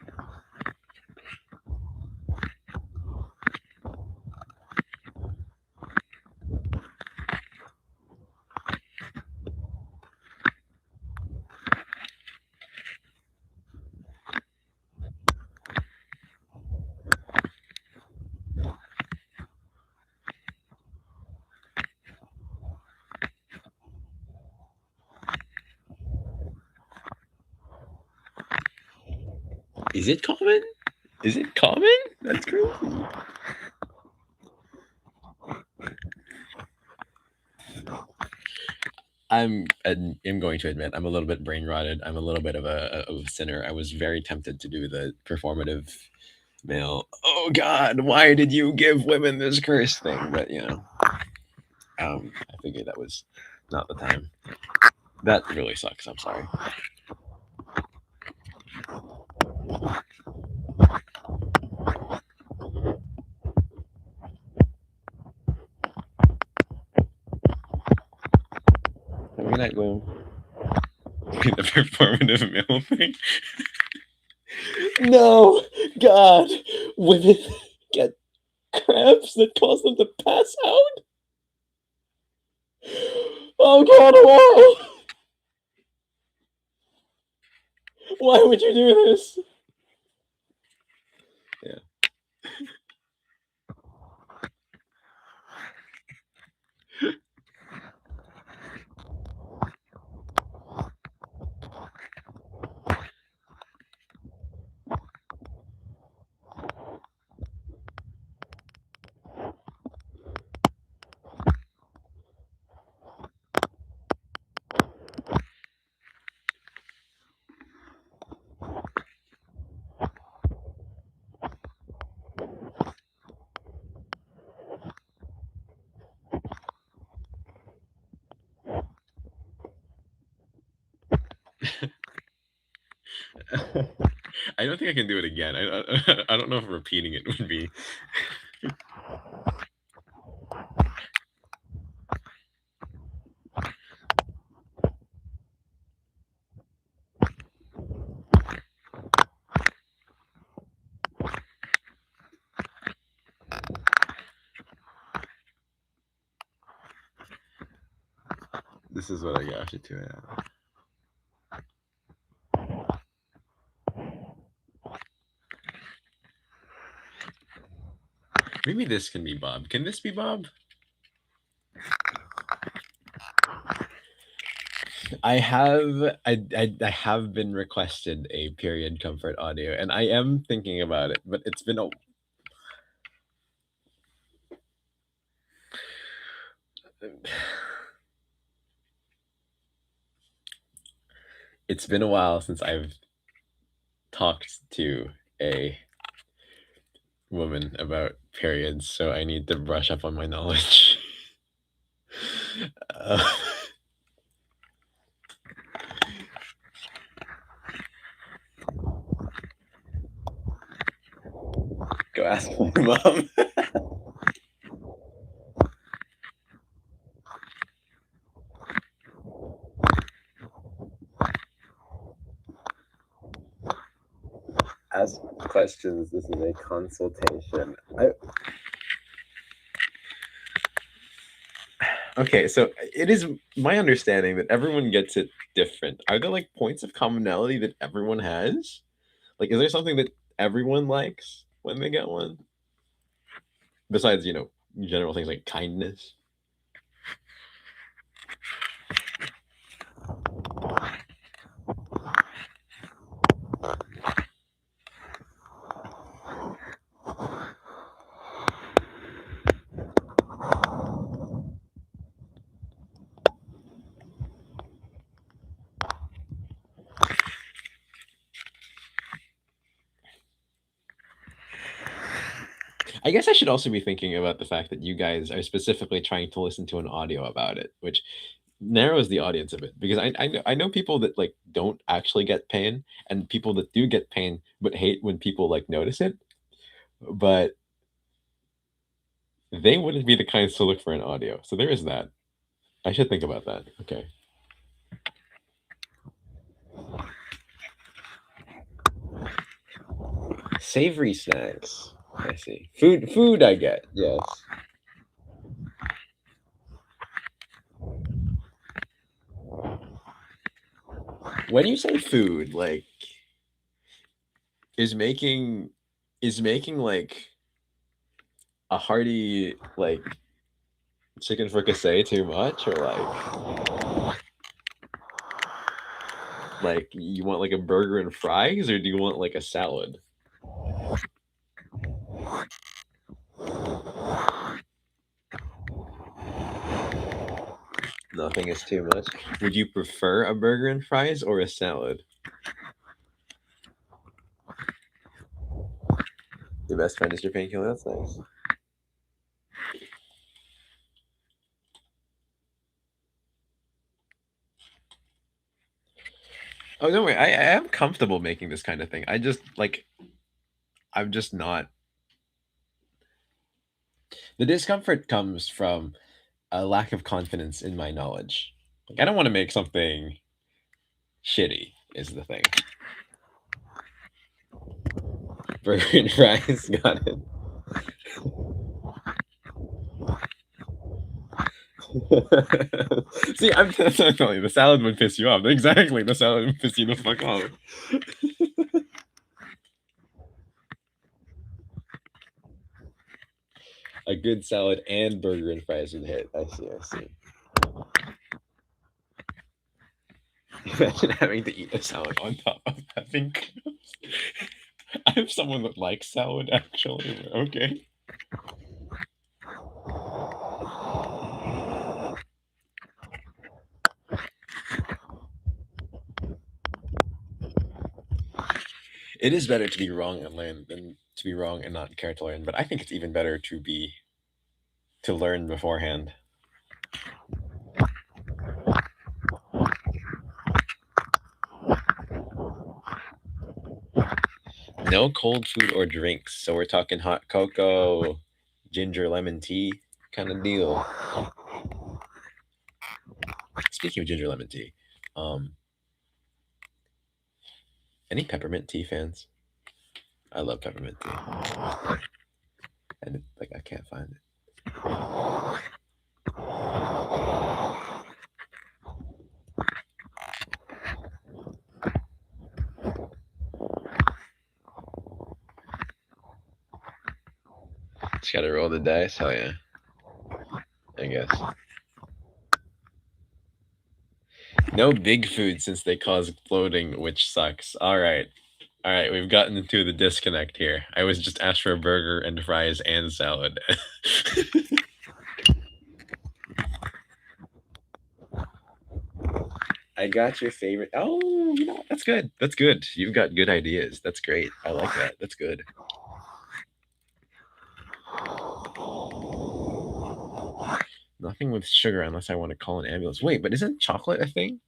S1: Is it common? Is it common? That's crazy. I'm going to admit I'm a little bit brain rotted. I'm a little bit of a sinner. I was very tempted to do the performative male. Oh God, why did you give women this curse thing? But I figured that was not the time. That really sucks. I'm sorry. Have a good night, Bloom. The performative male thing. No, God, women get cramps that cause them to pass out. Oh God, why? Why would you do this? Yeah. I don't think I can do it again. I don't know if repeating it would be. This is what I got you to. Maybe this can be Bob. Can this be Bob? I have been requested a period comfort audio, and I am thinking about it, but it's been a it's been a while since I've talked to a woman about periods, so I need to brush up on my knowledge. Go ask my mom. Ask questions. This is a consultation. Okay, so it is my understanding that everyone gets it different. Are there like points of commonality that everyone has? Like, is there something that everyone likes when they get one? Besides, general things like kindness. I guess I should also be thinking about the fact that you guys are specifically trying to listen to an audio about it, which narrows the audience a bit because I know people that like don't actually get pain and people that do get pain but hate when people like notice it, but they wouldn't be the kinds to look for an audio. So there is that. I should think about that. Okay. Savory snacks. I see. Food I get. Yes. When you say food, like is making like a hearty like chicken fricassee too much or like Like, you want like a burger and fries, or do you want like a salad? Nothing is too much. Would you prefer a burger and fries or a salad? Your best friend is your painkiller. That's nice. Oh, don't worry. I am comfortable making this kind of thing. I just like, I'm just not. The discomfort comes from a lack of confidence in my knowledge. Like, I don't want to make something shitty, is the thing. Burger and fries, got it. See, I'm telling you, the salad would piss you off. Exactly, the salad would piss you the fuck off. A good salad and burger and fries would hit. I see, I see. Imagine having to eat a salad on top of having. I'm someone that likes salad, actually. Okay. It is better to be wrong and learn than to be wrong and not care to learn. But I think it's even better to learn beforehand. No cold food or drinks. So we're talking hot cocoa, ginger lemon tea kind of deal. Speaking of ginger lemon tea, any peppermint tea fans? I love peppermint tea, and like I can't find it. Just gotta roll the dice. Hell yeah, I guess. No big food since they cause bloating, which sucks. All right, we've gotten into the disconnect here. I was just asked for a burger and fries and salad. I got your favorite. Oh, you know what? That's good. That's good. You've got good ideas. That's great. I like that. That's good. Nothing with sugar unless I want to call an ambulance. Wait, but isn't chocolate a thing?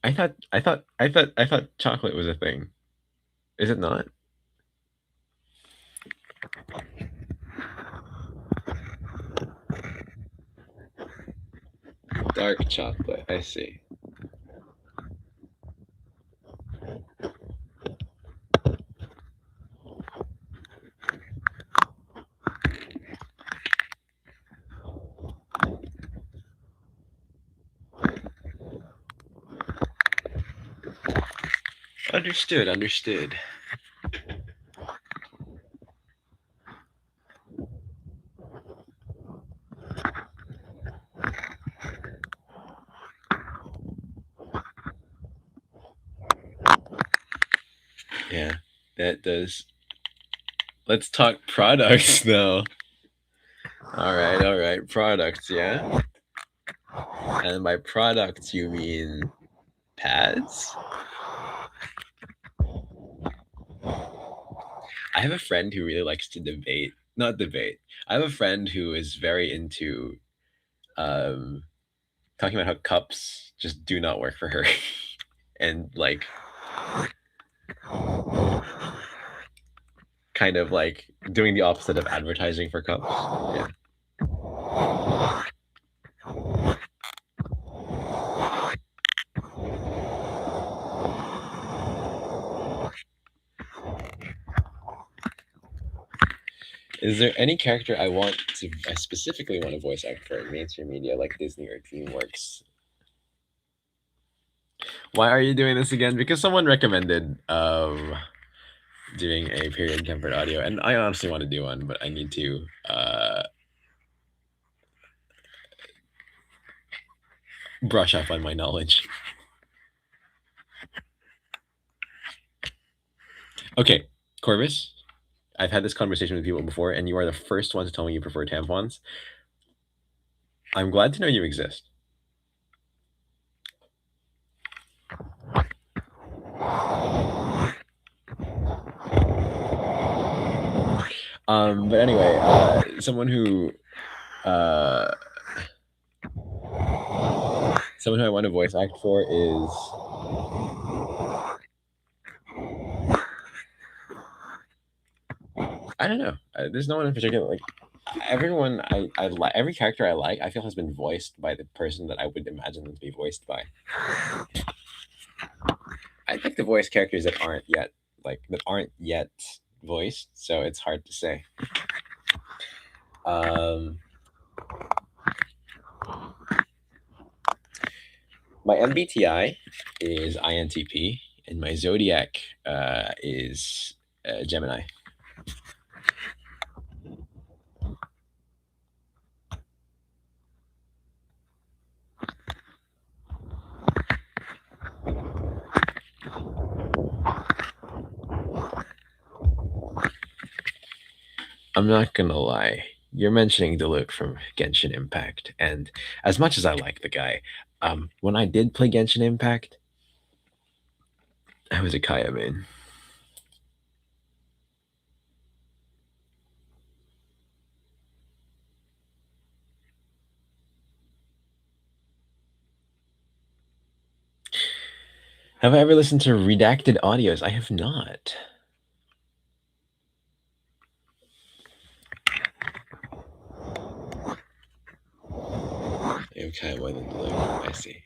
S1: I thought chocolate was a thing. Is it not? Dark chocolate. I see. Understood. Understood. Yeah, that does. Let's talk products though. All right. Products, yeah. And by products, you mean pads? I have a friend who really likes to debate. Not debate. I have a friend who is very into um, talking about how cups just do not work for her, and like kind of like doing the opposite of advertising for cups. Yeah. Is there any character I specifically want to voice act for in mainstream media like Disney or DreamWorks? Why are you doing this again? Because someone recommended doing a period comfort audio, and I honestly want to do one, but I need to brush up on my knowledge. Okay, Corvus, I've had this conversation with people before, and you are the first one to tell me you prefer tampons. I'm glad to know you exist. But anyway, someone who I want to voice act for is I don't know. There's no one in particular. Like everyone, I like every character I like. I feel has been voiced by the person that I would imagine them to be voiced by. I like the voice characters that aren't yet voiced, so it's hard to say. My MBTI is INTP, and my zodiac is Gemini. I'm not gonna lie. You're mentioning Diluc from Genshin Impact, and as much as I like the guy, when I did play Genshin Impact, I was a Kaya main. Have I ever listened to redacted audios? I have not. Okay, more than Diluc. I see.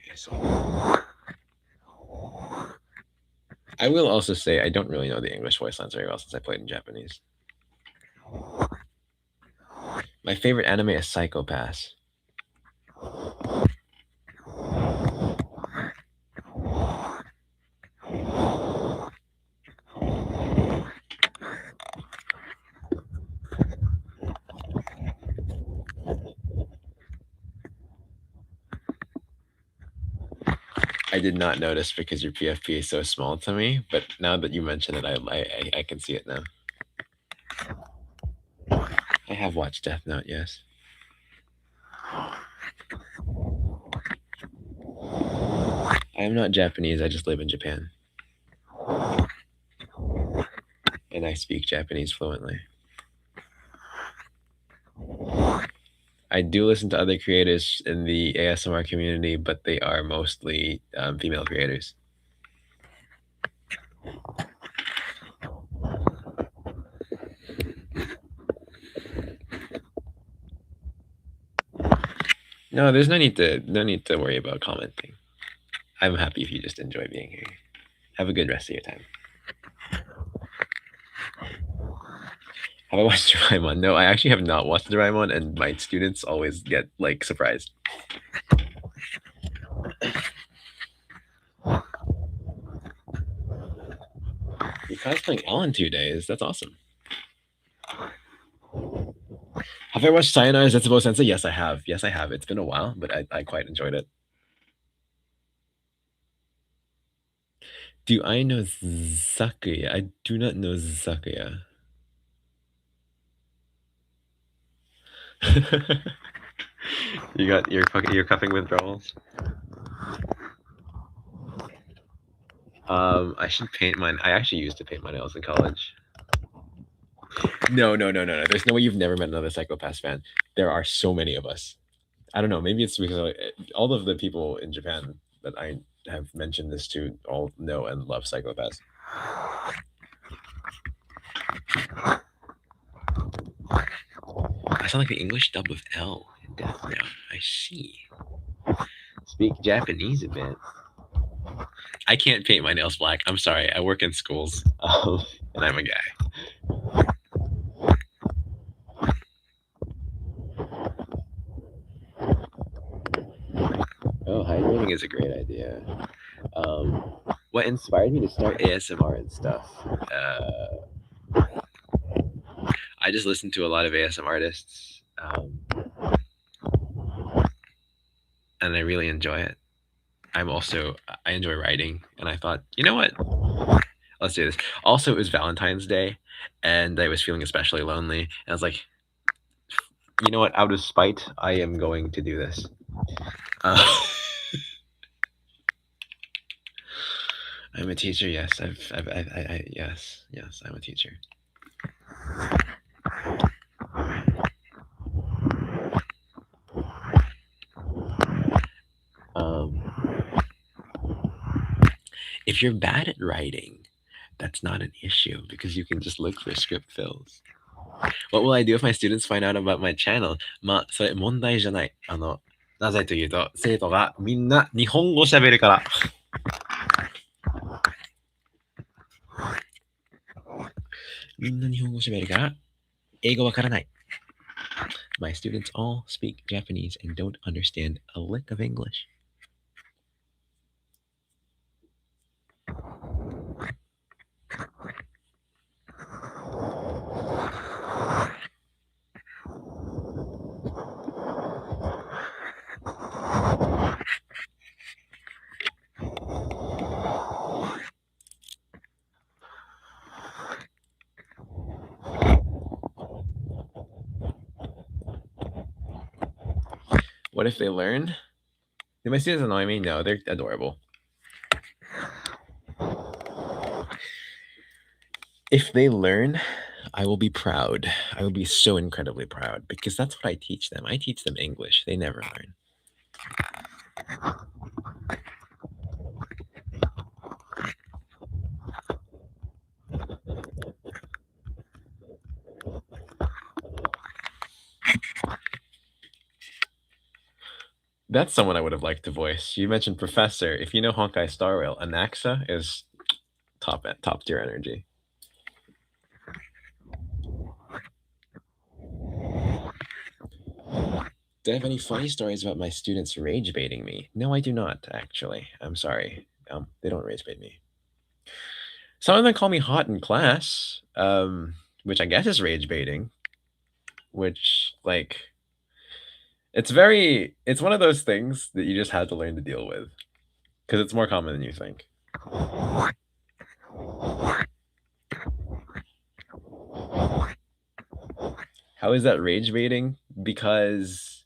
S1: I will also say I don't really know the English voice lines very well since I played in Japanese. My favorite anime is Psycho-Pass. I did not notice because your PFP is so small to me, but now that you mention it, I can see it now. I have watched Death Note, yes. I am not Japanese, I just live in Japan. And I speak Japanese fluently. I do listen to other creators in the ASMR community, but they are mostly female creators. No, there's no need to worry about commenting. I'm happy if you just enjoy being here. Have a good rest of your time. Have I watched Doraemon? No, I actually have not watched Doraemon, and my students always get like surprised. You're cosplaying Ellen 2 days. That's awesome. Have I watched Sayonara Zetsubo Sensei? Yes, I have. Yes, I have. It's been a while, but I quite enjoyed it. Do I know Sakuya? I do not know Sakuya. You're cuffing withdrawals. I should paint mine. I actually used to paint my nails in college. No. There's no way you've never met another Psycho-Pass fan. There are so many of us. I don't know. Maybe it's because all of the people in Japan that I have mentioned this to all know and love Psycho-Pass. I sound like the English dub of L in Death Note. I see. Speak Japanese a bit. I can't paint my nails black. I'm sorry. I work in schools, and I'm a guy. Oh, hydrating is a great idea. What inspired me to start ASMR and stuff? I just listen to a lot of ASMR artists, and I really enjoy it. I enjoy writing, and I thought, you know what? Let's do this. Also, it was Valentine's Day, and I was feeling especially lonely. And I was like, you know what? Out of spite, I am going to do this. I'm a teacher. Yes, yes, I'm a teacher. Um, if you're bad at writing, that's not an issue because you can just look for script fills. What will I do if my students find out about my channel? まあ、それ問題じゃない。なぜというと、生徒がみんな日本語喋るから。みんな日本語喋るから、英語わからない。My students all speak Japanese and don't understand a lick of English. What if they learn? Do my students annoy me? No, they're adorable. If they learn, I will be proud. I will be so incredibly proud because that's what I teach them. I teach them English. They never learn. That's someone I would have liked to voice. You mentioned Professor. If you know Honkai Star Rail, Anaxa is top tier energy. Do I have any funny stories about my students rage baiting me? No, I do not, actually. I'm sorry. They don't rage bait me. Some of them call me hot in class, which I guess is rage baiting. Which, like, it's one of those things that you just have to learn to deal with. Because it's more common than you think. How is that rage baiting? Because,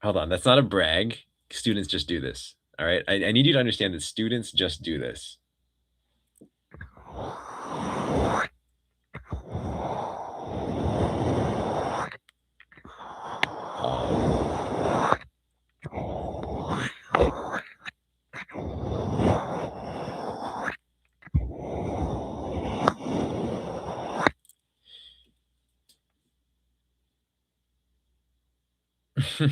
S1: hold on, that's not a brag. Students just do this. All right. I need you to understand that students just do this.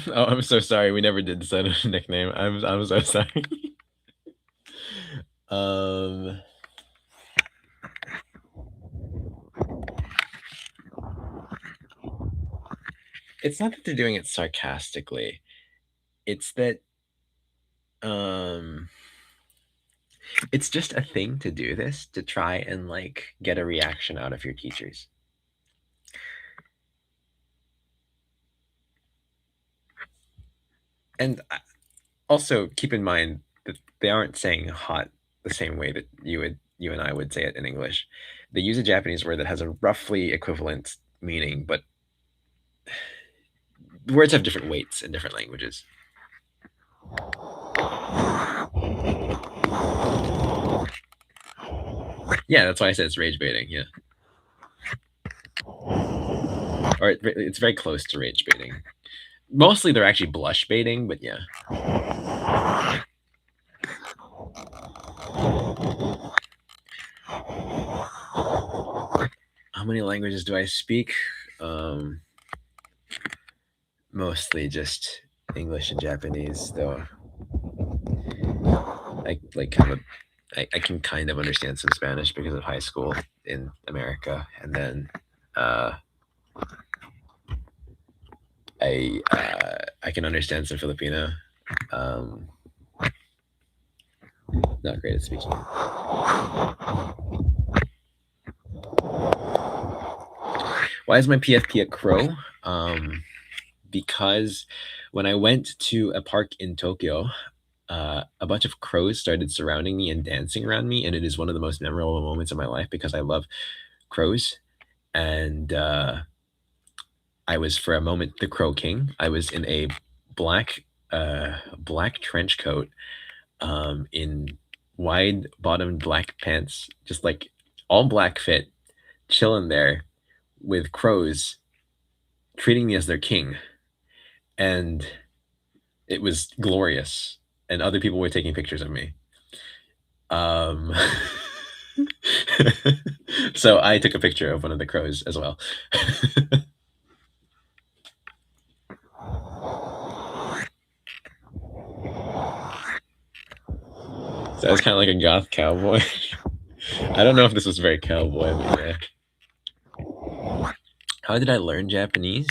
S1: Oh, I'm so sorry. We never did decide on a nickname. I'm so sorry. It's not that they're doing it sarcastically. It's that it's just a thing to do this, to try and like get a reaction out of your teachers. And also keep in mind that they aren't saying hot the same way that you and I would say it in English. They use a Japanese word that has a roughly equivalent meaning, but words have different weights in different languages. Yeah, that's why I said it's rage baiting. Yeah, or it's very close to rage baiting. Mostly they're actually blush baiting, but yeah. How many languages do I speak? Mostly just English and Japanese, though. I can kind of understand some Spanish because of high school in America, and then I can understand some Filipino. Not great at speaking. Why is my PFP a crow? Because when I went to a park in Tokyo, a bunch of crows started surrounding me and dancing around me, and it is one of the most memorable moments of my life because I love crows. And I was for a moment the Crow King. I was in a black black trench coat, in wide bottomed black pants, just like all black fit, chilling there with crows treating me as their king. And it was glorious. And other people were taking pictures of me. Um, so I took a picture of one of the crows as well. So I was kind of like a goth cowboy. I don't know if this was very cowboy, but yeah. How did I learn Japanese?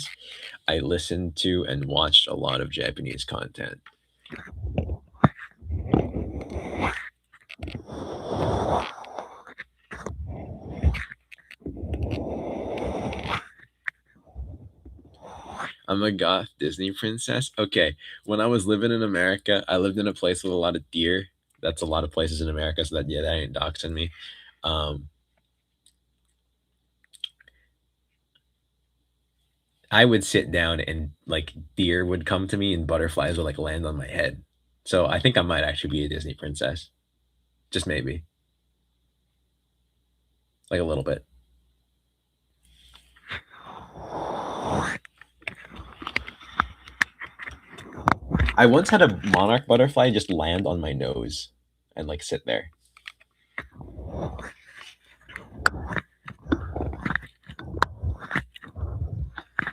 S1: I listened to and watched a lot of Japanese content. I'm a goth Disney princess. Okay, when I was living in America, I lived in a place with a lot of deer. That's a lot of places in America, so that yeah, that ain't doxing me. Um, I would sit down and like deer would come to me and butterflies would like land on my head. So I think I might actually be a Disney princess. Just maybe. Like a little bit. I once had a monarch butterfly just land on my nose and like sit there.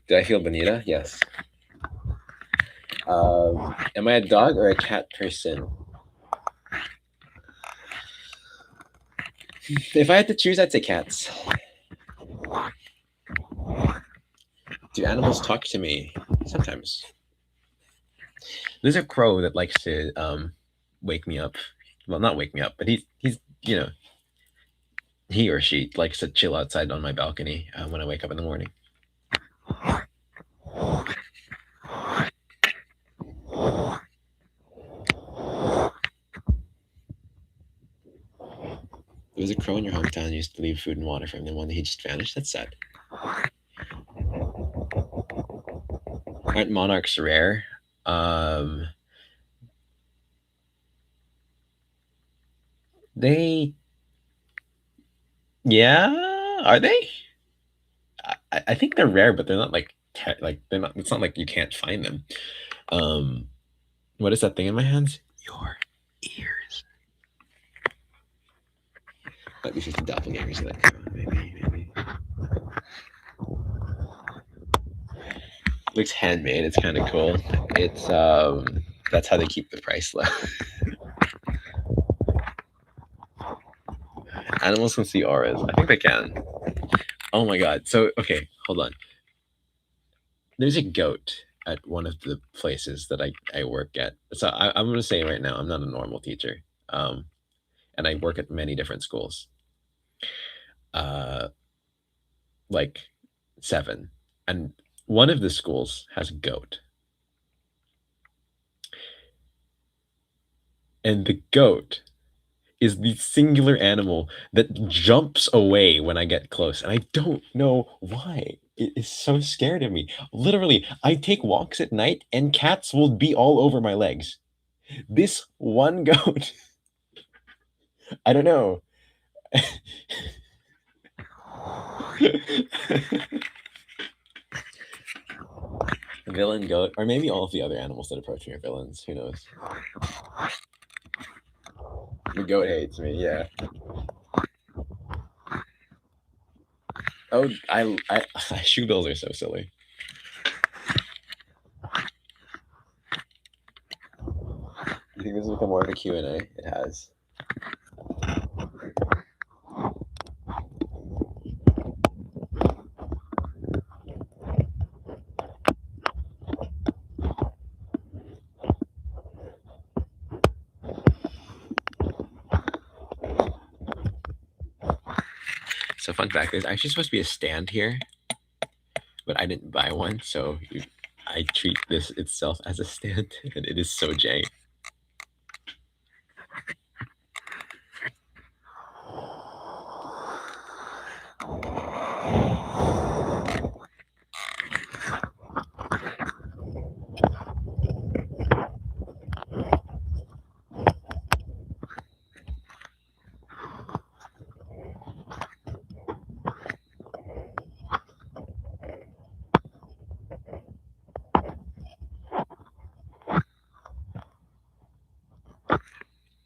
S1: Did I feel bonita? Yes. Am I a dog or a cat person? If I had to choose, I'd say cats. Do animals talk to me? Sometimes. There's a crow that likes to wake me up. Well, not wake me up, but he's you know, he or she likes to chill outside on my balcony when I wake up in the morning. There was a crow in your hometown who used to leave food and water for him. Then one day he just vanished. That's sad. Aren't monarchs rare? They, yeah, are they? I think they're rare, but they're not like like they're not. It's not like you can't find them. Um, what is that thing in my hands? Your ears. Might be 50 doppelgangers. Like maybe. Looks handmade. It's kind of cool. It's that's how they keep the price low. Animals can see auras. I think they can. Oh my god. So okay, hold on. There's a goat at one of the places that I work at. So I'm gonna say right now, I'm not a normal teacher. And I work at many different schools. Uh, like 7. And one of the schools has a goat. And the goat is the singular animal that jumps away when I get close. And I don't know why. It is so scared of me. Literally, I take walks at night and cats will be all over my legs. This one goat, I don't know. Villain goat, or maybe all of the other animals that approach me are villains. Who knows? The goat hates me. Yeah. Oh, shoe bills are so silly. You think this will become more of a Q&A? It has. So fun fact, there's actually supposed to be a stand here, but I didn't buy one, so I treat this itself as a stand, and it is so jank.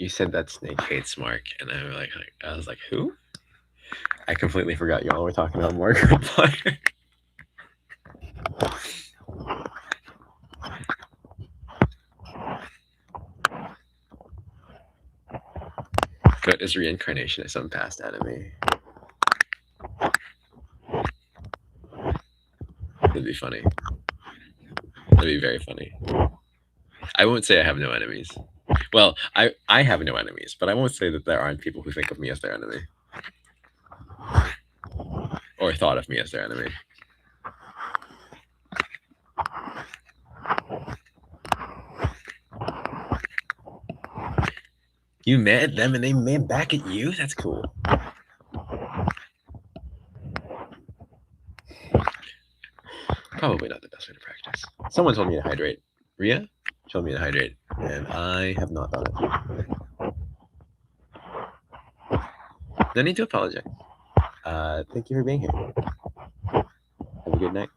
S1: you said that snake hates Mark, and I was like, who? I completely forgot y'all were talking about Margaret Potter. Goat is reincarnation of some past enemy. That'd be funny. That'd be very funny. I won't say I have no enemies. Well, I have no enemies, but I won't say that there aren't people who think of me as their enemy. Or thought of me as their enemy. You mad at them and they mad back at you? That's cool. Probably not the best way to practice. Someone told me to hydrate. Ria told me to hydrate, and I have not done it. No need to apologize. Thank you for being here. Have a good night.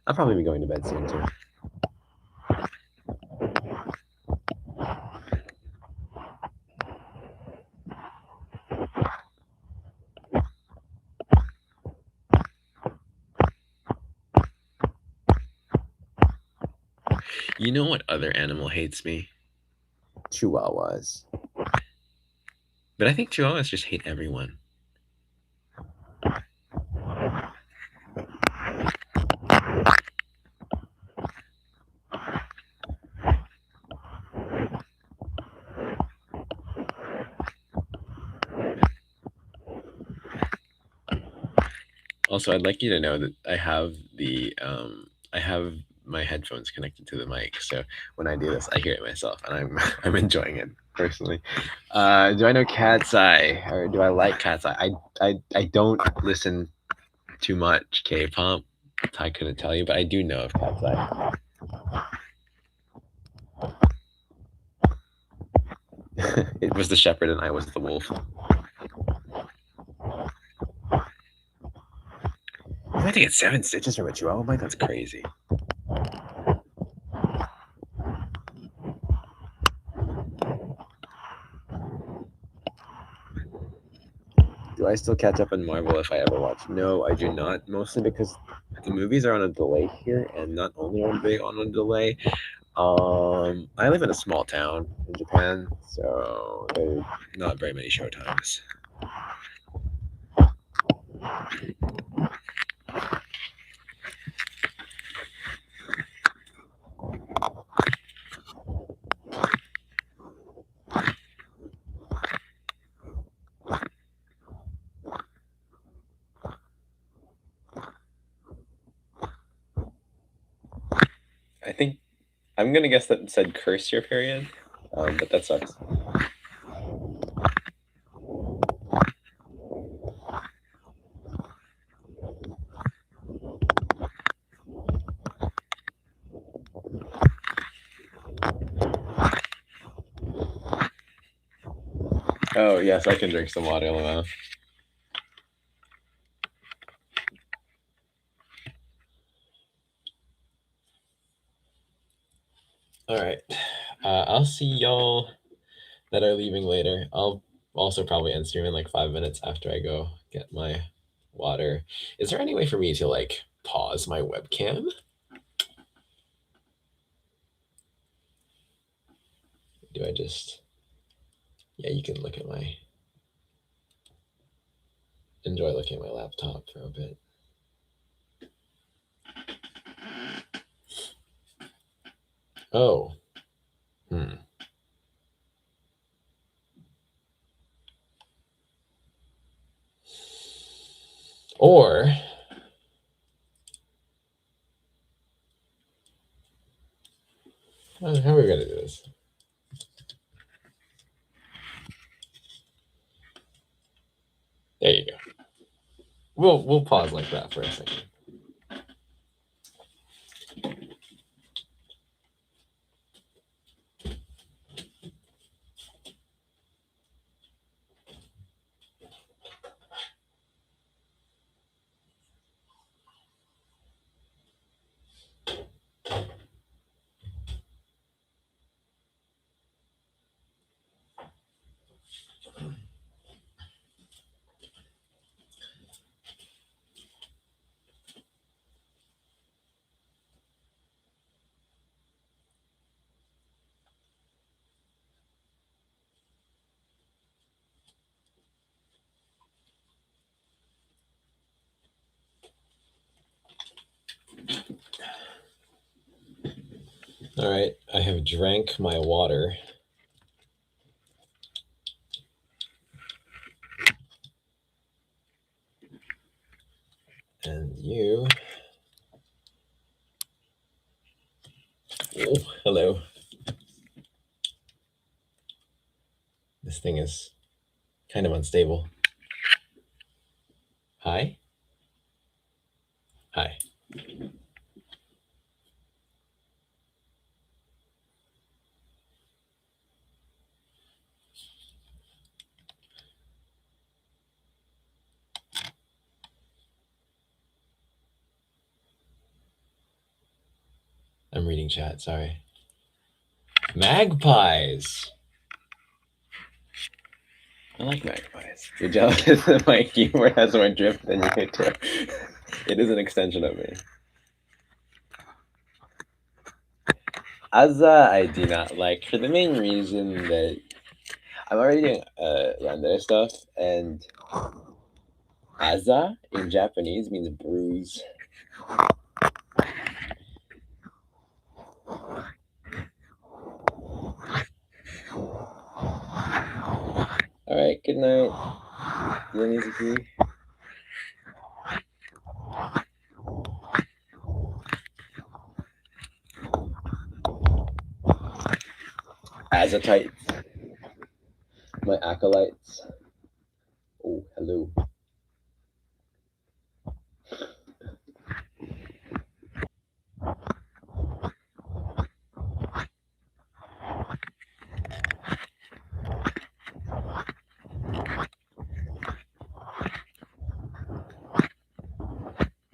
S1: I'll probably be going to bed soon too. You know what other animal hates me? Chihuahuas. But I think chihuahuas just hate everyone. Also, I'd like you to know that I have my headphones connected to the mic, so when I do this, I hear it myself, and I'm enjoying it personally. Do I know Cat's Eye, or do I like Cat's Eye? I don't listen too much K-pop. I couldn't tell you, but I do know of Cat's Eye. It was the shepherd, and I was the wolf. I had to get 7 stitches from a chihuahua bite? That's crazy. Do I still catch up on Marvel if I ever watch? No, I do not. Mostly because the movies are on a delay here, and not only are they on a delay, I live in a small town in Japan, so there are not very many show times. I think I'm gonna guess that it said curse your period, but that sucks. Oh yes, I can drink some water, LMAO. All right, I'll see y'all that are leaving later. I'll also probably end stream in like 5 minutes after I go get my water. Is there any way for me to like pause my webcam? Do I just... Yeah, you can look at my... Enjoy looking at my laptop for a bit. Oh. Or... How are we gonna do this? There you go. We'll pause like that for a second. All right, I have drank my water. And you... Oh, hello. This thing is kind of unstable. Hi? Hi. I'm reading chat, sorry. Magpies! I like magpies. You're jealous that my keyboard has more drift than you too. It is an extension of me. Aza I do not like, for the main reason that I'm already doing Yandere stuff, and Aza in Japanese means bruise. Alright, good night. Yonizuki. Azatites. My acolytes. Oh, hello.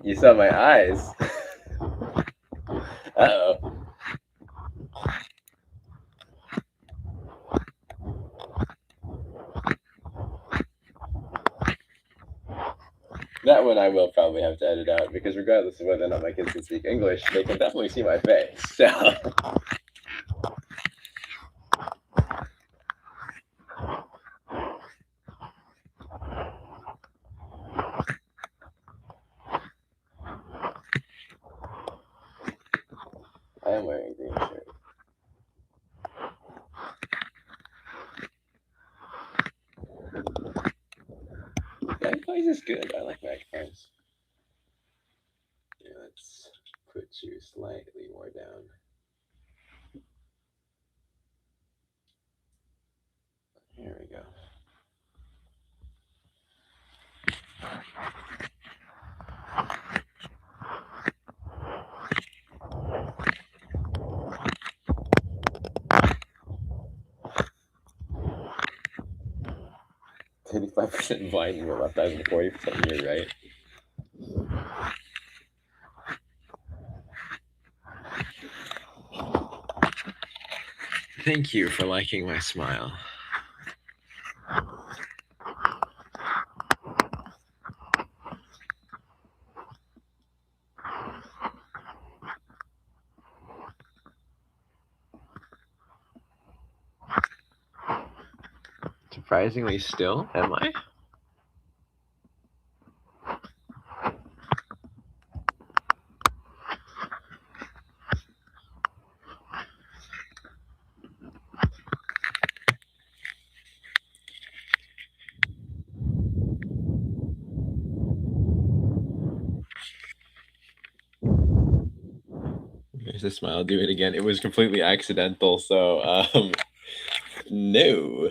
S1: You saw my eyes. Uh-oh. That one I will probably have to edit out, because regardless of whether or not my kids can speak English, they can definitely see my face. So I am wearing a green shirt. Magpies is good. I like magpies. Yeah, let's put you slightly more down. Here we go. %, blind in your left eye and 40% in your right. Thank you for liking my smile. Surprisingly still, am I? There's a smile. Do it again. It was completely accidental, so no.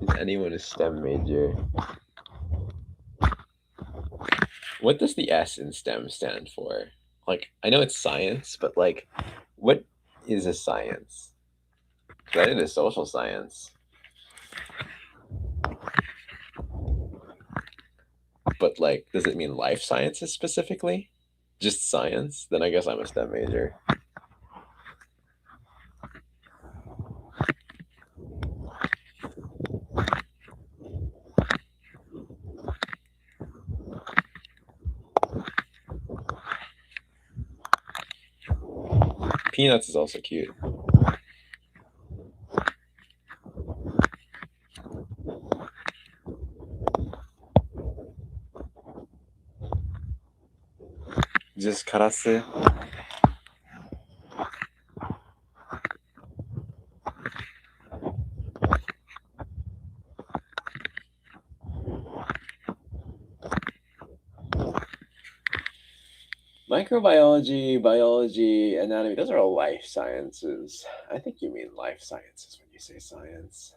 S1: Is anyone a STEM major? What does the S in STEM stand for? Like, I know it's science, but like, what is a science? 'Cause I did a social science. But like, does it mean life sciences specifically? Just science? Then I guess I'm a STEM major. Peanuts is also cute. just カラス Microbiology, biology, anatomy, those are all life sciences. I think you mean life sciences when you say science.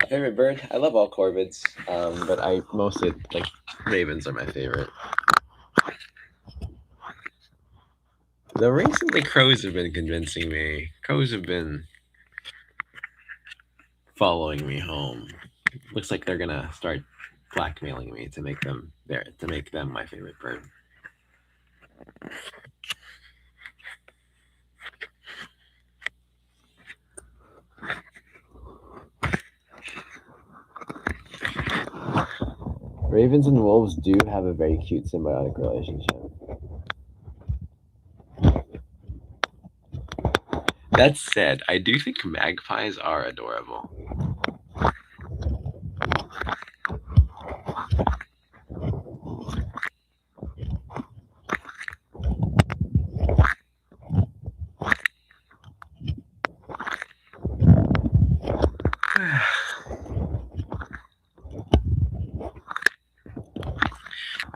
S1: Favorite bird? I love all corvids, but I mostly like ravens are my favorite. Though recently crows have been convincing me. Crows have been following me home. Looks like they're gonna start blackmailing me to make them my favorite bird. Ravens and wolves do have a very cute symbiotic relationship. That said, I do think magpies are adorable.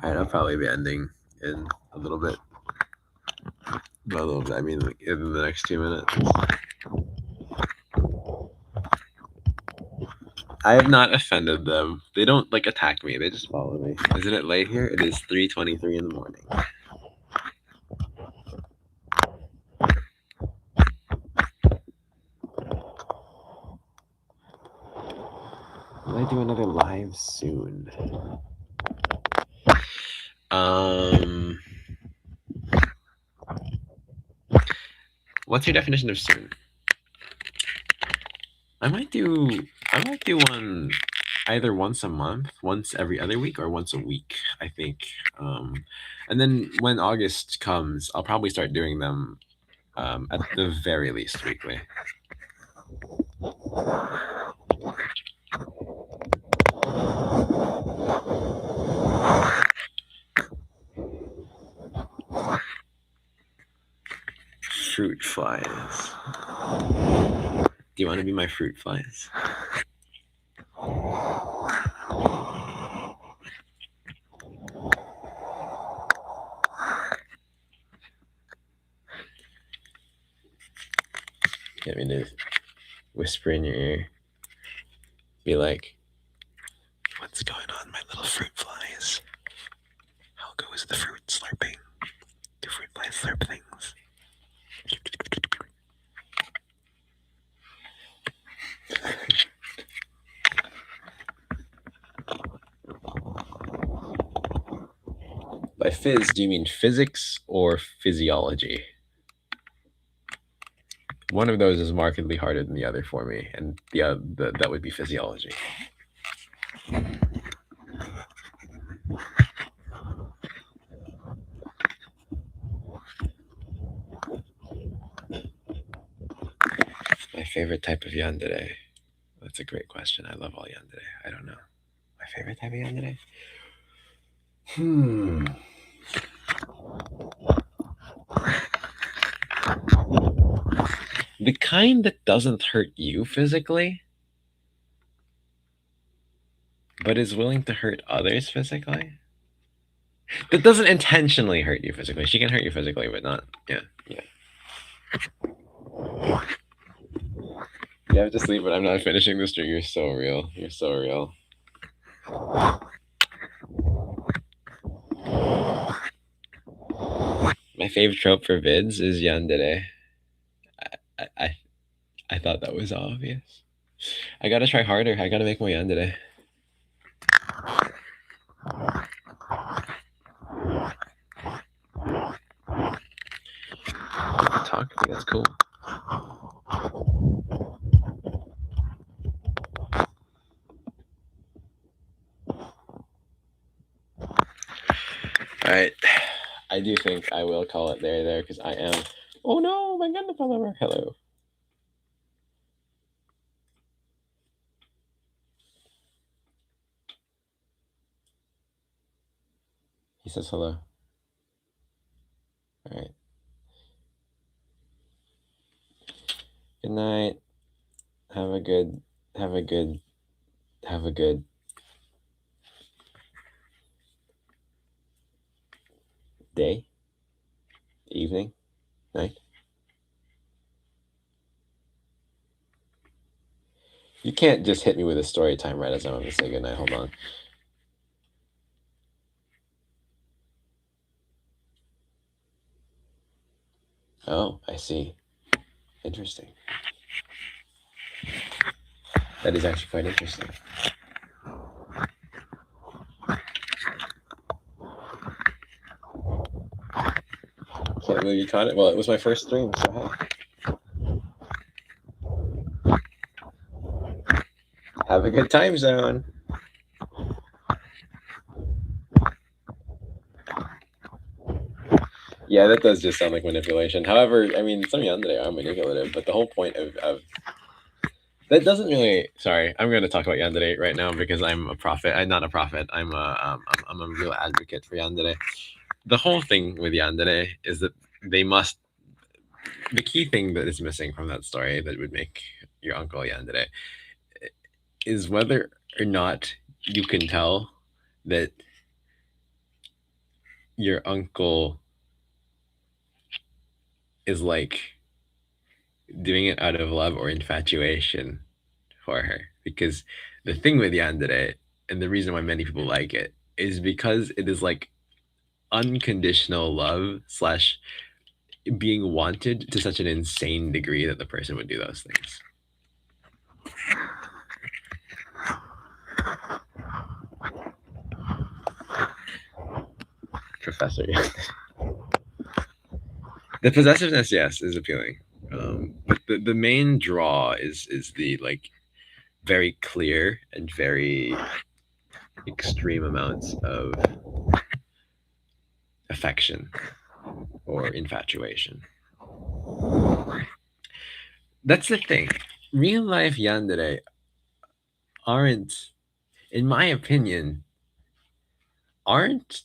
S1: Alright, I'll probably be ending in a little bit. By a little bit, I mean like in the next 2 minutes. I have not offended them. They don't like attack me, they just follow me. Isn't it late here? It is 3:23 in the morning. Will I do another live soon? What's your definition of soon? I might do one either once a month, once every other week, or once a week, I think. And then when August comes, I'll probably start doing them at the very least weekly. Fruit flies. Do you want to be my fruit flies? Get me to whisper in your ear. Be like, what's going on, my little fruit flies? How goes the fruit slurping? Do fruit flies slurp things? By phys, do you mean physics or physiology? One of those is markedly harder than the other for me, and that would be physiology. My favorite type of yandere? That's a great question. I love all yandere. I don't know. My favorite type of yandere? The kind that doesn't hurt you physically, but is willing to hurt others physically? That doesn't intentionally hurt you physically. She can hurt you physically, but not, yeah. You have to sleep, but I'm not finishing this stream. You're so real. You're so real. My favorite trope for vids is yandere. I thought that was obvious. I gotta try harder. I gotta make more yandere. Talk to me, that's cool. Alright. I do think I will call it there because I am. Oh no, my gun fell over. Hello. He says hello. All right. Good night. Have a good day, evening, night. You can't just hit me with a story time right as I'm going to say goodnight. Hold on. Oh, I see. Interesting. That is actually quite interesting. Can't believe you caught it. Well, it was my first stream, so hey. Have a good time zone. Yeah, that does just sound like manipulation. However, I mean, some Yandere are manipulative, but the whole point of that doesn't really. Sorry, I'm going to talk about Yandere right now because I'm a prophet. I'm not a prophet. I'm a real advocate for Yandere. The whole thing with Yandere is that they must. The key thing that is missing from that story that would make your uncle Yandere is whether or not you can tell that your uncle is like doing it out of love or infatuation for her. Because the thing with Yandere, and the reason why many people like it, is because it is like unconditional love slash being wanted to such an insane degree that the person would do those things. Professor. The possessiveness, yes, is appealing. But the main draw is the like very clear and very extreme amounts of affection or infatuation. That's the thing. Real life Yandere aren't, in my opinion, aren't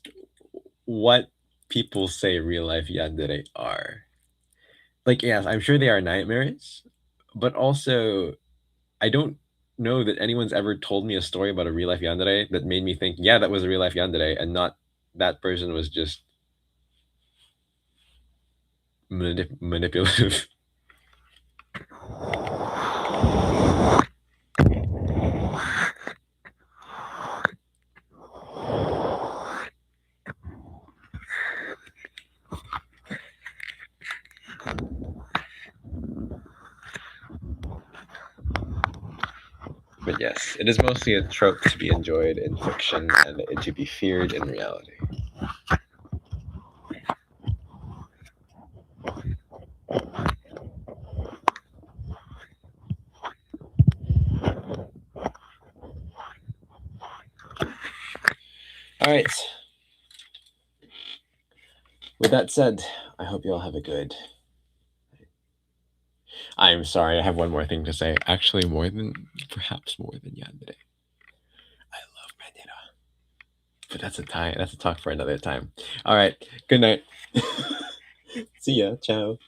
S1: what people say real life Yandere are. Like, yes, I'm sure they are nightmares, but also I don't know that anyone's ever told me a story about a real life Yandere that made me think, yeah, that was a real life Yandere, and not that person was just manipulative. But yes, it is mostly a trope to be enjoyed in fiction and to be feared in reality. All right. With that said, I hope you all have a good. I'm sorry, I have one more thing to say. Actually, perhaps more than Yandere. I love Manila. But that's a talk for another time. All right. Good night. See ya. Ciao.